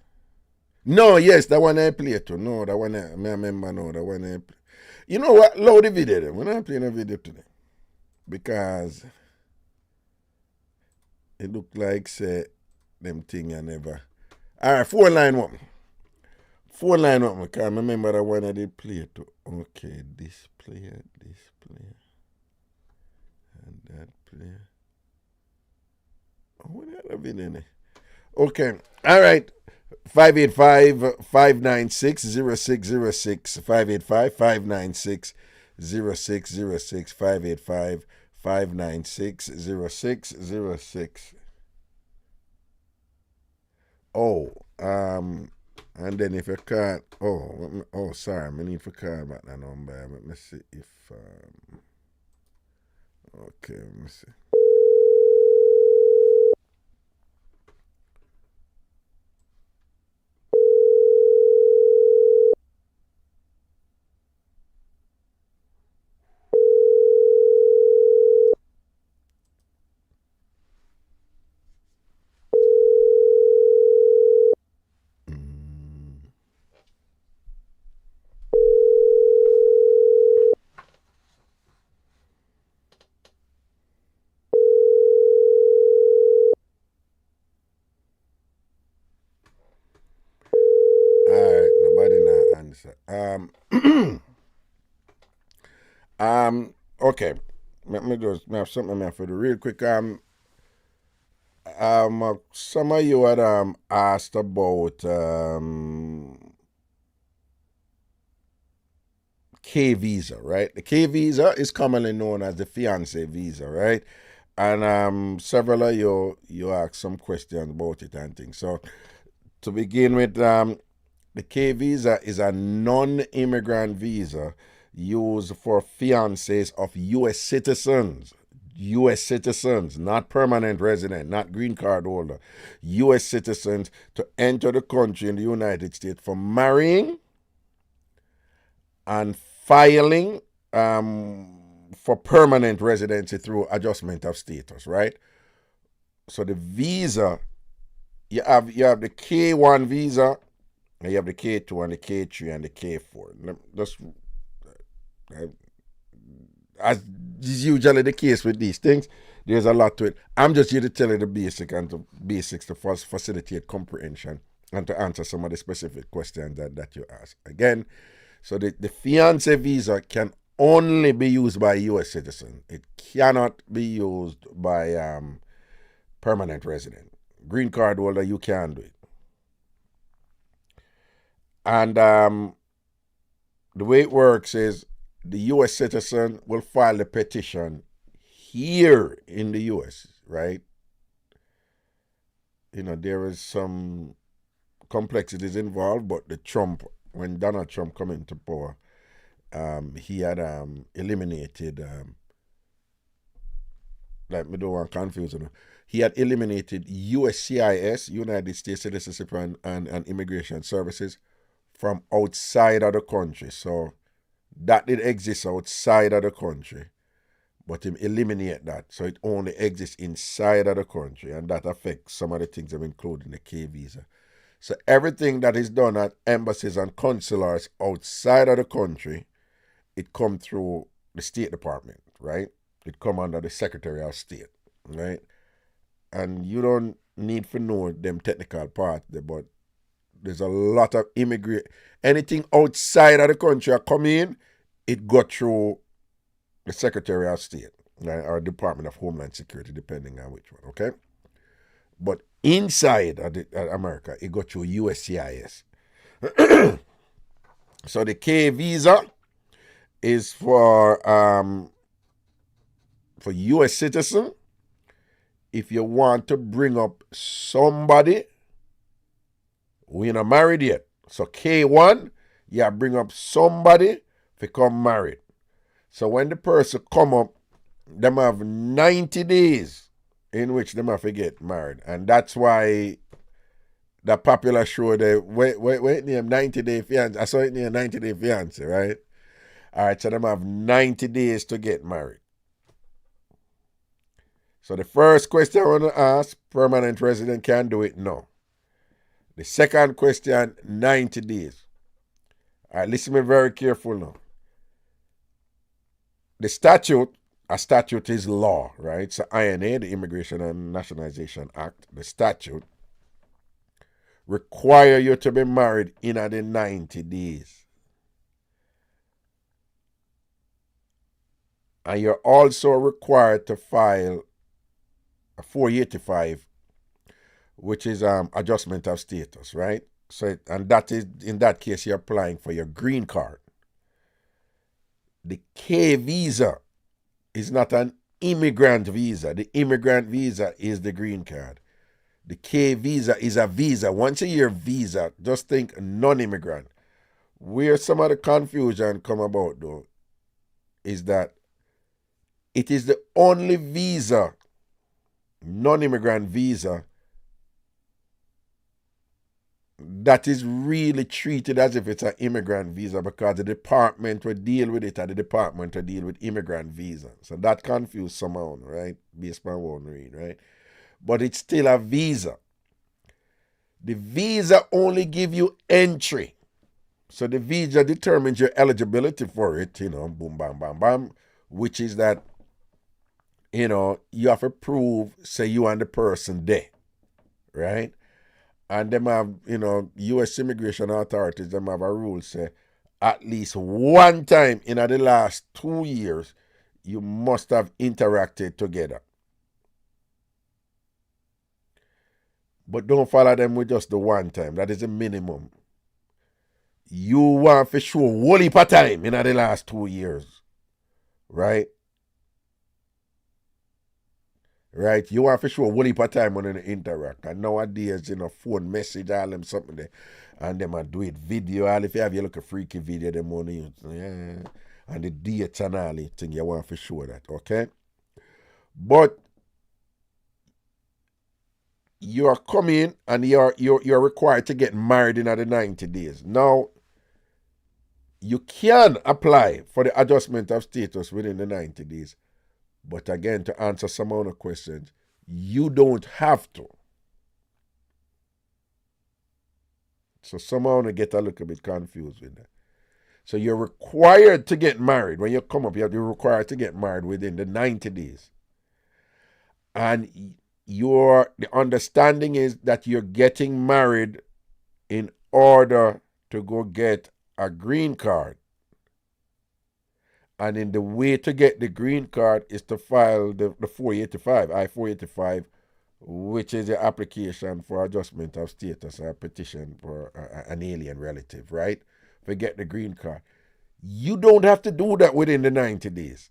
No, yes, that one I play too. No, that one I remember, no, that one I play. You know what? Load the video then. We're not playing a video today. Because it look like say them thing I never. Alright, 491. 491, because I remember that one I did play too. Okay, this player, and that player. Oh, what the video there? Okay, alright. 585-596-0606. 585-596-0606. 585-596-0606. Oh, and then if you can't, sorry, I need to call back that number. Let me see if, okay, let me see. Alright, nobody now answer. Okay. Let me just have something I for do real quick. Some of you had asked about K visa, right? The K visa is commonly known as the fiance visa, right? And several of you asked some questions about it and things. So to begin with, the K visa is a non-immigrant visa used for fiancés of U.S. citizens. U.S. citizens, not permanent resident, not green card holder. U.S. citizens to enter the country in the United States for marrying and filing for permanent residency through adjustment of status, right? So the visa, you have the K1 visa, and you have the K2 and the K3 and the K4. Just as is usually the case with these things, there's a lot to it. I'm just here to tell you the basics to facilitate comprehension and to answer some of the specific questions that you ask. Again, so the fiancé visa can only be used by U.S. citizen. It cannot be used by permanent resident. Green card holder, you can do it. And the way it works is the U.S. citizen will file the petition here in the U.S., right? You know, there is some complexities involved, but when Donald Trump came into power, he had eliminated, like me don't want to confuse you. He had eliminated USCIS, United States Citizenship and Immigration Services, from outside of the country. So that did exist outside of the country, but him eliminate that. So it only exists inside of the country, and that affects some of the things that include in the K visa. So everything that is done at embassies and consulars outside of the country, it come through the State Department, right? It come under the Secretary of State, right? And you don't need to know them technical parts, but There's a lot of immigrant. Anything outside of the country come in, it go through the Secretary of State, right, or Department of Homeland Security, depending on which one, okay? But inside of America, it go through USCIS. So the K visa is for U.S. citizen. If you want to bring up somebody, we're not married yet. So K1, you bring up somebody to come married. So when the person come up, them have 90 days in which them have to get married. And that's why the popular show, wait name 90 Day Fiance. I saw it near 90 Day Fiance, right? All right, so them have 90 days to get married. So the first question I want to ask, permanent resident can do it? No. The second question, 90 days. All right, listen to me very careful now. The statute, a statute is law, right? So INA, the Immigration and Nationalization Act, the statute require you to be married in the 90 days. And you're also required to file a 485, which is adjustment of status, right? So, and that is, in that case, you're applying for your green card. The K visa is not an immigrant visa. The immigrant visa is the green card. The K visa is a visa. Once a year visa, just think non-immigrant. Where some of the confusion come about, though, is that it is the only visa, non-immigrant visa, that is really treated as if it's an immigrant visa, because the department will deal with it and the department will deal with immigrant visa. So that confused someone, right? Based on one read, right? But it's still a visa. The visa only give you entry. So the visa determines your eligibility for it, boom, bam, bam, bam, which is that, you have to prove, say you and the person there, right? And them have, U.S. immigration authorities, them have a rule, say, at least one time in the last 2 years, you must have interacted together. But don't follow them with just the one time. That is the minimum. You want to show whole heap of time in the last 2 years, right? Right? You want to show a whole heap of time when they interact. And nowadays, phone message, all them something there. And them do it video. All if you have you look a freaky video, them money. Yeah. And the dates and all the thing, you want to show that, okay? But you're coming and you're required to get married in the 90 days. Now, you can apply for the adjustment of status within the 90 days. But again, to answer some of the questions, you don't have to. So somehow I get a little bit confused with that. So you're required to get married. When you come up, you're required to get married within the 90 days. And the understanding is that you're getting married in order to go get a green card. And in the way to get the green card is to file the 485, I-485, which is the application for adjustment of status, a petition for an alien relative, right? To get the green card. You don't have to do that within the 90 days.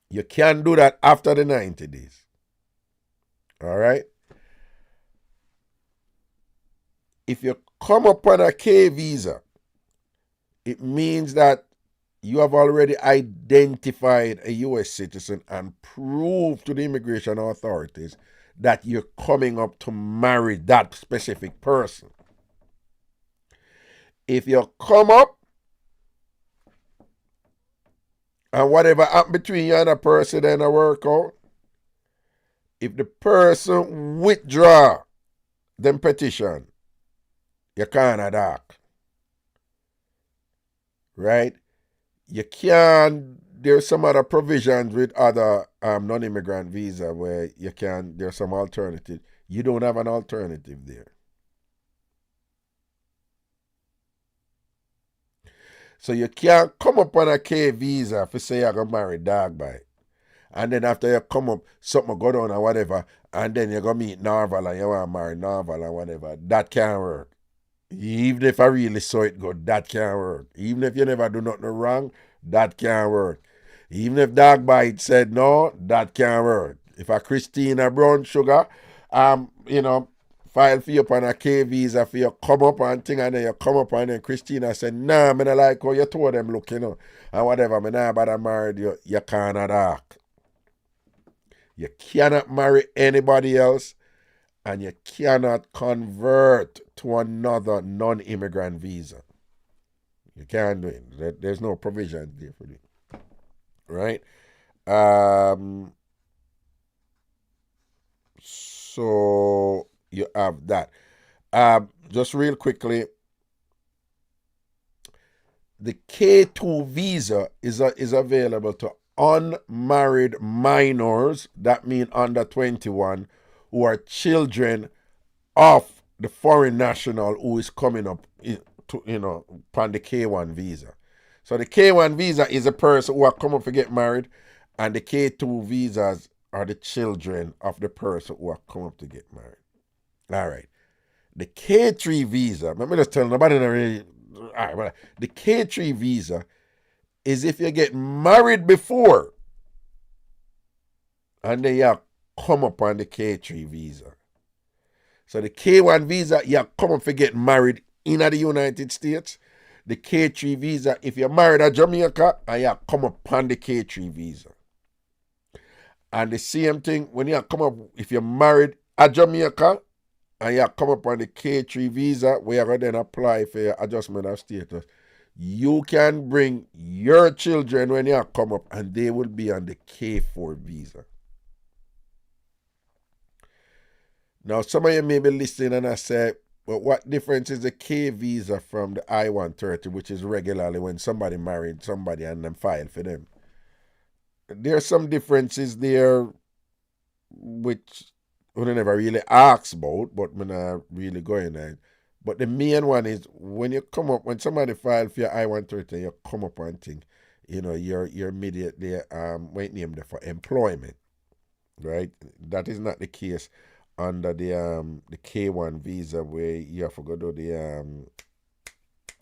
You can do that after the 90 days. All right? If you come upon a K visa, it means that you have already identified a U.S. citizen and proved to the immigration authorities that you're coming up to marry that specific person. If you come up and whatever happened between you and a person then a work out, if the person withdraw them petition, you can't dark. Right? You can't there's some other provisions with other non-immigrant visa where you can. There's some alternative. You don't have an alternative there. So you can't come up on a K visa if you say you're gonna marry dog by. And then after you come up, something go down or whatever, and then you're gonna meet Norval and you want to marry Norval or whatever. That can't work. Even if I really saw it good, that can't work. Even if you never do nothing wrong, that can't work. Even if Dog Bite said no, that can't work. If a Christina Brown Sugar, file for you upon a K visa for you come up and thing, and then you come up and then Christina said, nah, me not like how you told them look, and whatever, me not bother married you, you cannot act. You cannot marry anybody else, and you cannot convert to another non-immigrant visa. You can't do it. There's no provision there for you. Right? So you have that. Just real quickly, the K2 visa is available to unmarried minors, that means under 21, who are children of the foreign national who is coming up upon the K1 visa. So the K1 visa is a person who are come up to get married, and the K2 visas are the children of the person who are come up to get married. All right. The K3 visa, let me just tell nobody really. All right, the K3 visa is if you get married before and then you come up on the K3 visa. So the K1 visa, you come up to get married in the United States. The K3 visa, if you're married at Jamaica, and you come up on the K3 visa. And the same thing, when you come up, if you're married at Jamaica, and you come up on the K3 visa, where you're going to then apply for your adjustment of status, you can bring your children when you come up, and they will be on the K4 visa. Now, some of you may be listening and I say, but what difference is the K visa from the I-130, which is regularly when somebody married somebody and then file for them? There are some differences there which we never really ask about, but we're not really going there. But the main one is when you come up, when somebody file for your I-130, you come up and think, you're immediately named there for employment, right? That is not the case under the K1 visa, where you have to go do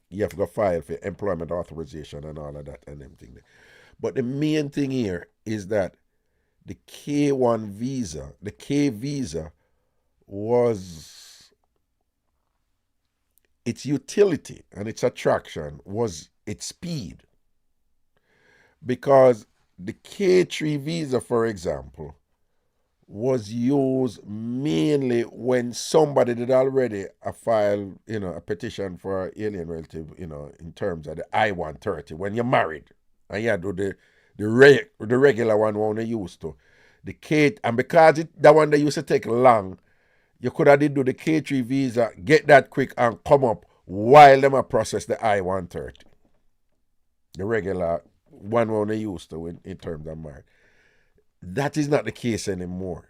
you have to go file for employment authorization and all of that and everything. But the main thing here is that the K1 visa, the K visa, was its utility and its attraction was its speed. Because the K3 visa, for example, was used mainly when somebody did already file, a petition for alien relative, in terms of the I-130, when you're married. And you do the regular one they used to. The K, and because that one they used to take long, you could have do the K3 visa, get that quick and come up while them process the I-130. The regular one they used to in terms of marriage. That is not the case anymore,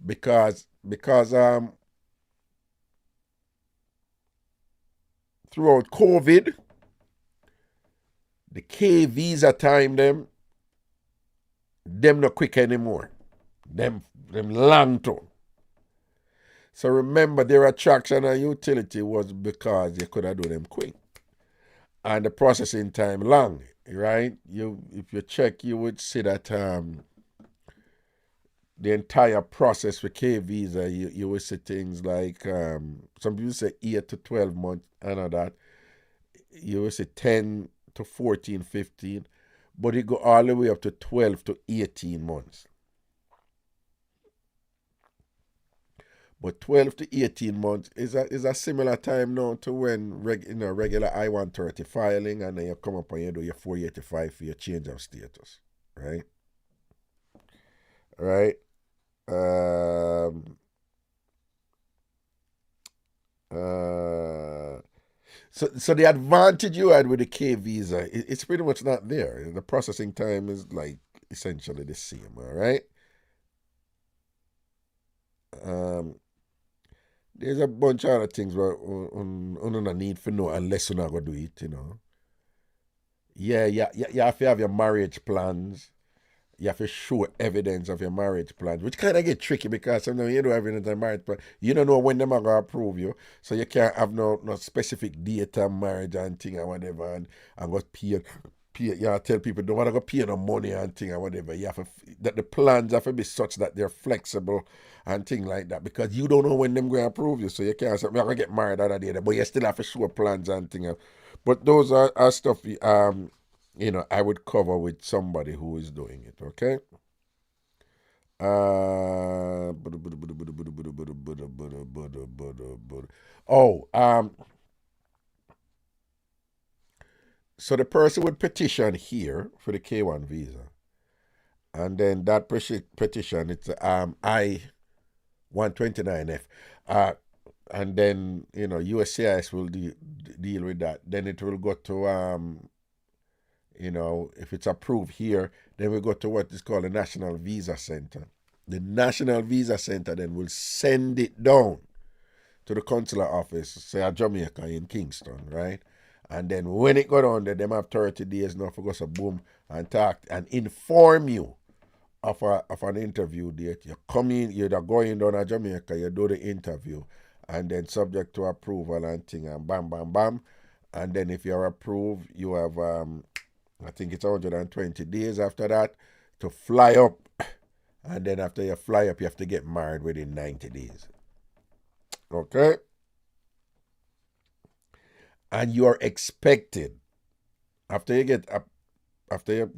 because throughout COVID, the K visa time them not quick anymore. Them long too. So remember, their attraction and utility was because you could have do them quick, and the processing time long, right? If you check, you would see that the entire process for K visa, you will see things like some people say 8 to 12 months, and all that. You will see 10 to 14, 15, but it go all the way up to 12 to 18 months. But 12 to 18 months is a similar time now to when regular I-130 filing, and then you come up and you do your 485 for your change of status, right? Right? So the advantage you had with the K visa, it's pretty much not there. The processing time is like essentially the same, all right? There's a bunch of other things where you don't need to know unless you're not going to do it, you know. Yeah, you have to have your marriage plans. You have to show evidence of your marriage plans, which kind of get tricky because sometimes you don't have evidence of marriage plan. You don't know when they're going to approve you. So you can't have no specific date of marriage and thing or whatever and go pay. You tell people don't want to go pay no money and thing or whatever. You have to, that the plans have to be such that they're flexible and thing like that because you don't know when them going to approve you. So you can't say, we're going to get married other day, but you still have to show plans and thing. But those are stuff I would cover with somebody who is doing it, okay? So the person would petition here for the K1 visa. And then that petition, it's I-129F. And then, USCIS will deal with that. Then it will go to, if it's approved here, then we go to what is called the National Visa Center. The National Visa Center then will send it down to the consular office, say at Jamaica in Kingston, right? And then when it go down there, them have 30 days now for go so boom and talk and inform you of an interview date. You come in, you're going down to Jamaica, you do the interview, and then subject to approval and thing, and bam, bam, bam. And then if you're approved, you have, I think it's 120 days after that to fly up. And then after you fly up, you have to get married within 90 days. Okay? And you are expected, after you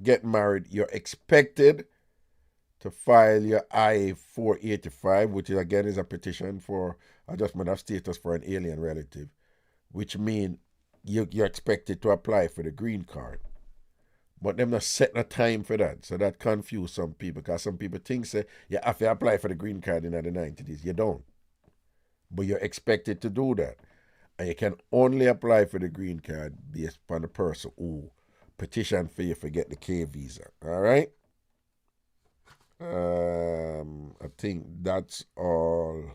get married, you're expected to file your I-485, which again is a petition for adjustment of status for an alien relative, which means you're expected to apply for the green card. But them not set a time for that. So that confuse some people because some people think say you have to apply for the green card in the 90 days. You don't. But you're expected to do that. And you can only apply for the green card based upon the person who petitioned for you to get the K visa. All right? I think that's all.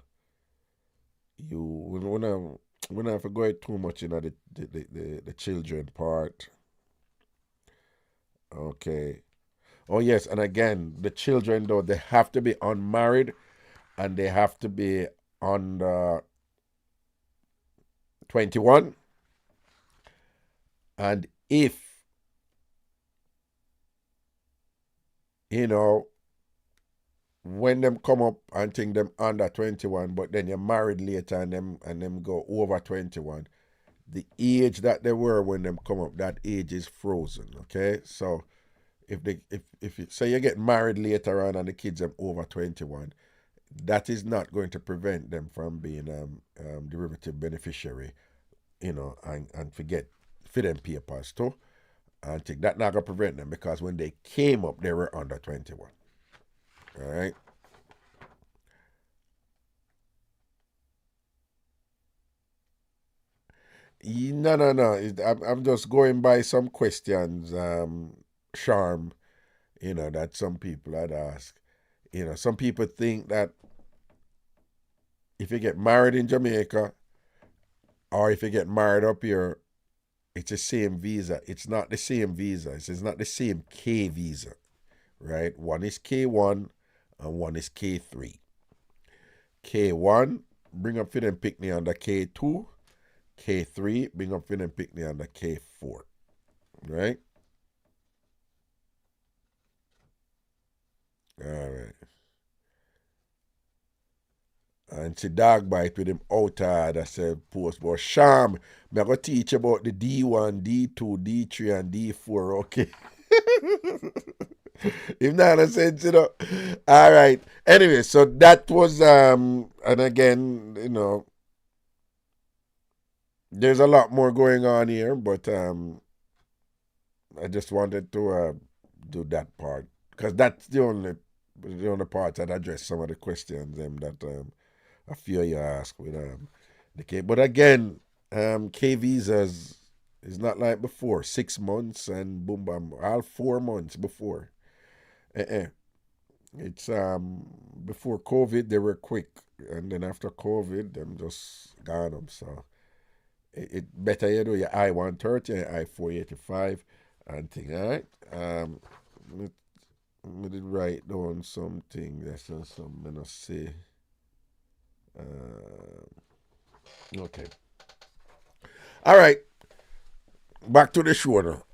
We don't have to go too much into the children part. Okay. Oh yes, and again, the children though they have to be unmarried, and they have to be under 21. And if when them come up and think them under 21, but then you're married later and them go over 21, the age that they were when them come up, that age is frozen. Okay, so if you say you get married later on and the kids are over 21, that is not going to prevent them from being derivative beneficiary, and forget for them papers too. And think that not gonna prevent them because when they came up, they were under 21. All right. No. I'm just going by some questions, Charm, that some people had asked. Some people think that if you get married in Jamaica or if you get married up here, it's the same visa. It's not the same visa. It's not the same K visa, right? One is K1 and one is K3. K1, bring up for them pick me under K2. K3, bring up for them pick me under K4, right? All right. And see dog bite with him outside. I said post about Sham. I'm going to teach about the D1, D2, D3, and D4, okay? If not a sense, All right. Anyway, so that was and again, there's a lot more going on here, but I just wanted to do that part because that's the only part that address some of the questions that a few of you asked with the case. But again, K visas is not like before, 6 months and boom bam, all 4 months before. It's before COVID they were quick, and then after COVID them just gone up. So it better you do your I-130 and I-485 and thing, all right? I did write down something. That's just something I'm gonna say. Okay. All right. Back to the show now.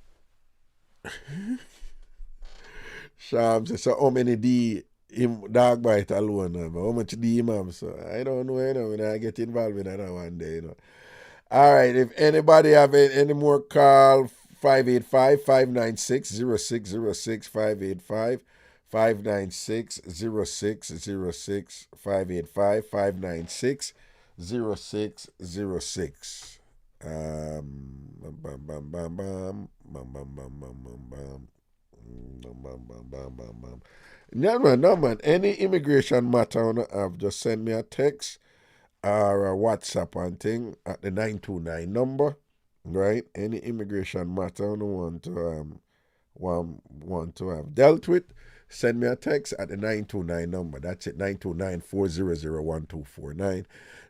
Sham says, so how many D him dog bite alone? How much D him? So I don't know, when I get involved in that one day, All right, if anybody have any more, call 585-596-0606, 585-596-0606, 585-596-0606. Bam, bam, bam, bam, bam, bam, bam, bam, bam, bam, bam. No man. Any immigration matter have, just send me a text or a WhatsApp and thing at the 929 number, right? Any immigration matter want to have dealt with, send me a text at the 929 number. That's it, 929-400-1249,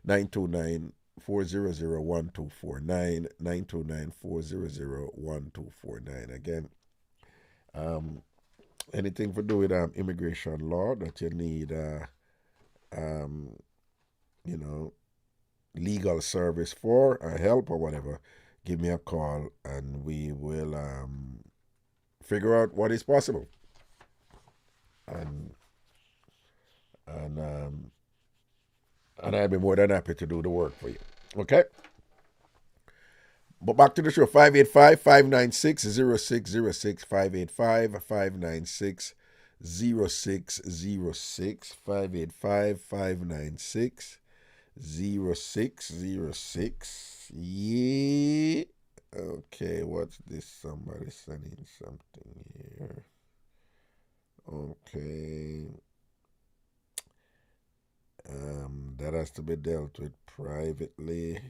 929-400-1249, 929-400-1249. Again, anything to do with immigration law that you need, legal service for or help or whatever, give me a call and we will figure out what is possible. And I'll be more than happy to do the work for you. Okay? But back to the show. 585-596-0606, 585-596-0606, 585-596-0606. Yeah. Okay, what's this? Somebody sending something here. Okay. That has to be dealt with privately.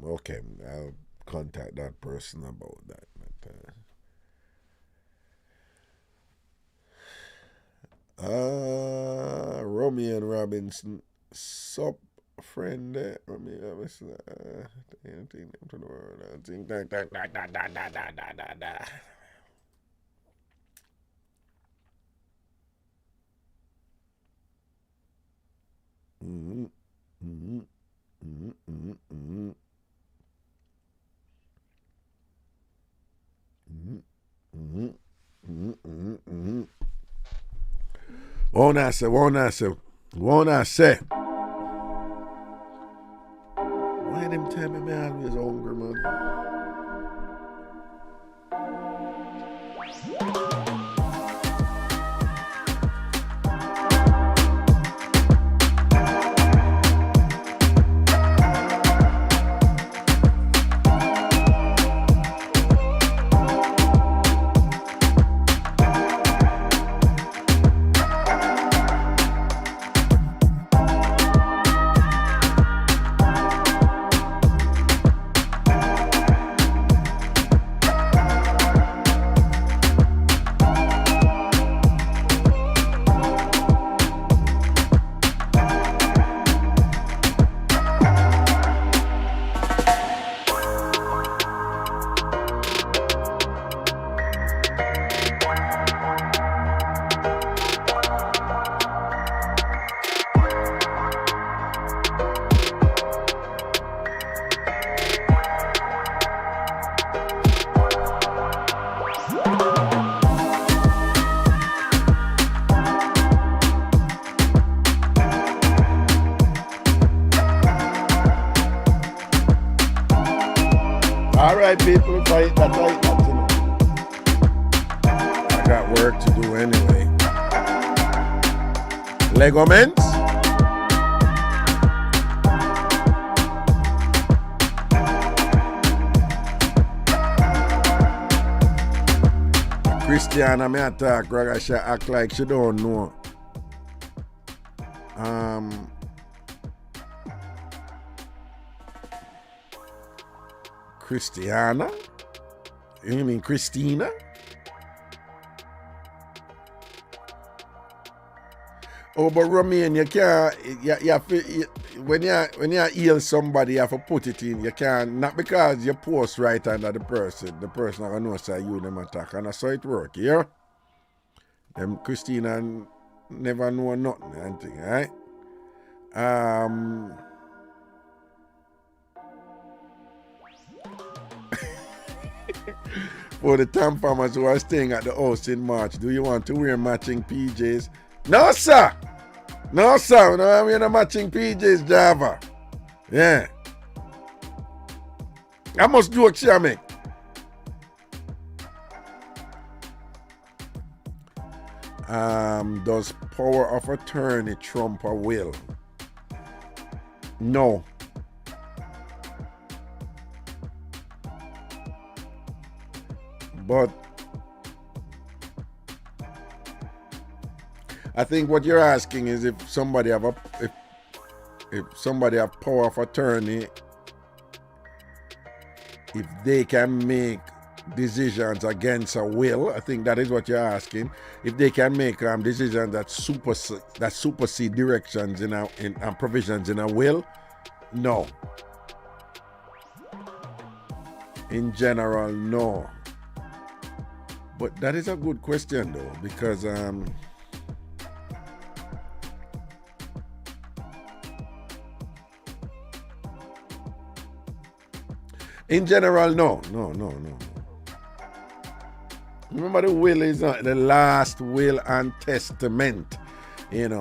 Okay, I'll contact that person about that. Romeo and Robinson, sup friend there. Romeo Robinson, to the world. I think da. Won't I say? Why them tell me I always hungry, man? Alright, people, fight that, I got work to do anyway. Legoments? Christiana may attack Ragashanti act like she don't know. Christiana? You mean Christina? Oh, but Romain, you can't. When you heal somebody, you have to put it in. You can't, not because you post right under the person not gonna know say you them attack, and that's how it work. Yeah. Them Christina never know nothing and thing, right? For the Tam farmers who are staying at the house in March, do you want to wear matching PJs? No, sir. No, sir. No, I'm wearing matching PJs, Java. Yeah. I must do a Shami. Does power of attorney trump a will? No. But I think what you're asking is if somebody have power of attorney, if they can make decisions against a will. I think that is what you're asking. If they can make decisions that supersede directions and provisions in a will, no. In general, no. But that is a good question though, because in general, no. Remember, the will is the last will and testament,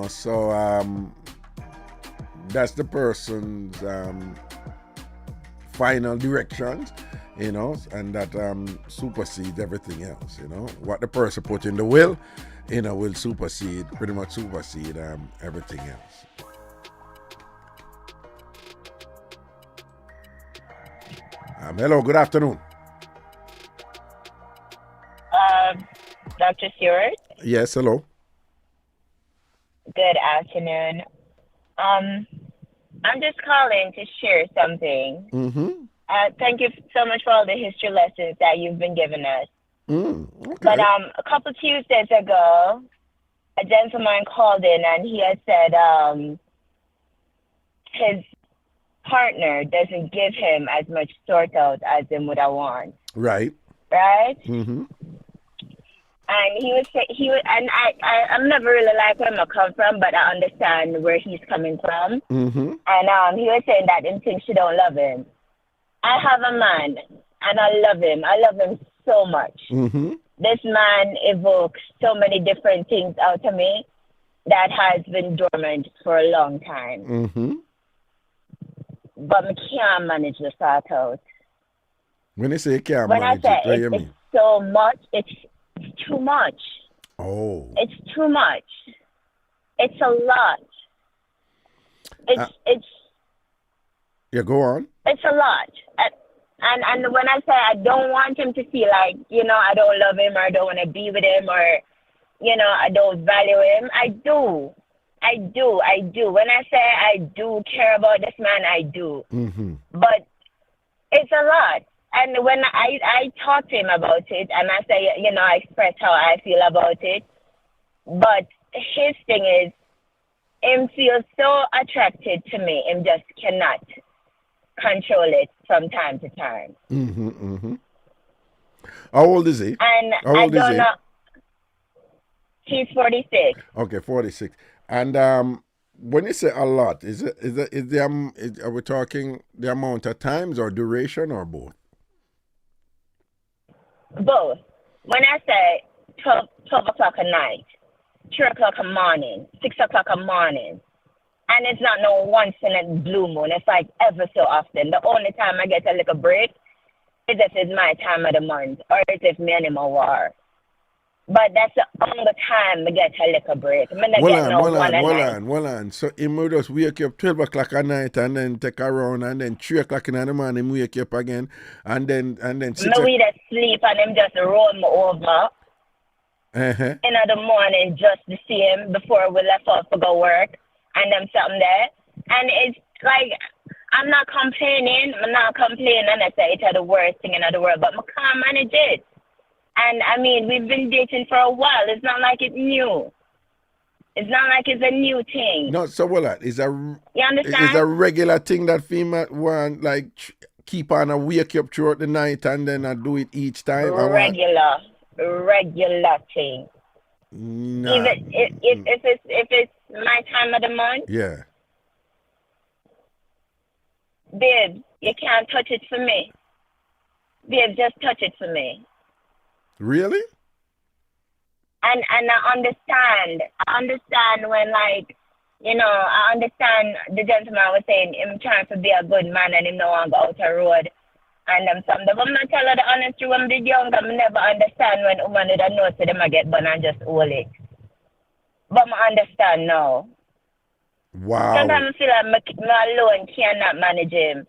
so that's the person's final directions, and that supersedes everything else, What the person put in the will, will pretty much supersede everything else. Hello, good afternoon. Dr. Stewart? Yes, hello. Good afternoon. I'm just calling to share something. Mm-hmm. Thank you so much for all the history lessons that you've been giving us. Okay. But a couple Tuesdays ago, a gentleman called in and he had said his partner doesn't give him as much sort out as him would I want. Right. Right? Mm-hmm. And I'm never really like where I come from, but I understand where he's coming from. Mm-hmm. And he was saying that him thinks she don't love him. I have a man, and I love him. I love him so much. Mm-hmm. This man evokes so many different things out of me that has been dormant for a long time. Mm-hmm. But I can't manage the sort out. When you say you can't when manage I say it, what do you mean? It's so much, it's too much. Oh. It's too much. It's a lot. It's Yeah, go on. It's a lot. And when I say I don't want him to feel like, I don't love him or I don't want to be with him or, I don't value him, I do. When I say I do care about this man, I do. Mm-hmm. But it's a lot. And when I talk to him about it and I say, I express how I feel about it, but his thing is, him feels so attracted to me, him just cannot control it from time to time. Mm-hmm, mm-hmm. How old is he? And How old I don't is he? know. He's 46. Okay, 46. And when you say a lot, are we talking the amount of times or duration or both? Both. When I say 12 o'clock at night, 3 o'clock in the morning, 6 o'clock in the morning, and it's not no once in a blue moon. It's like ever so often. The only time I get a little break is if it's my time of the month or it's if me and him are war. But that's the only time I get a little break. Hold on. So he will just wake you up 12 o'clock at night and then take a run and then 3 o'clock in the morning wake you up again and then 6 o'clock. We just sleep and him just roll me over. Uh-huh. In the morning just to see him before we left off to go work and them something there. And it's like I'm not complaining. I'm not complaining. And I say it's the worst thing in the world, but I can't manage it. And I mean, we've been dating for a while. It's not like it's new. It's not like it's a new thing. No, so what? You understand? It's a regular thing that female want, like keep on and wake you up throughout the night and then I do it each time. Regular thing. Nah. Even if it's my time of the month. Yeah. Babe, you can't touch it for me. Babe, just touch it for me. Really? And I understand when, like, you know, I understand the gentleman was saying him trying to be a good man and him no want to go out the road and something. But I'm not telling the honest truth, when I did young, I never understand when a woman don't know so them I get bun and just hold it. But I understand now. Wow. Sometimes I feel like I alone cannot manage him.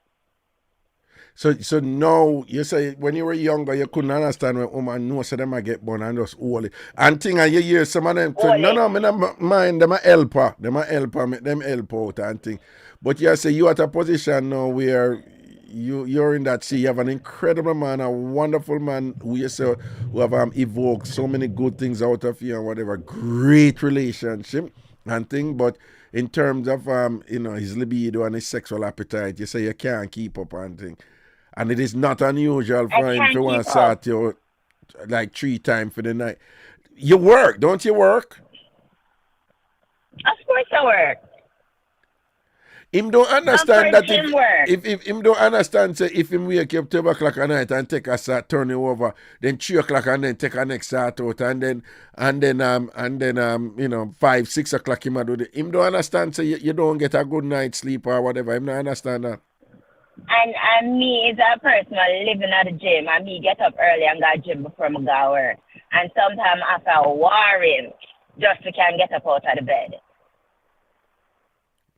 So now you say when you were younger you couldn't understand when woman know so them I get born and just hold it. And thing and you hear some of them say, no, me not mind them a helper. Make them help out and thing. But you say you at a position now where you're in that sea, you have an incredible man, a wonderful man who you say who have evoked so many good things out of you and whatever, great relationship and thing, but in terms of you know, his libido and his sexual appetite, you say you can't keep up and thing. And it is not unusual for him to want to start you like 3 times for the night. You work, don't you work? Of course I work. Him don't understand that if him don't understand, say if him wake up 12 o'clock at night and take a start, turn you over, then 3 o'clock and then take a next start out and then you know 5, 6 o'clock him do the, him don't understand, say you don't get a good night's sleep or whatever. Him don't understand that. And me is a person living at the gym, and me get up early and go to gym before I go work. And sometimes after I war him, just to can get up out of the bed.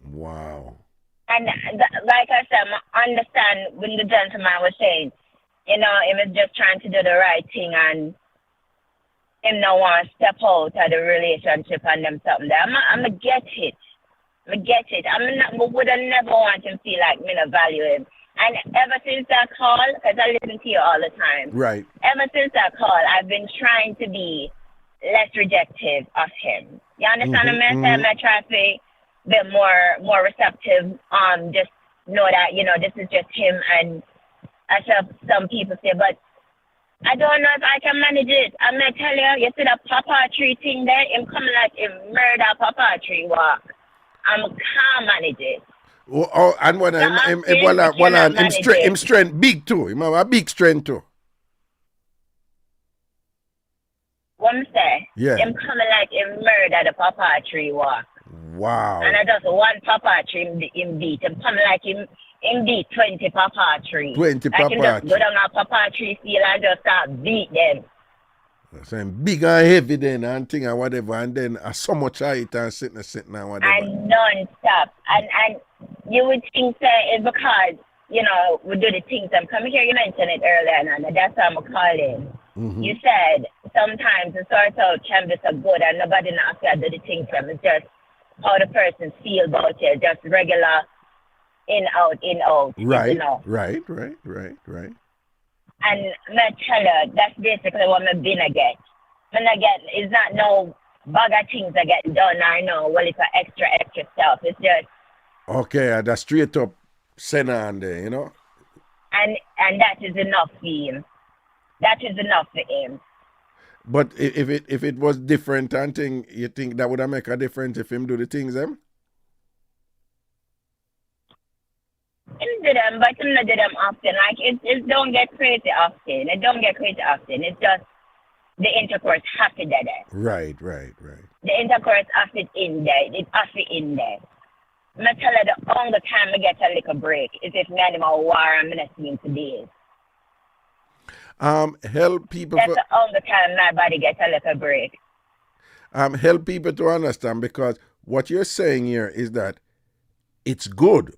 Wow. And like I said, I understand when the gentleman was saying, you know, he was just trying to do the right thing and him no want to step out of the relationship and them something there. I'm going to get it. I would have never want him to feel like me not value him. And ever since that call, because I listen to you all the time. Right. Ever since that call, I've been trying to be less rejective of him. You understand what I'm saying? I try to be a bit more receptive. Just know that, you know, this is just him. And I saw some people say, but I don't know if I can manage it. I'm going to tell you see that papa tree thing there? Him coming like him murder papa tree walk. I can't manage it. Oh, and when him strength big too. Him have a big strength too. What I'm saying? Yeah. Him coming like him murder the papa tree walk. Wow. And I just one papa tree him beat. Him coming like him beat 20 papa tree. 20 like papa him just tree. go down a papa tree field and just start beat them. So big and heavy then and thing and whatever, and then so much height and sitting and whatever. And non-stop. And you would think that it's because, you know, we do the things. I'm coming here, you mentioned it earlier, and that's why I'm calling. Mm-hmm. You said sometimes the sort out can be so good and nobody not have to do the things from. It's just how the person feel about it, just regular in, out. Right, you know. right. And I tell you, that's basically what I've been again. It's not no bag of things I get done. I know, well, it's an extra stuff. It's just... Okay, that's straight up center on there, you know? And that is enough for him. That is enough for him. But if it was different and thing, you think that would have make a difference if him do the things, them? Him do them, but him not do them often. Like, it don't get crazy often. It don't get crazy often. It's just the intercourse has to do that. Right. The intercourse has it in there. It has it in there. I tell you, the only time I get a little break is if me and him are war and I'm not seeing today. Help people. That's the only time my body gets a little break. Help people to understand, because what you're saying here is that it's good,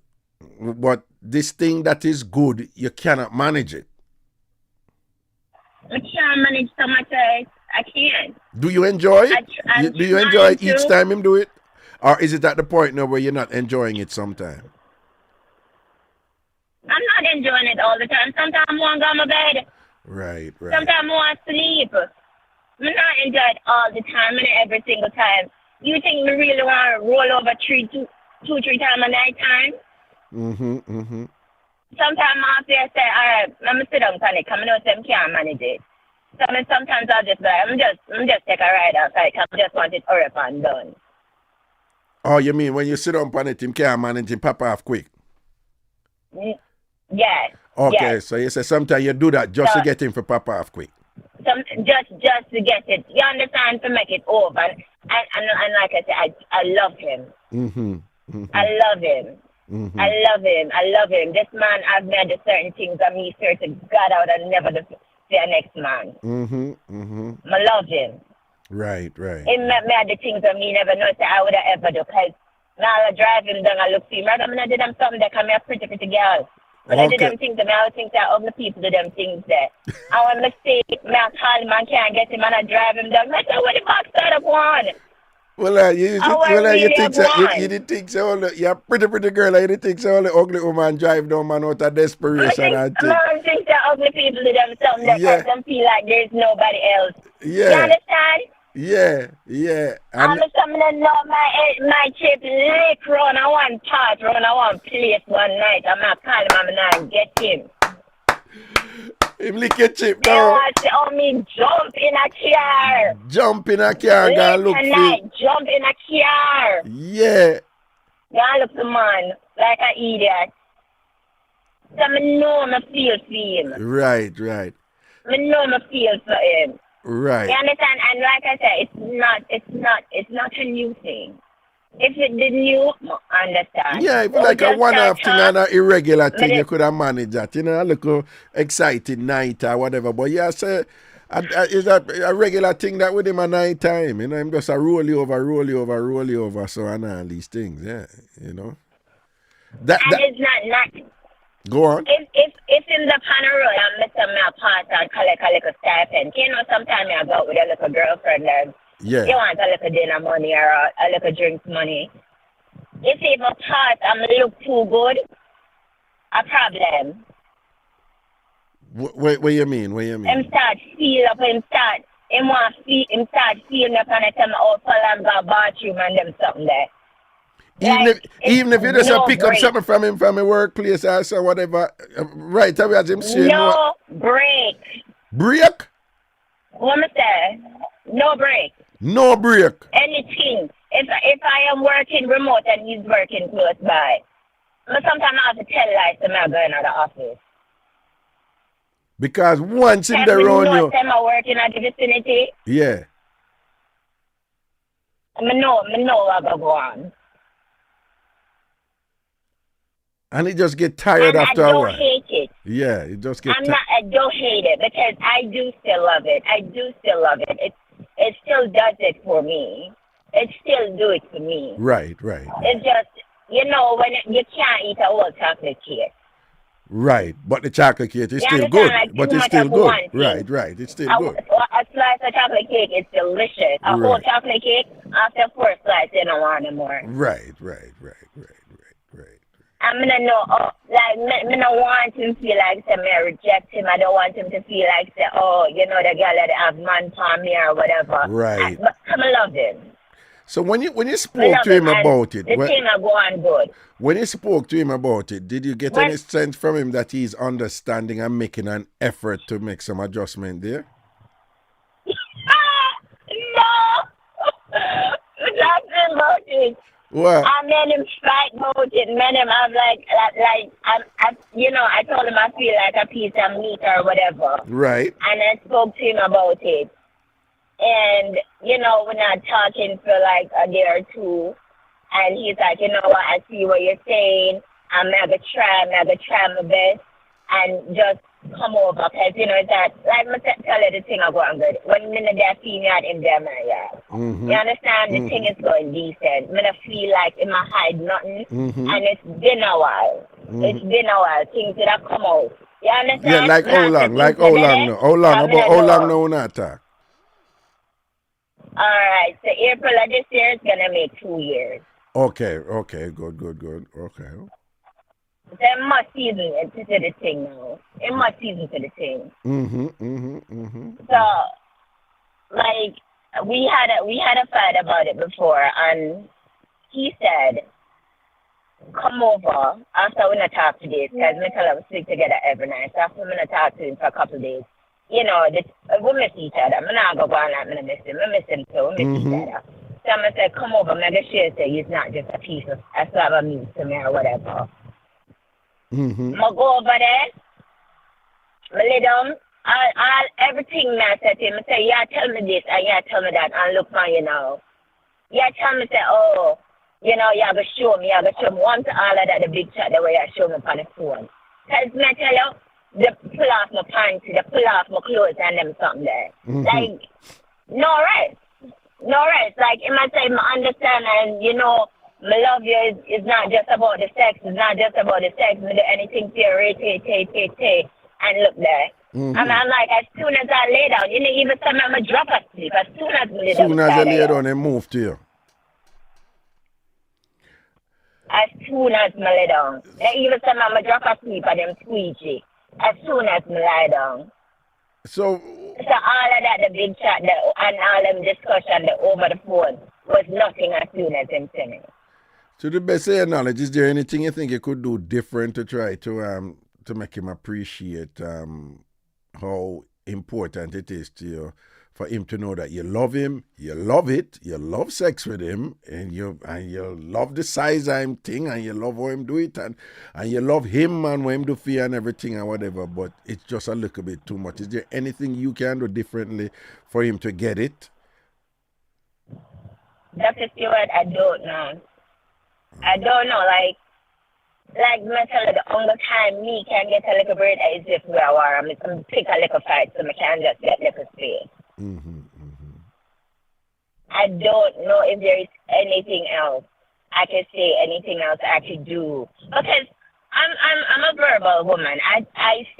but this thing that is good, you cannot manage it. I can't manage so much. I can't. Do you enjoy it? Do you enjoy it each time him do it? Or is it at the point now where you're not enjoying it sometime? enjoying it all the time. Sometimes I want to go to bed. Right. Sometimes I want to sleep. I not enjoy it all the time and every single time. You think me really want to roll over two, 3 times a night time? Sometimes I feel say, all right, I'm gonna sit down and panic. I know them can't manage it. Sometimes I'll just like, I'm just take a ride outside. I just want it hurry up and done. Oh, you mean when you sit on it, him can't manage him pop off quick? Yes. Okay, yes. so you say sometimes you do that just to get him for pop off quick. Just to get it. You understand, to make it over. And like I said, I love him. I love him. I love him. This man, I've made certain things that me swear to God out and never to see a next man. I love him. Right. He made the things that me never know that I would have ever do. Because now I drive him down, I look for him. Right, I'm going to do them something that come here pretty girl. But I do them things that I think that other people do them things there. I want to see, I call him, I can't get him, and I drive him down. I say, what the fuck start up one? You think so? You didn't think so? You're pretty girl. You didn't think so? Only ugly woman drive down man out of desperation. I think that ugly people do them something that makes them feel like there's nobody else. Yeah. You understand? Yeah. I'm something that know my chip lick run. I want part run. I want place one night. I'm not calling him and get him. Him lick your chip now. They want to see me jump in a car. Jump in a car, go look for jump in a car. Yeah. Go look for man like an idiot. So I know I feel for him. Right. I know I feel for him. Right. You understand? And like I said, it's not a new thing. If it did new, understand. Yeah, if like a one-off thing and an irregular thing, you could have managed that. You know, a little excited night or whatever. But yeah, say, is that a regular thing that with him a night time? You know, him just a roll you over, so and all these things. Yeah, you know. That is not. Go on. If in the panel I'm missing my part and collect a little stipend, you know, sometimes I go out with a little girlfriend and you want a little dinner money or a little drinks money. If my part look too good, a problem. What you mean? Him start feel up, him start feeling up and I tell me, oh, I'm going to bathroom and them something there. Even if you just pick up something from him from a workplace or so whatever, right? Have you had him say no break? Break? What am I say? No break. No break. Anything. If I am working remote and he's working close by, but sometimes I have to tell lies to my going to the office. Because once in the around you. Time I working at the vicinity. Yeah. I know what I go on. And it just get tired after a while. I don't hate it. Yeah, it just get I don't hate it because I do still love it. It still does it for me. It still do it for me. Right. It's just, you know, when you can't eat a whole chocolate cake. Right, but the chocolate cake is still good. But it's still good. Right, it's still good. A slice of chocolate cake is delicious. A whole chocolate cake, after 4 slices, you don't want no more. Right. I'm gonna know, I don't want him to feel like say I reject him. I don't want him to feel like say, oh, you know, the girl that have man palm me or whatever. Right. But I love him. So when you spoke to him about it, the thing will go on good. When you spoke to him about it, did you get any sense from him that he's understanding and making an effort to make some adjustment there? No. That's about it. What? I made him fight about it. Made him have I told him I feel like a piece of meat or whatever. Right. And I spoke to him about it. And, you know, we're not talking for like a day or two. And he's like, you know what, I see what you're saying. I'm going to try my best. And just come over. Because, you know, it's that, like I tell you the thing I go on good. When I'm in the feeling out in there, man, You understand? The thing is going decent. I'm going to feel like in my hide nothing. And it's been a while. It's been a while. Things that have come out. You understand? Yeah, like how long? Now? How long now when I talk? All right, so April of this year is going to make 2 years. Okay, good. Okay. They must season it to the thing now. It must season to the thing. So, like, we had a fight about it before, and he said, come over after we not talk to this, because we tell us we sleep together every night. So after we not talk to him for a couple of days, you know, we miss each other. I'm not going to go on like I miss him. I miss him too. We miss each other. So I'm going to say, come over, make sure say he's not just a piece of a slab of meat to me or whatever. I go over there, I lay down, everything I said to him, I say, yeah, tell me this and yeah, tell me that, and look man, you know. Yeah, tell me, say, oh, you know, you have to show me, once all of that, the big chat, the way you show me on the phone. Because I tell you, they pull off my pants, they pull off my clothes and them something there. Like, no rest. No rest. Like, it might say, I understand, and, you know, my love you is not just about the sex, it's not just about the sex, but anything theory, and look there. And I'm like, as soon as I lay down, you know, even sometimes I'm going to drop asleep, as soon as I lay down. As soon as I lay down, they move to you. As soon as I lay down. Even sometimes I'm going to drop asleep and them squeegee. As soon as I lie down. So all of that, the big chat, and all them discussion over the phone was nothing as soon as him saying. To the best of your knowledge, is there anything you think you could do different to try to make him appreciate how important it is to you, for him to know that you love him, you love it, you love sex with him, and you love the size I'm thing, and you love how him do it, and you love him and what him do for you and everything and whatever, but it's just a little bit too much. Is there anything you can do differently for him to get it? Dr. Stewart, I don't know. I don't know, like me tell you, the only time me can get a little break is if we are war. I can pick a little fight so I can just get little space. I don't know if there is anything else I can say, anything else I could do. Because I'm a verbal woman. I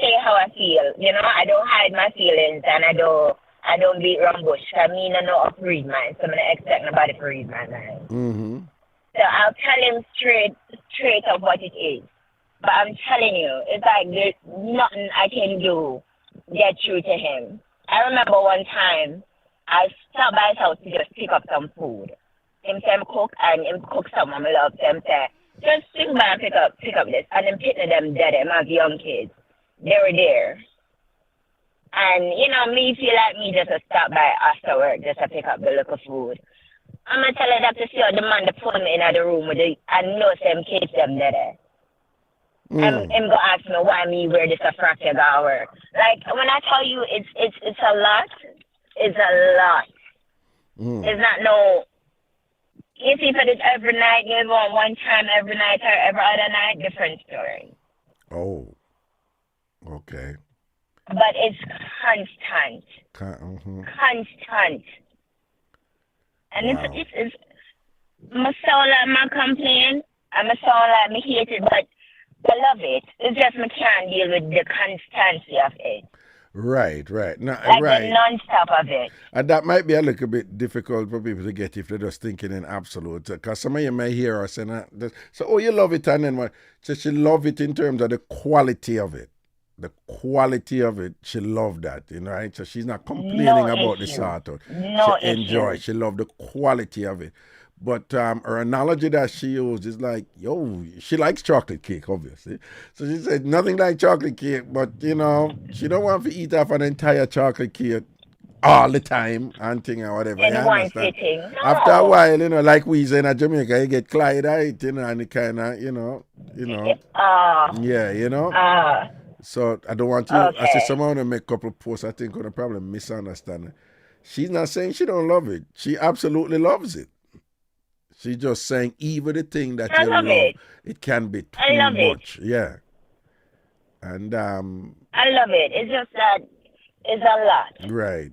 say how I feel. You know, I don't hide my feelings and I don't beat around bush. I mean, I know how to read mine, so I'm gonna expect nobody to read my mind. So I'll tell him straight of what it is. But I'm telling you, it's like there's nothing I can do get through to him. I remember one time I stopped by his house to just pick up some food. Him say him cook and him cook something I love. So him say, just swing by and pick up this. And then picking them dead, them have young kids. They were there. And, you know, me feel like me just to stop by after work just to pick up the little food. I'm going to tell her that to see how the man that put me in the room with the, and know some kids them there. I'm going to ask me why me wear this a frack you go work. Like, when I tell you it's a lot, it's a lot. It's not no, if you put it every night, you go one time every night or every other night, different story. Oh, okay. But it's constant. Constant. And it's my soul like my complain, and my soul like me hate it, but I love it. It's just me can't deal with the constancy of it. Right. No, like right. the non-stop of it. And that might be a little bit difficult for people to get if they're just thinking in absolute. Because some of you may hear us saying, so, oh, you love it, and then what? So she love it in terms of the quality of it. The quality of it, she loved that, you know, right? So she's not complaining about the sort of. She enjoy. She loved the quality of it. But her analogy that she used is like, yo, she likes chocolate cake, obviously. So she said nothing like chocolate cake, but you know, she don't want to eat off an entire chocolate cake all the time and thing or whatever. In one sitting. No. After a while, you know, like we say in Jamaica, you get Clyde, right? You know, and it kind of, you know. Yeah, you know. So I don't want to. I see someone to make a couple of posts. I think gonna probably misunderstand it. She's not saying she don't love it. She absolutely loves it. She's just saying even the thing that you love, it can be too much. Yeah. And I love it. It's just that it's a lot. Right.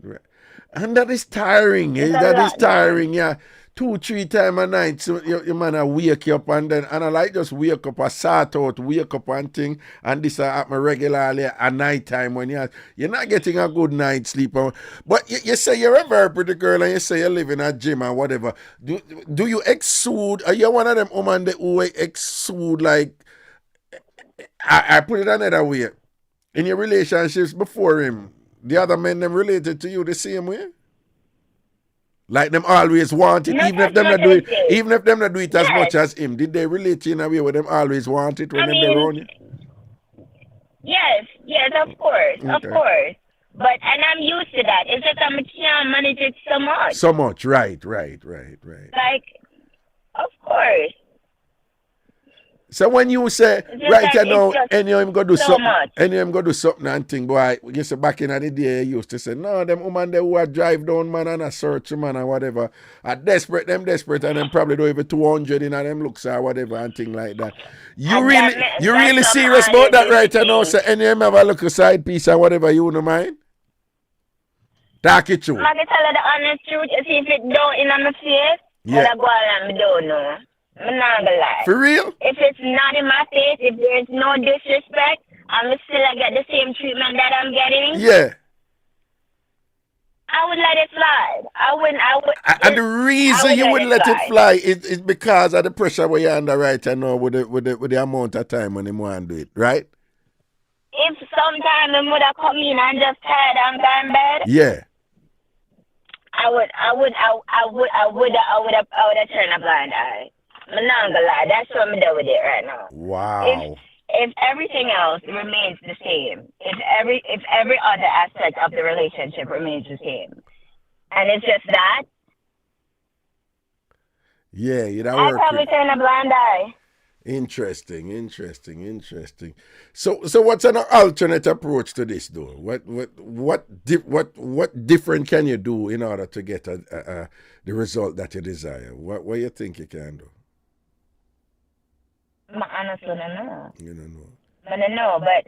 And that is tiring. That is tiring, yeah. 2-3 times a night, so your man a wake you up and I like just wake up, I sort out, wake up and thing, and this happen regularly at night time when you're not getting a good night's sleep. But you say you're a very pretty girl and you say you live in a gym or whatever. Do you exude? Are you one of them women who exude like I put it another way. In your relationships before him, the other men them related to you the same way? Like them always want it, Not even if as them much not do as it, this. even if them not do it as much Yes. as him. Did they relate to you in a way where them always want it when I them they mean, around you? yes, of course, of Okay. course. But and I'm used to that. It's just I can't manage it so much. So much, right. Like, of course. So when you say, It's just right, that you it's know, just and you him go do so something, much. and you him go do something and think, boy, you say back in the day, you used to say, no, them woman they who are drive down, man, and a search, man, or whatever, are desperate, and them probably do even 200 in them looks or whatever, and thing like that. You And really, you that's really what serious always about that, used to right, you know, think. so any him have a look a side piece or whatever, you know mind? Talk it true. I can tell her the honest truth. See if it don't in my face, Yeah. I go on and me don't know. I'm not gonna lie. For real? If it's not in my face, if there's no disrespect, I'm still get the same treatment that I'm getting. Yeah. I would let it slide. I would. And the reason you wouldn't let it fly is because of the pressure where you're under right now with the amount of time when you want to do it, right? If sometime I would have come in and just tired and gone bed, Yeah. I would have turned a blind eye. I'm not gonna lie. That's what I'm doing with it right now. Wow. If everything else remains the same, if every other aspect of the relationship remains the same, and it's just that, yeah, you know, I probably turn a blind eye. Interesting. So what's an alternate approach to this, though? What different can you do in order to get the result that you desire? What you think you can do? I honestly don't know. You don't know. I don't know, but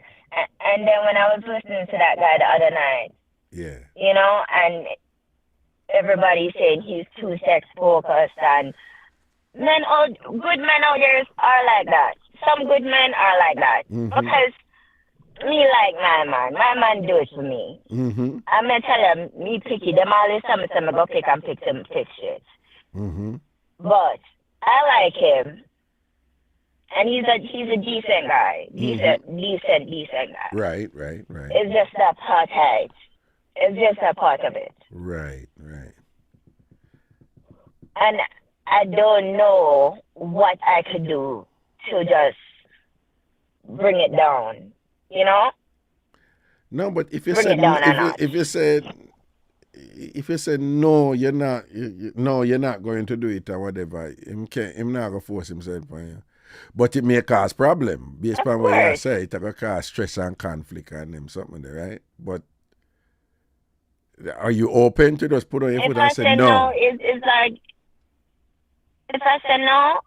and then when I was listening to that guy the other night, yeah, you know, and everybody saying he's too sex focused, and good men out there are like that. Some good men are like that because me like my man do it for me. I'm gonna tell him me picky. Them always tell me to go pick and pick shit. But I like him. And he's a decent guy. Decent guy. Right. It's just that part height. It's just a part of it. Right. And I don't know what I could do to just bring it down. You know? No, but if you bring said it down if you said no, you're not going to do it or whatever, him not gonna force himself on you. But it may cause problem based on what you say. It will cause stress and conflict and them something there, right? But are you open to just put on your foot and say no? It's like if I say no,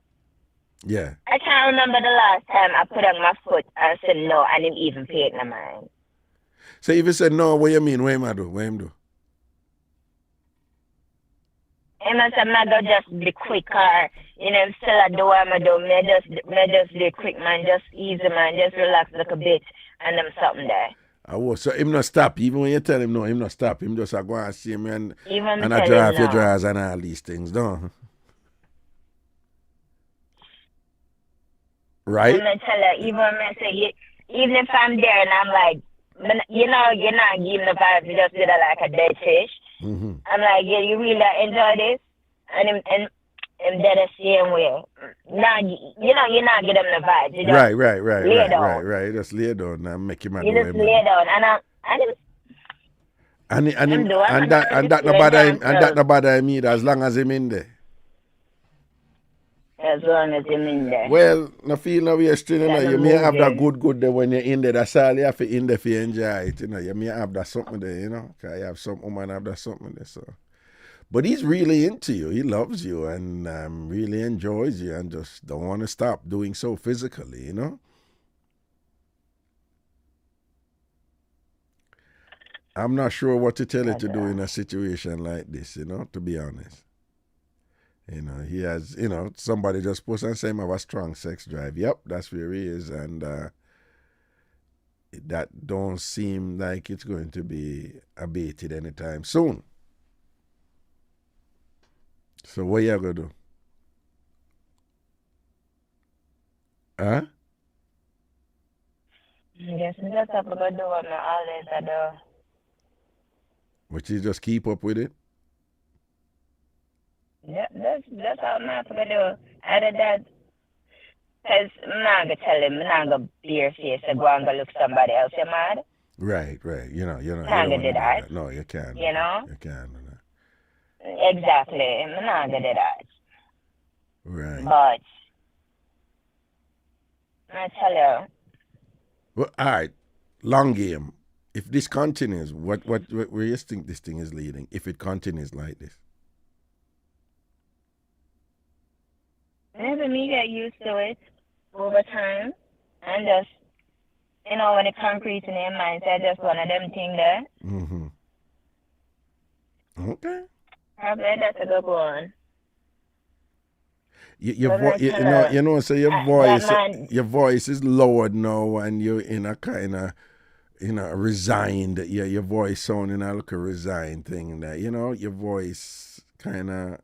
yeah. I can't remember the last time I put on my foot and said no and didn't even pay it in my mind. So if you said no, what you mean? What him do? What him do? I'm not gonna just be quick or still I do what I'm doing. Me just be quick, man, just easy, man, just relax a little bit and them something there. So him not stop. Even when you tell him no, him not stop. Him just go and see me and I drive your drawers and all these things, don't. Right? I'm gonna tell her, even if I'm there and I'm like, you're not giving the vibe, you just did it like a dead fish. I'm like, yeah, you really enjoy this? And they're the same way. Now, you're not giving them the vibe. You just right. Just lay down and make him You just lay down. And that no bother him either, as long as him in there. As long as him in there. Well, no feel no way still, you may have that good there when you're in there. That's all you have to in there for enjoy it, You may have that something there, Because you have some woman have that something there, so. But he's really into you. He loves you and really enjoys you and just don't want to stop doing so physically, I'm not sure what to tell you to do in a situation like this, to be honest. He has, somebody just posts and say him have a strong sex drive. Yep, that's where he is. And that don't seem like it's going to be abated anytime soon. So what you going to do? Huh? I guess I just have to go do what I always do. But you just keep up with it? Yeah, that's all I'm have to do. Other that, because I'm not going to tell him, I'm not going to be your face and go and go look somebody else. You mad? Right. You know, you I'm don't not want going to to do do that. that. No, you can't. You know? You can't. Exactly. I'm not going to do that. Right. But, I tell you. Well, all right. Long game. If this continues, where you think this thing is leading? If it continues like this? Maybe me get used to it over time and just, you know, when it concrete in your mind, so just one of them things there. Mm-hmm. Okay. Probably that's a good one. So your voice is lowered now, and you're in a kind of, resigned. Yeah, your voice sounding like a resigned thing. That your voice kind of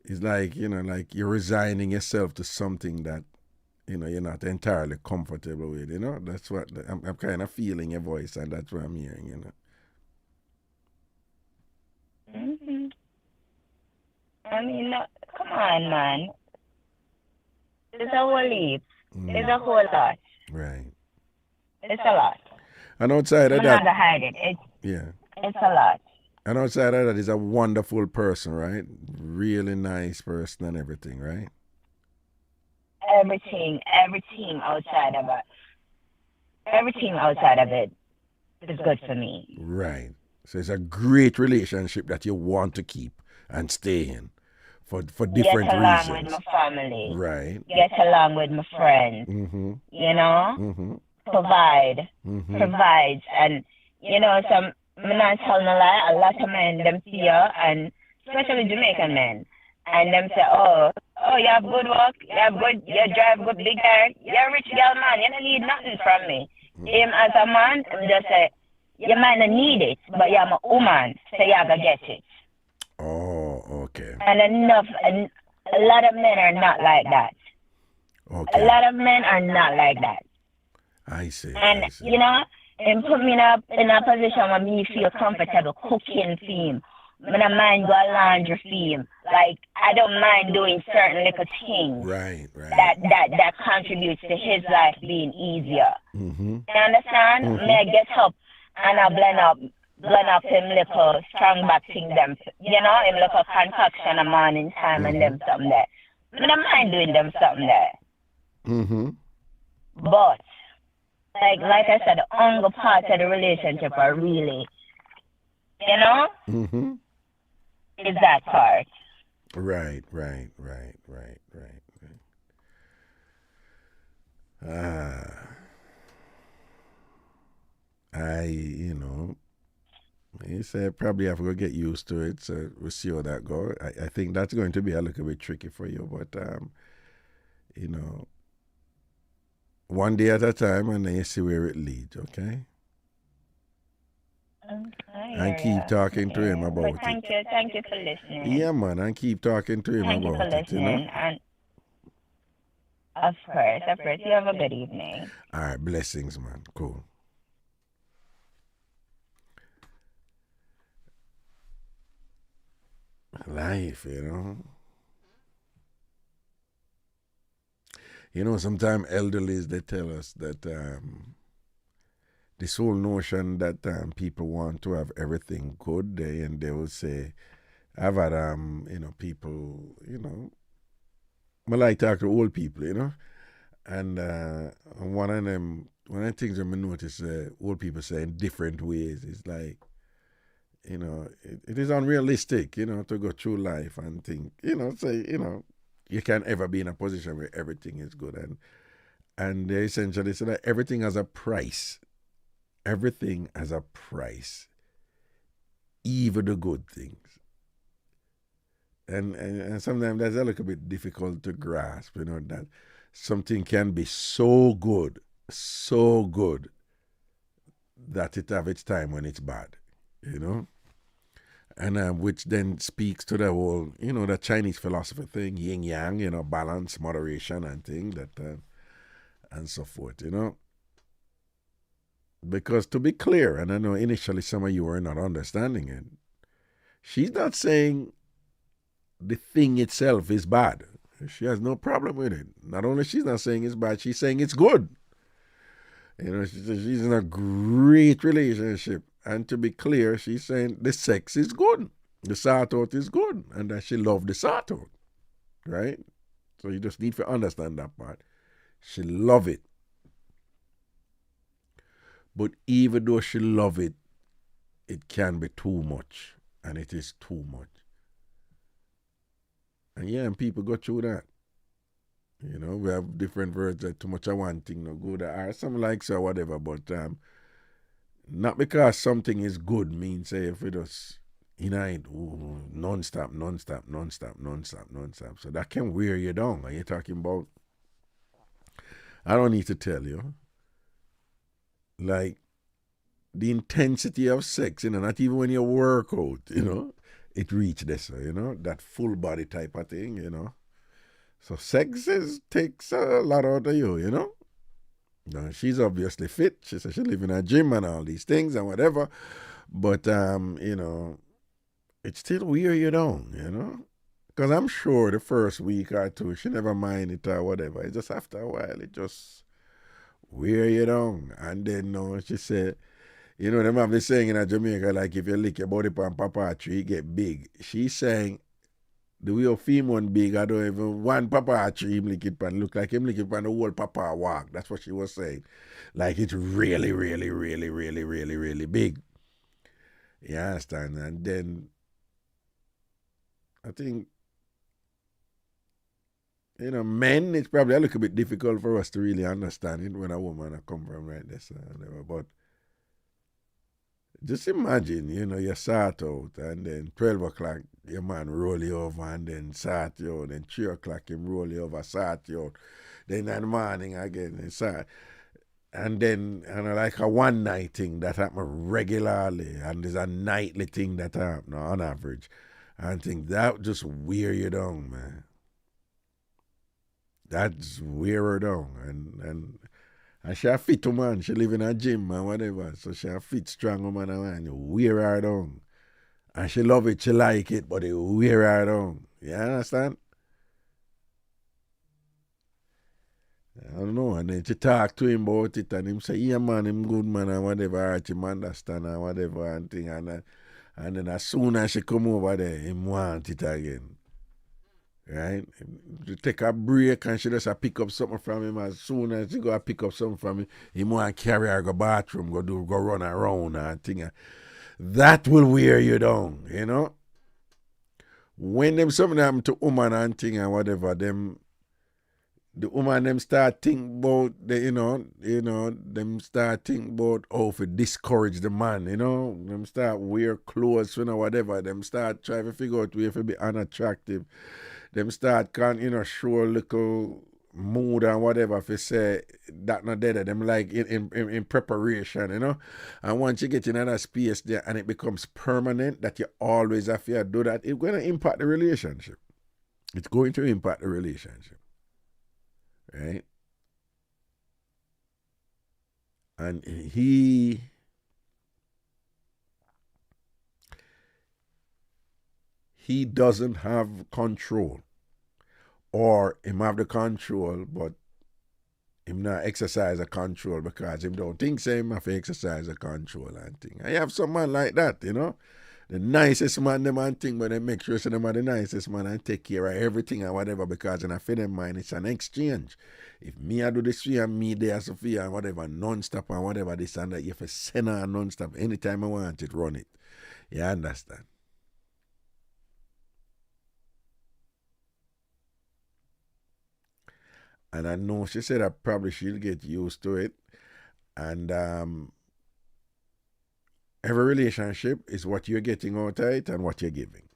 is like like you're resigning yourself to something that you're not entirely comfortable with. That's what I'm kind of feeling your voice, and that's what I'm hearing. Mhm. I mean, come on, man. It's a whole leap. It's a whole lot. Right. It's a lot. And outside of I'm that, not gonna hide it. It's a lot. And outside of that, he's a wonderful person, right? Really nice person and everything, right? Everything outside of it. Everything outside of it is good for me. Right. So it's a great relationship that you want to keep and stay in for different reasons. Get along with my family. Right. Get along with my friends. Mm-hmm. You know? Mm-hmm. Provide. Mm-hmm. Provides. And, some, I'm not telling a lie, a lot of men, them see you, and especially Jamaican men, and them say, oh, you have good work, you drive good big car, you're a rich girl, man, you don't need nothing from me. Him as a man, I'm just say, you might not need it, but you're a woman, so you have to get it. Oh, okay. And a lot of men are not like that. Okay. A lot of men are not like that. I see. And, and put me in a position where me feel comfortable cooking for him. I don't mind go laundry for him. Like, I don't mind doing certain little things. Right. That contributes to his life being easier. Mm-hmm. You understand? Mm-hmm. May I get up and I blend up him little strong back thing them. Him little concoction a morning time and them something there. I don't mind doing them something there. Mm-hmm. But like I said, the only part of the relationship are really, mm-hmm. is that part. Right. You said probably have to get used to it, so we'll see how that goes. I think that's going to be a little bit tricky for you, but one day at a time, and then you see where it leads, okay? And keep talking to him about it. Thank you for listening. Yeah, man, and keep talking to him about it, And of course. You have a good evening. All right, blessings, man. Cool. Life, sometimes elderlies, they tell us that this whole notion that people want to have everything good, they will say, I've had, people, I like to talk to old people, and one of the things I notice old people say in different ways is like, it is unrealistic, to go through life and think, you can't ever be in a position where everything is good. And they essentially say that everything has a price. Everything has a price. Even the good things. And sometimes that's a little bit difficult to grasp, that something can be so good, that it have its time when it's bad, And which then speaks to the whole, the Chinese philosophy thing, yin yang, balance, moderation, and thing that, and so forth, Because to be clear, and I know initially some of you were not understanding it, she's not saying the thing itself is bad. She has no problem with it. Not only she's not saying it's bad, she's saying it's good. You know, she's in a great relationship. And to be clear, she's saying the sex is good. The sort out is good. And that she loved the sort out. Right? So you just need to understand that part. She love it. But even though she love it, it can be too much. And it is too much. And yeah, and people go through that. You know, we have different words that too much of one thing no good or some likes or whatever, but not because something is good means say if it just non-stop. So that can wear you down. Are you talking about? I don't need to tell you. Like the intensity of sex, you know, not even when you work out, you know, it reaches this, you know, that full body type of thing, you know. So sex takes a lot out of you, you know. Now, she's obviously fit. She says she lives in a gym and all these things and whatever. But, you know, it still wear you down, you know. Because I'm sure the first week or two, she never mind it or whatever. It's just after a while, it just wear you down. And then, no, she said, you know, them have this saying in Jamaica, like if you lick your body pan papa tree, it get big. She's saying, the way of him one big, I don't even one papa tree him lick it pan. Look like him lick it pan the whole papa walk. That's what she was saying. Like it's really, really, really, really, really, really big. You understand? And then I think, you know, men, it's probably a little bit difficult for us to really understand it when a woman come from right this whatever. But just imagine, you know, you sort out and then 12 o'clock your man roll you over and then sort you out. Then 3 o'clock him roll you over, sort you out. Then in the morning again, and sort. And then, like a one night thing that happen regularly, and there's a nightly thing that happen on average. And I think that just wear you down, man. That's wear her down. And she a fit woman. She live in a gym and whatever. So she a fit, strong woman and you wear her down. And she love it, she like it, but it wear her down. You understand? I don't know. And then she talk to him about it and him say, yeah man, him good man and whatever, or him understand and whatever and thing. And then as soon as she come over there, him want it again. Right? To take a break and she just pick up something from him. As soon as she go pick up something from him, he want to carry her go bathroom, go run around and thing. That will wear you down, you know. When them something happen to woman and thing and whatever, the woman them start think about them start think about how to discourage the man, you know. Them start wear clothes, you know, whatever. Them start try to figure out way to be unattractive. Them start show a little mood and whatever if you say that not dead. Them like in preparation, you know. And once you get in another space there and it becomes permanent that you always have to do that, it's going to impact the relationship. It's going to impact the relationship. Right? And he doesn't have control, or him have the control, but him not exercise a control because him don't think so him have to exercise a control and thing. I have some man like that, you know. The nicest man them and thing, but they make sure so them are the nicest man and take care of everything and whatever, because in a for them mind it's an exchange. If me I do this for you and me there Sophia and whatever, non-stop and whatever this and that, you have to send her non-stop. Anytime I want it, run it. You understand? And I know she said that probably she'll get used to it. And every relationship is what you're getting out of it and what you're giving.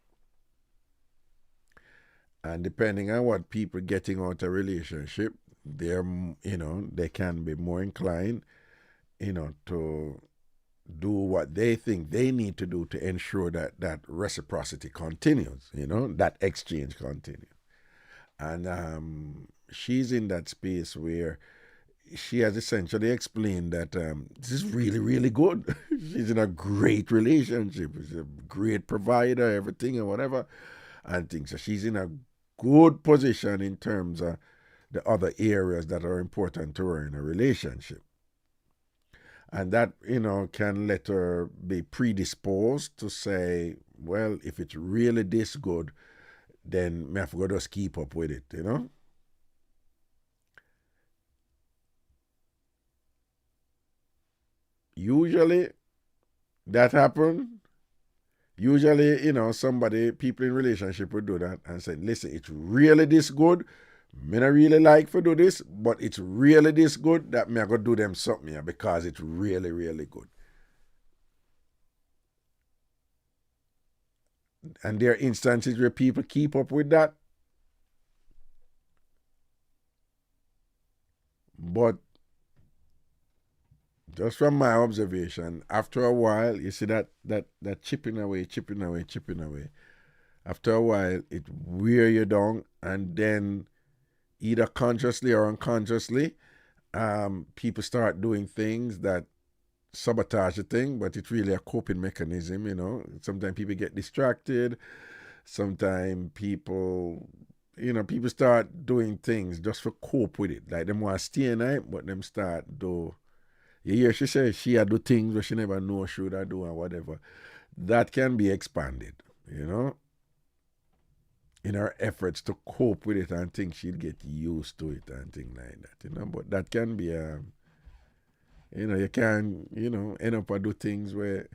And depending on what people getting out of a relationship, they're, you know, they can be more inclined, you know, to do what they think they need to do to ensure that that reciprocity continues, you know, that exchange continues. And she's in that space where, she has essentially explained that this is really, really good. She's in a great relationship. She's a great provider, everything and whatever, and things. So she's in a good position in terms of the other areas that are important to her in a relationship. And that, can let her be predisposed to say, well, if it's really this good, then me have to just keep up with it, Usually, that happen. Usually, people in relationship would do that and say, listen, it's really this good. Me not really like to do this, but it's really this good that me I go do them something here because it's really, really good. And there are instances where people keep up with that. But just from my observation, after a while, you see that chipping away. After a while, it wear you down, and then either consciously or unconsciously, people start doing things that sabotage the thing, but it's really a coping mechanism, Sometimes people get distracted. Sometimes people start doing things just for cope with it. Like them want to stay night, but them start do. You hear she say she do things where she never know she would do and whatever. That can be expanded, in her efforts to cope with it and think she'll get used to it and things like that, But that can be, you can, end up and do things where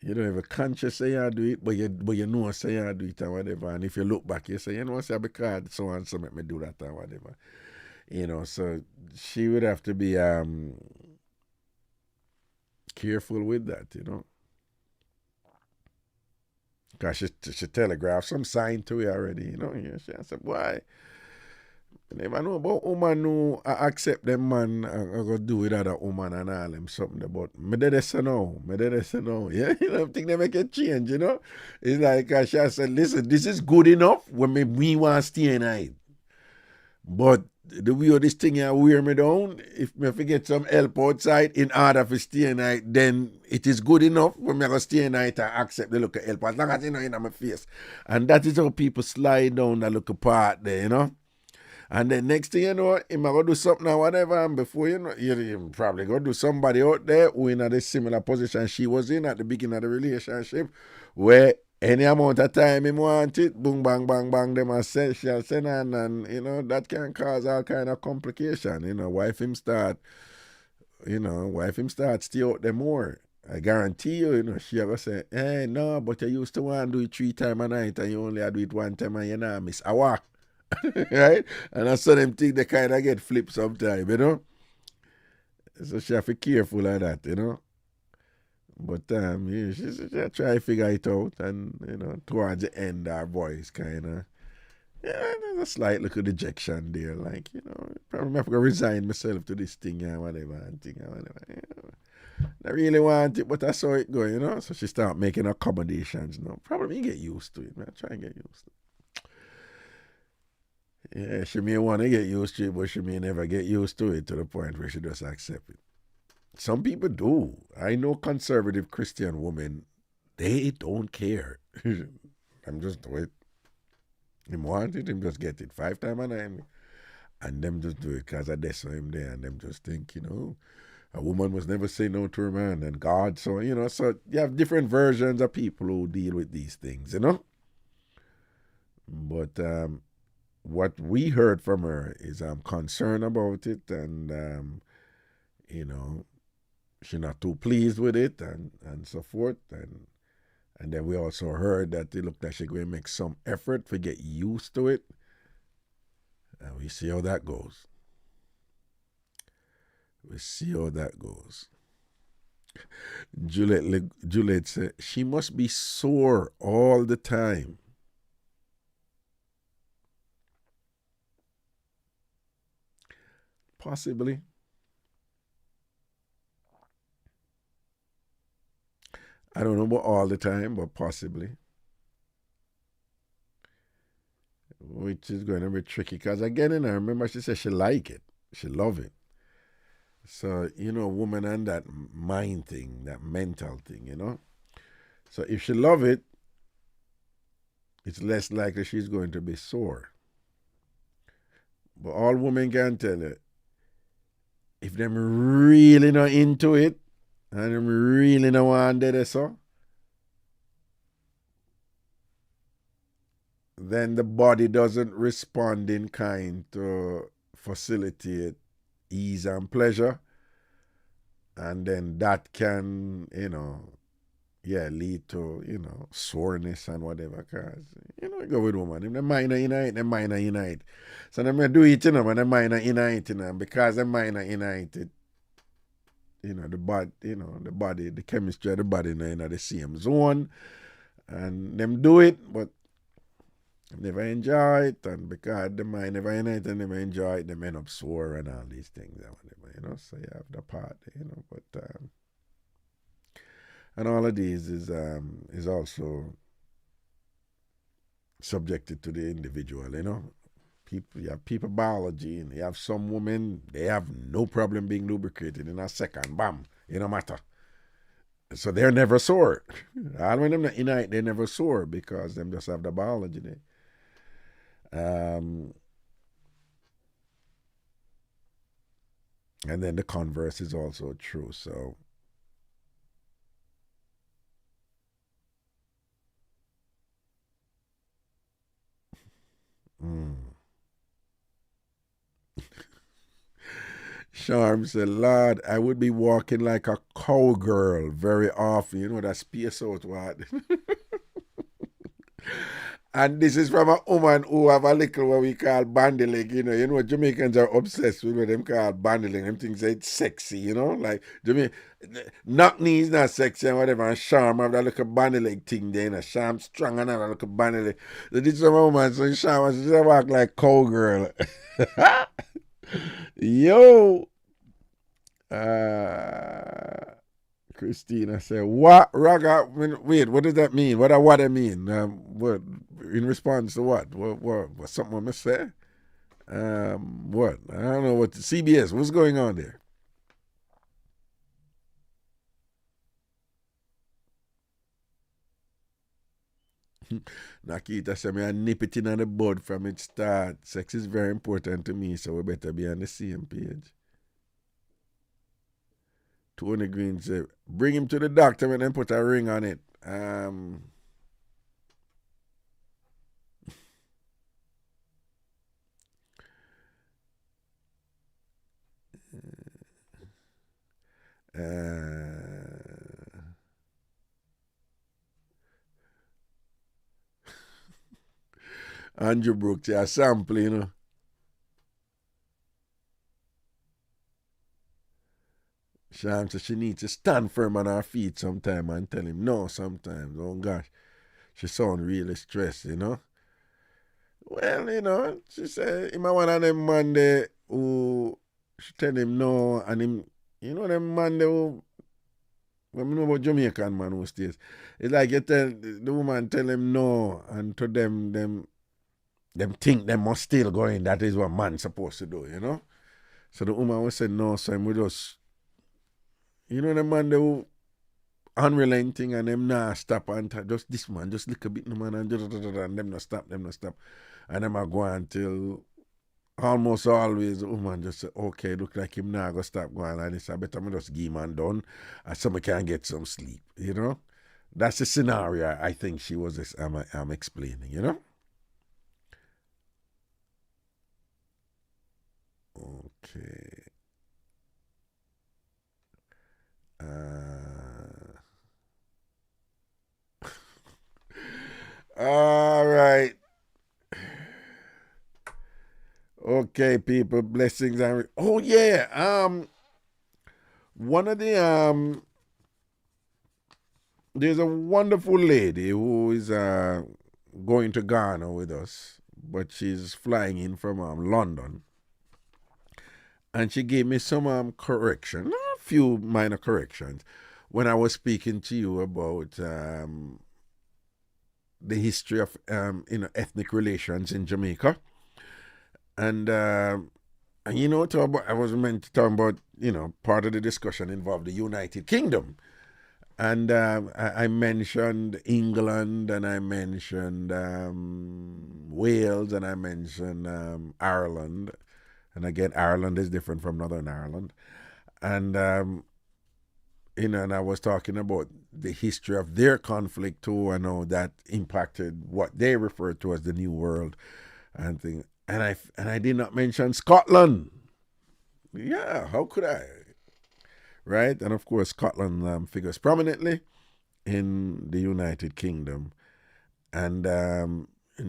you don't ever conscious say you do it, but you know say you do it and whatever. And if you look back, you say, say because so and so make me do that and whatever. So she would have to be careful with that, Because she telegraphed some sign to you already, She said, why? I never know about woman who accept them man and go do with other woman and all them something about me did say no. Yeah, I think they make a change, It's like she said, listen, this is good enough when me want to stay in it. But the way this thing here wear me down, if me forget some help outside in order to stay in it, then it is good enough when me go stay in it and accept the look of help as long as in my face. And that is how people slide down the look part there, And then next thing you know, he might go do something or whatever, and before you probably go do somebody out there who in a similar position she was in at the beginning of the relationship, where any amount of time he want it, boom, bang, bang, bang, them a shall send and that can cause all kind of complication. Wife him start stay out there more. I guarantee you, she ever say, hey, no, but you used to want to do it 3 times a night and you only do it 1 time and you not miss a walk. Right? And I saw them think they kind of get flipped sometimes, So she have to be careful of that, But she try to figure it out, and towards the end, our voice kind of, there's a slight little dejection there, like probably have to resign myself to this thing and whatever, I really want it, but I saw it go, So she start making accommodations. Probably get used to it, man. Try and get used to it. Yeah, she may want to get used to it, but she may never get used to it to the point where she just accept it. Some people do. I know conservative Christian women, they don't care. I'm just do it. Him want it, him just get it 5 times a night. And them just do it because I saw him there, and them just think, a woman must never say no to her man and God. So, so you have different versions of people who deal with these things, But what we heard from her is I'm concerned about it, and she's not too pleased with it, and so forth, and then we also heard that it looked like she's going to make some effort to get used to it, and we see how that goes. Juliet said she must be sore all the time. Possibly. I don't know about all the time, but possibly. Which is going to be tricky because again, I remember she said she like it. She love it. So, woman and that mind thing, that mental thing. So if she love it, it's less likely she's going to be sore. But all women can tell you, if them really not into it, and them really not want to do it, so, then the body doesn't respond in kind to facilitate ease and pleasure. And then that can, lead to, soreness and whatever. Because, go with woman. If the mind are in the mind are in it. So they do it, when the mind are in it, and because the mind are in it, the body, the chemistry of the body in the same zone. And them do it, but never enjoy it, and because the mind never in it and never enjoy it, they end up sore and all these things and whatever, so you have the part, but and all of these is also subjected to the individual, people, you have people biology, and you have some women, they have no problem being lubricated in a second, bam, it no matter. So they're never sore. All when them in it, they never sore because them just have the biology there. And then the converse is also true. So Charm said, Lord, I would be walking like a cowgirl very often. That space out what. And this is from a woman who have a little what we call bandeling, Jamaicans are obsessed with what them call bandeling. Them things it's sexy, like knock knees not sexy and whatever, and Charm have that little bandeling thing there, Charm strong and have that little bandeling. So this is a woman, so Charm she walk like cowgirl. Yo. Christina said, "What Raga? Wait, what does that mean? What I mean? What in response to what? What something I must say? What? I don't know what CBS. What's going on there?" Nakita said, "I nip it in on the bud from its start. Sex is very important to me, so we better be on the same page." Tony Green said, "Bring him to the doctor and then put a ring on it." Andrew Brooks, yeah, sample, Sham says she needs to stand firm on her feet sometime and tell him no sometimes. Oh gosh, she sound really stressed, Well, she said him a one of them man there who she tell him no, and him, them man there who, when we know about Jamaican man who stays, it's like you tell the woman tell him no, and to them think them must still go in. That is what man supposed to do, So the woman will say no, so him will just, the man they who unrelenting and them nah stop and just this man, just look a bit no man and them not stop. And them are going until almost always the woman just say, okay, look like him now go stop going like this. I better me just give man done and somebody can get some sleep, That's the scenario I think she was I'm explaining, Okay. All right. Okay, people, blessings and oh yeah. One of the there's a wonderful lady who is going to Ghana with us, but she's flying in from London. And she gave me some correction, a few minor corrections, when I was speaking to you about the history of ethnic relations in Jamaica. And And you know, I was meant to talk about, part of the discussion involved the United Kingdom. And I mentioned England, and I mentioned Wales, and I mentioned Ireland. And again, Ireland is different from Northern Ireland. And, and I was talking about the history of their conflict too, and how that impacted what they refer to as the New World and things. And I did not mention Scotland. Yeah, how could I? Right? And of course, Scotland figures prominently in the United Kingdom. And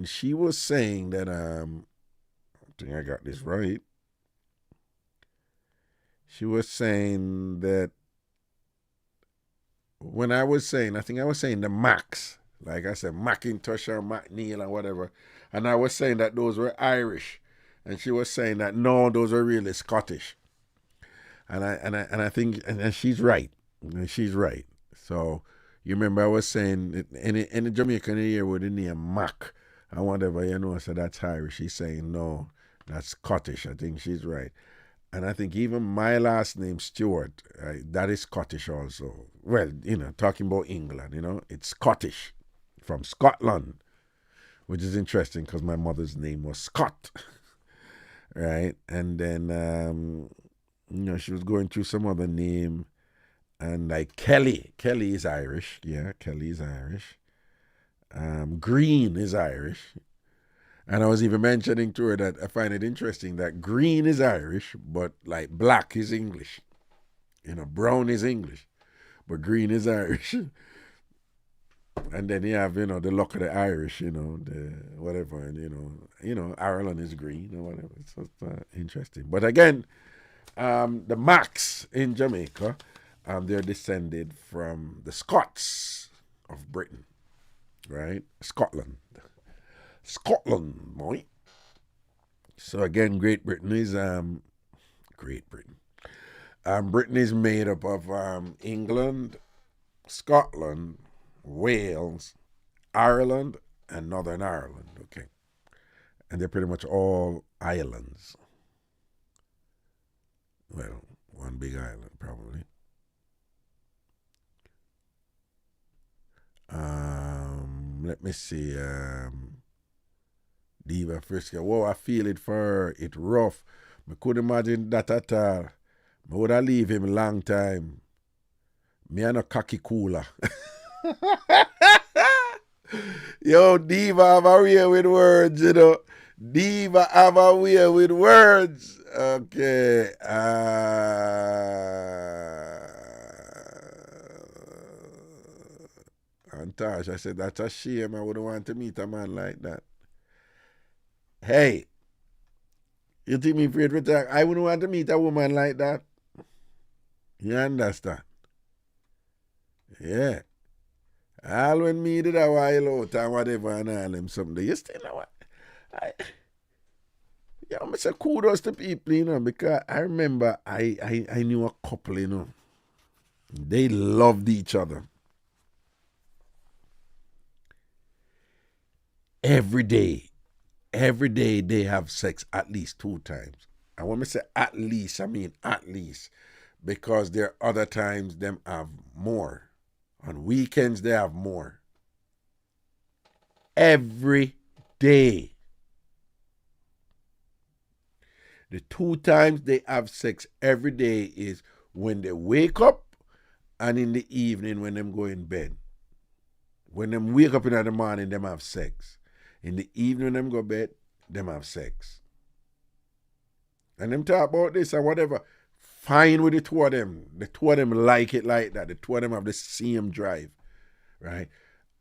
she was saying that, I think I got this right. She was saying that when I was saying, I think I was saying the Macs, like I said, Macintosh or McNeil or whatever, and I was saying that those were Irish, and she was saying that no, those are really Scottish. And I think she's right. She's right. So you remember I was saying in the Jamaican here with the name Mac and whatever, so that's Irish. She's saying no, that's Scottish. I think she's right. And I think even my last name, Stewart, that is Scottish also. Well, talking about England, it's Scottish, from Scotland, which is interesting because my mother's name was Scott, right? And then, she was going through some other name, and like Kelly. Kelly is Irish. Yeah, Kelly is Irish. Green is Irish. And I was even mentioning to her that I find it interesting that green is Irish, but like black is English. Brown is English, but green is Irish. And then you have, the luck of the Irish, the whatever, and Ireland is green or whatever. It's just interesting. But again, the Macs in Jamaica, they're descended from the Scots of Britain, right? Scotland, boy. So again, Great Britain is Great Britain. Britain is made up of England, Scotland, Wales, Ireland, and Northern Ireland. Okay, and they're pretty much all islands. Well, one big island probably. Let me see. Diva Frisco. Whoa, I feel it for it rough. I couldn't imagine that at all. I would have leave him a long time. Me and a cocky cooler. Yo, Diva have a way with words, Diva have a way with words. Okay. Antosh, I said, that's a shame. I wouldn't want to meet a man like that. Hey, you think me afraid with that? I wouldn't want to meet a woman like that. You understand? Yeah. All when me did a while out and whatever and all them something. You still know what? I say kudos to people, because I remember I knew a couple, they loved each other. Every day they have sex at least 2 times. And when I say at least, I mean at least. Because there are other times them have more. On weekends they have more. Every day. The 2 times they have sex every day is when they wake up and in the evening when them go in bed. When them wake up in the morning, them have sex. In the evening when them go to bed, them have sex. And them talk about this and whatever. Fine with the 2 of them. The 2 of them like it like that. The 2 of them have the same drive. Right?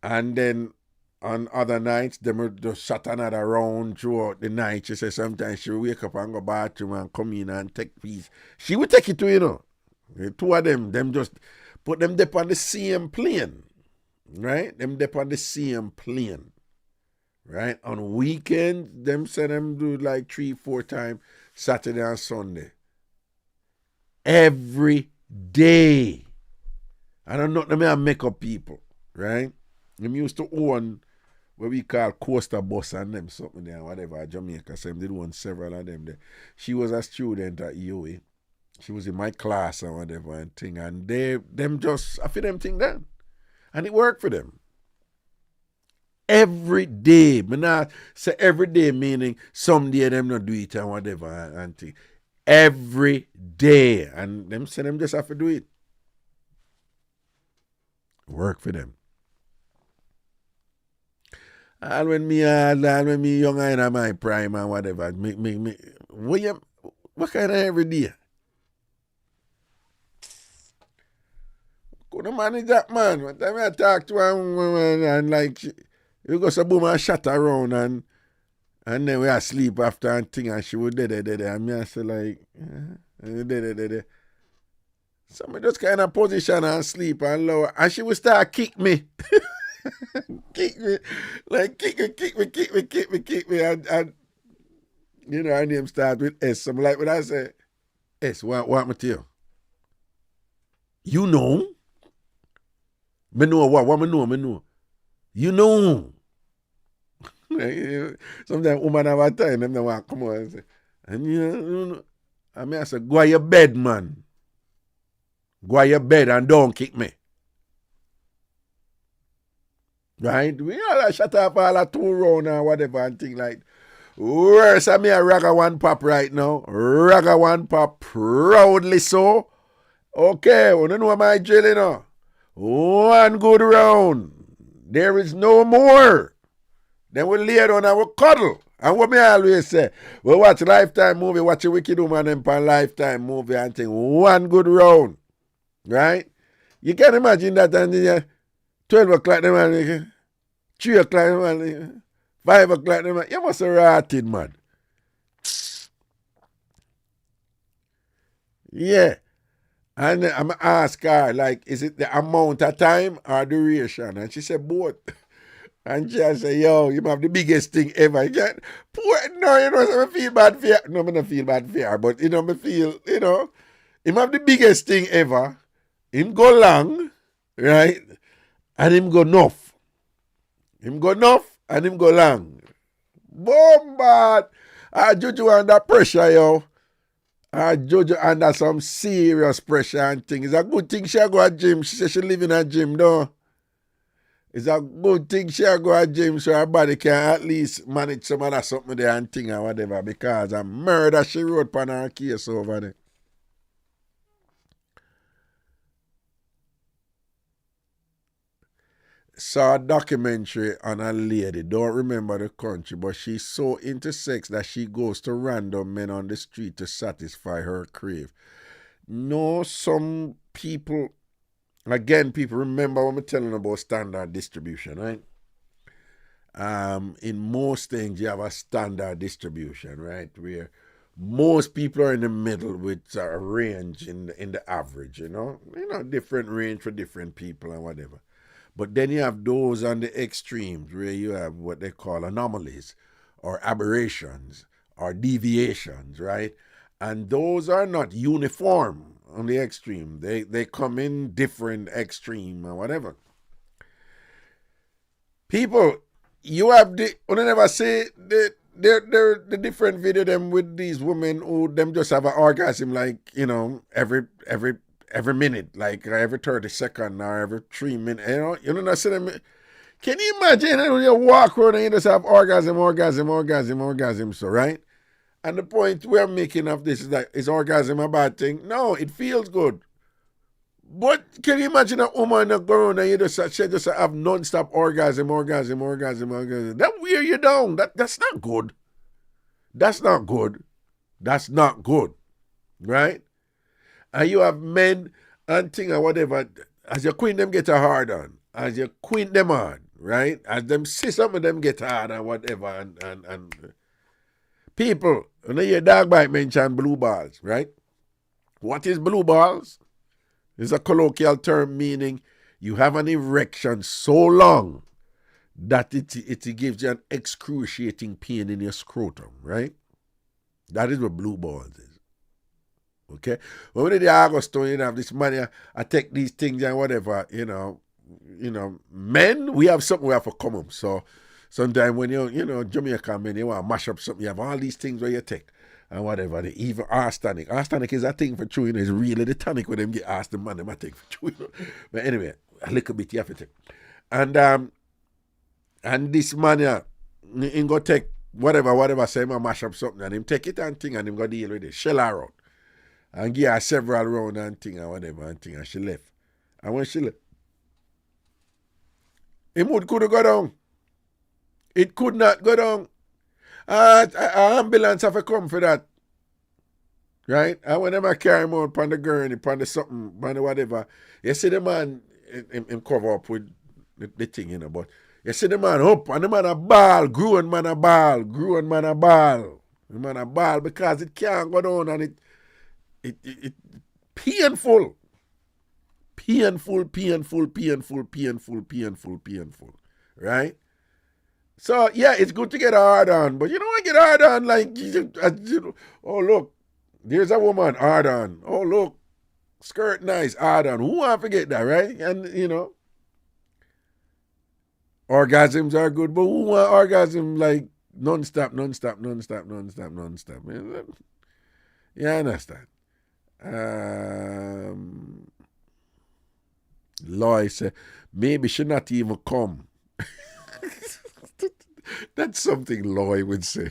And then on other nights, them will just shut another round throughout the night. She says sometimes she will wake up and go bathroom and come in and take peace. She will take it to, The 2 of them just put them up on the same plane. Right? Them up on the same plane. Right? On weekends, them say them do like 3-4 times, Saturday and Sunday. Every day. I don't know them make up people, right? Them used to own what we call coaster bus and them something there, whatever, Jamaica. So they won several of them there. She was a student at UA. She was in my class or whatever and thing. And them just, I feel them thing done. And it worked for them. Every day. But not say every day meaning someday them not do it and whatever and thing. Every day. And them say them just have to do it. Work for them. And when me young in my prime and whatever, what kind of every day? Couldn't manage that, man. One time I talk to one woman and like, you go some boom and shut around and then we asleep after and thing and she would dead. And me I say like, dead. So me just kind of position and sleep and lower. And she would start kick me. kick me. And you know, her name start with S. So I'm like, when I say, S, what happened to you? You know? Me know what me know. You know. Sometimes women have a time, them they want to come on and say, and you know, I mean I say, go to your bed, man. Go to your bed and don't kick me. Right? We all shut up all a 2 round or whatever and thing like. Worse, I mean a Raga one pop right now. Raga one pop proudly so. Okay, we don't know my drill, you know. 1 good round. There is no more. Then we lay down and we cuddle. And what me always say, we watch Lifetime movie, watch a Wicked Woman and Lifetime movie and think 1 good round. Right? You can imagine that and 12 o'clock, 3 o'clock, 5 o'clock, you must have rotted, man. Yeah. And I'm ask her, like, is it the amount of time or duration? And she said, both. And she said, yo, you have the biggest thing ever. Poor, no, you know, I feel bad for her. No, I don't feel bad for her, but, you know, I feel, you know, him have the biggest thing ever. Him go long, right? And him go enough. Him go enough and him go long. Bombard. I judge you under pressure, yo. I judge under some serious pressure and things. It's a good thing she go to gym. She said she live in a gym, though. It's a good thing she go to gym so her body can at least manage some other something there and thing or whatever because a murder she wrote upon her case over there. Saw a documentary on a lady, don't remember the country, but she's so into sex that she goes to random men on the street to satisfy her crave. No, some people, again, people remember when I'm telling about standard distribution, right? In most things, you have a standard distribution, right? Where most people are in the middle with a range in the average, you know, different range for different people and whatever. But then you have those on the extremes where you have what they call anomalies or aberrations or deviations, right? And those are not uniform on the extreme. They come in different extreme or whatever. People, you have the, I never say the different video them with these women who them just have an orgasm like, you know, every minute, like every 30 seconds or every 3 minutes, you know, see them. Can you imagine when you walk around and you just have orgasm, so right? And the point we're making of this is that is orgasm a bad thing? No, it feels good. But can you imagine a woman that go around and you just have non-stop orgasm? That wear you down. That's not good. That's not good. Right? And you have men and thing or whatever, as you queen them get a hard on, as you queen them on, right? As them see some of them get hard and whatever, and people, you know your dog bite mention blue balls, right? What is blue balls? It's a colloquial term meaning you have an erection so long that it gives you an excruciating pain in your scrotum, right? That is what blue balls is. Okay? When we did the Augustine, you know, have this money, I take these things and whatever, you know, men, we have something we have to come up. So sometimes when you know, Jamaica, man, you want to mash up something, you have all these things where you take and whatever. They even arsenic. Arsenic is a thing for true, you know, it's really the tonic when them get asked the man, them a take for true, you know. But anyway, a little bit you have to take. And this man, yeah, he go take whatever, say him mash up something, and him take it and thing, and him go deal with it, shell her out. And give her several rounds and thing, and whatever, and thing, and she left. And when she left, him would could go down. It could not go down. An ambulance have to come for that. Right? And when them carry him out upon the gurney, upon the something, upon the whatever, you see the man, him cover up with the thing, you know, but you see the man up, and the man a ball, growing man a ball. The man a ball because it can't go down, and it painful. Right? So, yeah, it's good to get hard on, but you don't want to get hard on like, oh, look, there's a woman, hard on. Oh, look, skirt nice, hard on. Who want to forget that, right? And, you know, orgasms are good, but who want orgasm like non-stop? You understand? Loy said, maybe she not even come. That's something Loy would say.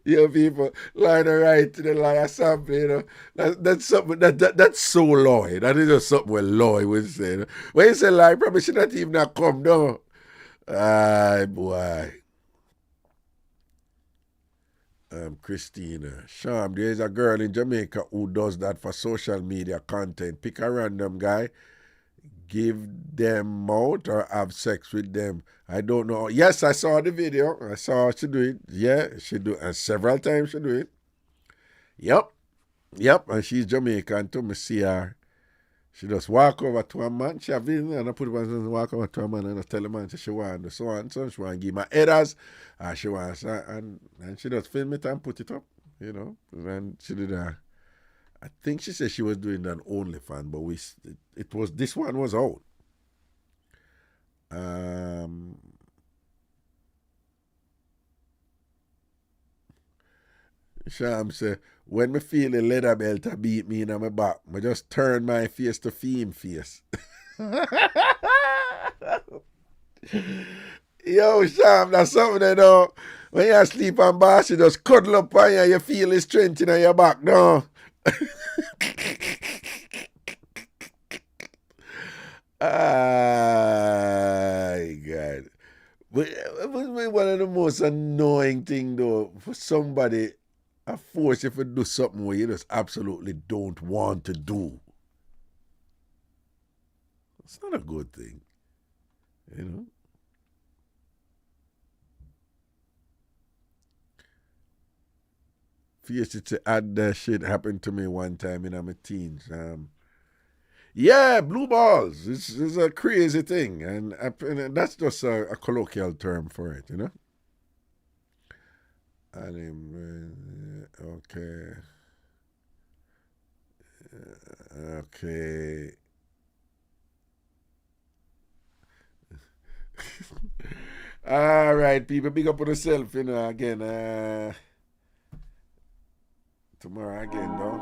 You know, people line right to the line or something, you know. That's something that's so Loy. That is just something where Loy would say. You know? When you say lie, probably should not even not come down. Aye, boy. Christina. Sham, there is a girl in Jamaica who does that for social media content. Pick a random guy, give them out or have sex with them. I don't know. Yes, I saw the video. I saw she do it. Yeah, she do it. And several times she do it. Yep. And she's Jamaican too. Me see her. She just walk over to a man. She have in and I put it on, walk over to a man and I tell the man she want so and so. She want to give my headers. And she wants, and she just film it and put it up, you know. And she did I think she said she was doing an OnlyFans, but this one was out. Sham say, when me feel a leather belt a beat me in my back, I just turn my face to theme face. Yo, Sham, that's something you know. When you sleep on bath, you just cuddle up on you, you feel the strength in your back, no? God. But it was one of the most annoying things, though, for somebody to force you to do something where you just absolutely don't want to do. It's not a good thing, you know? Fierce to add that shit happened to me one time in my teens. Yeah, blue balls. It's a crazy thing, and that's just a colloquial term for it, you know. And okay. All right, people, big up on yourself, you know. Again, tomorrow again, though.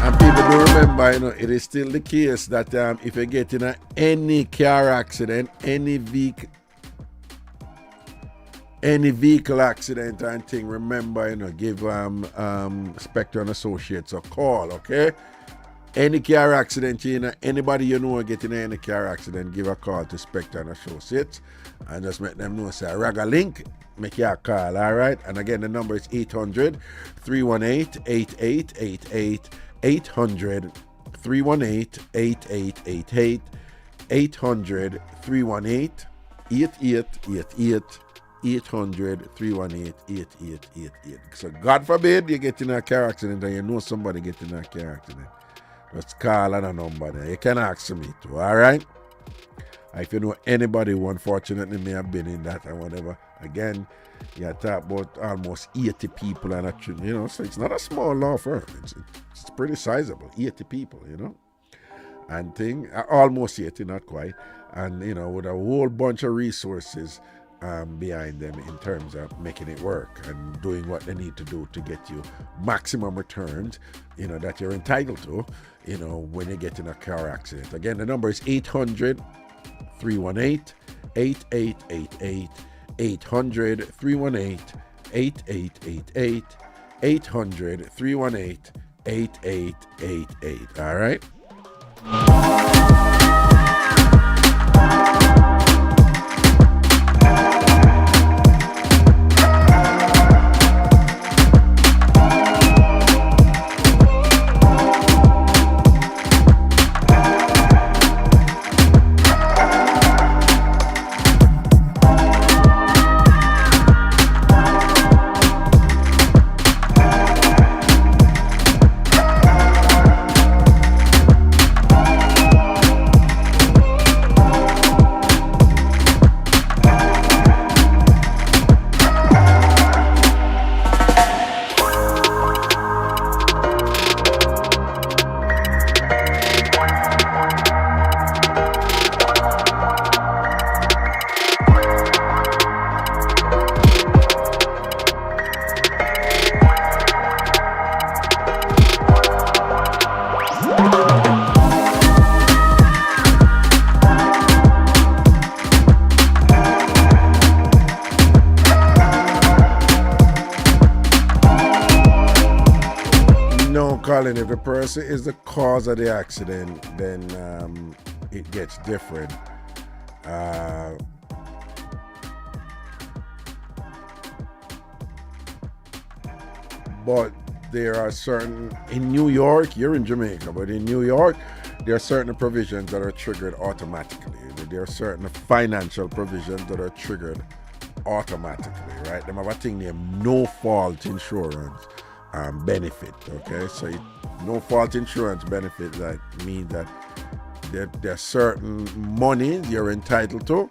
And people do remember, you know, it is still the case that if you get in any car accident, any vehicle accident and thing, remember, you know, give Spectre and Associates a call, okay? Any car accident, you know, anybody you know getting in any car accident, give a call to Spectre and Associates and just make them know, say, Raga Link, make your call, all right? And again, the number is 800-318-8888, 800-318-8888, 800-318-8888, 800-318-8888. So God forbid you get in a car accident and you know somebody get in a car accident. Just call on a number there. You can ask me too, all right? If you know anybody who unfortunately may have been in that or whatever, Again, you talk about almost 80 people, and so it's not a small law firm. It's pretty sizable, 80 people, and almost 80, not quite, and with a whole bunch of resources behind them in terms of making it work and doing what they need to do to get you maximum returns, that you're entitled to, when you get in a car accident. Again, the number is 800-318-8888, 800-318-8888, 800-318-8888. All right? If the person is the cause of the accident, then it gets different. But there are certain, in New York, you're in Jamaica, but in New York, there are certain provisions that are triggered automatically. There are certain financial provisions that are triggered automatically, right? They have a thing named no fault insurance benefit, okay? So no fault insurance benefit, that means that there are certain monies you're entitled to,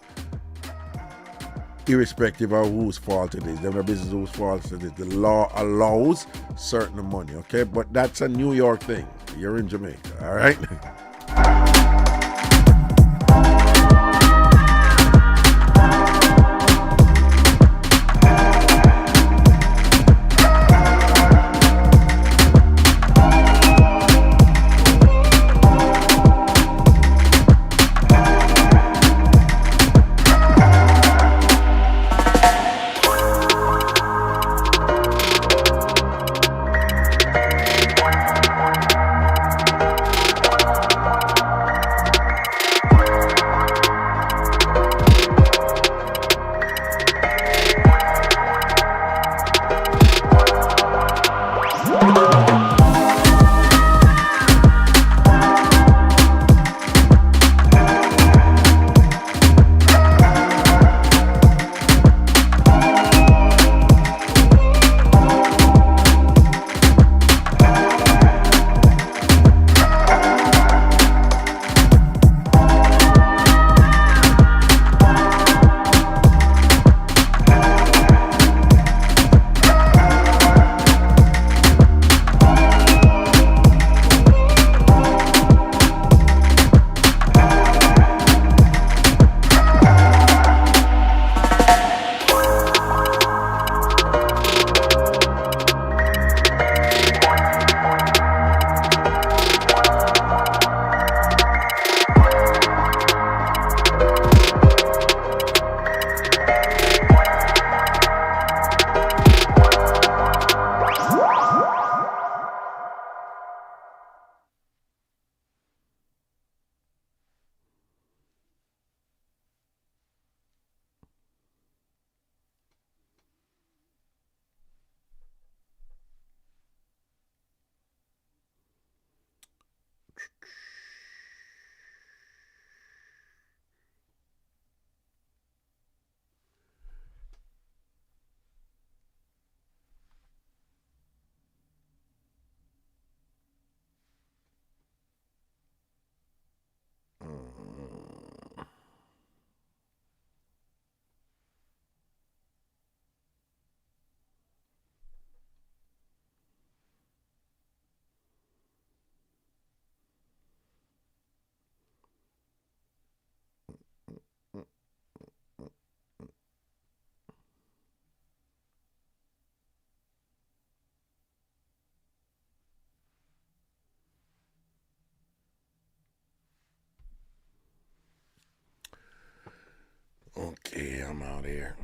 irrespective of whose fault it is. There's no business whose fault it is. The law allows certain money, okay? But that's a New York thing. You're in Jamaica, all right? I'm out here.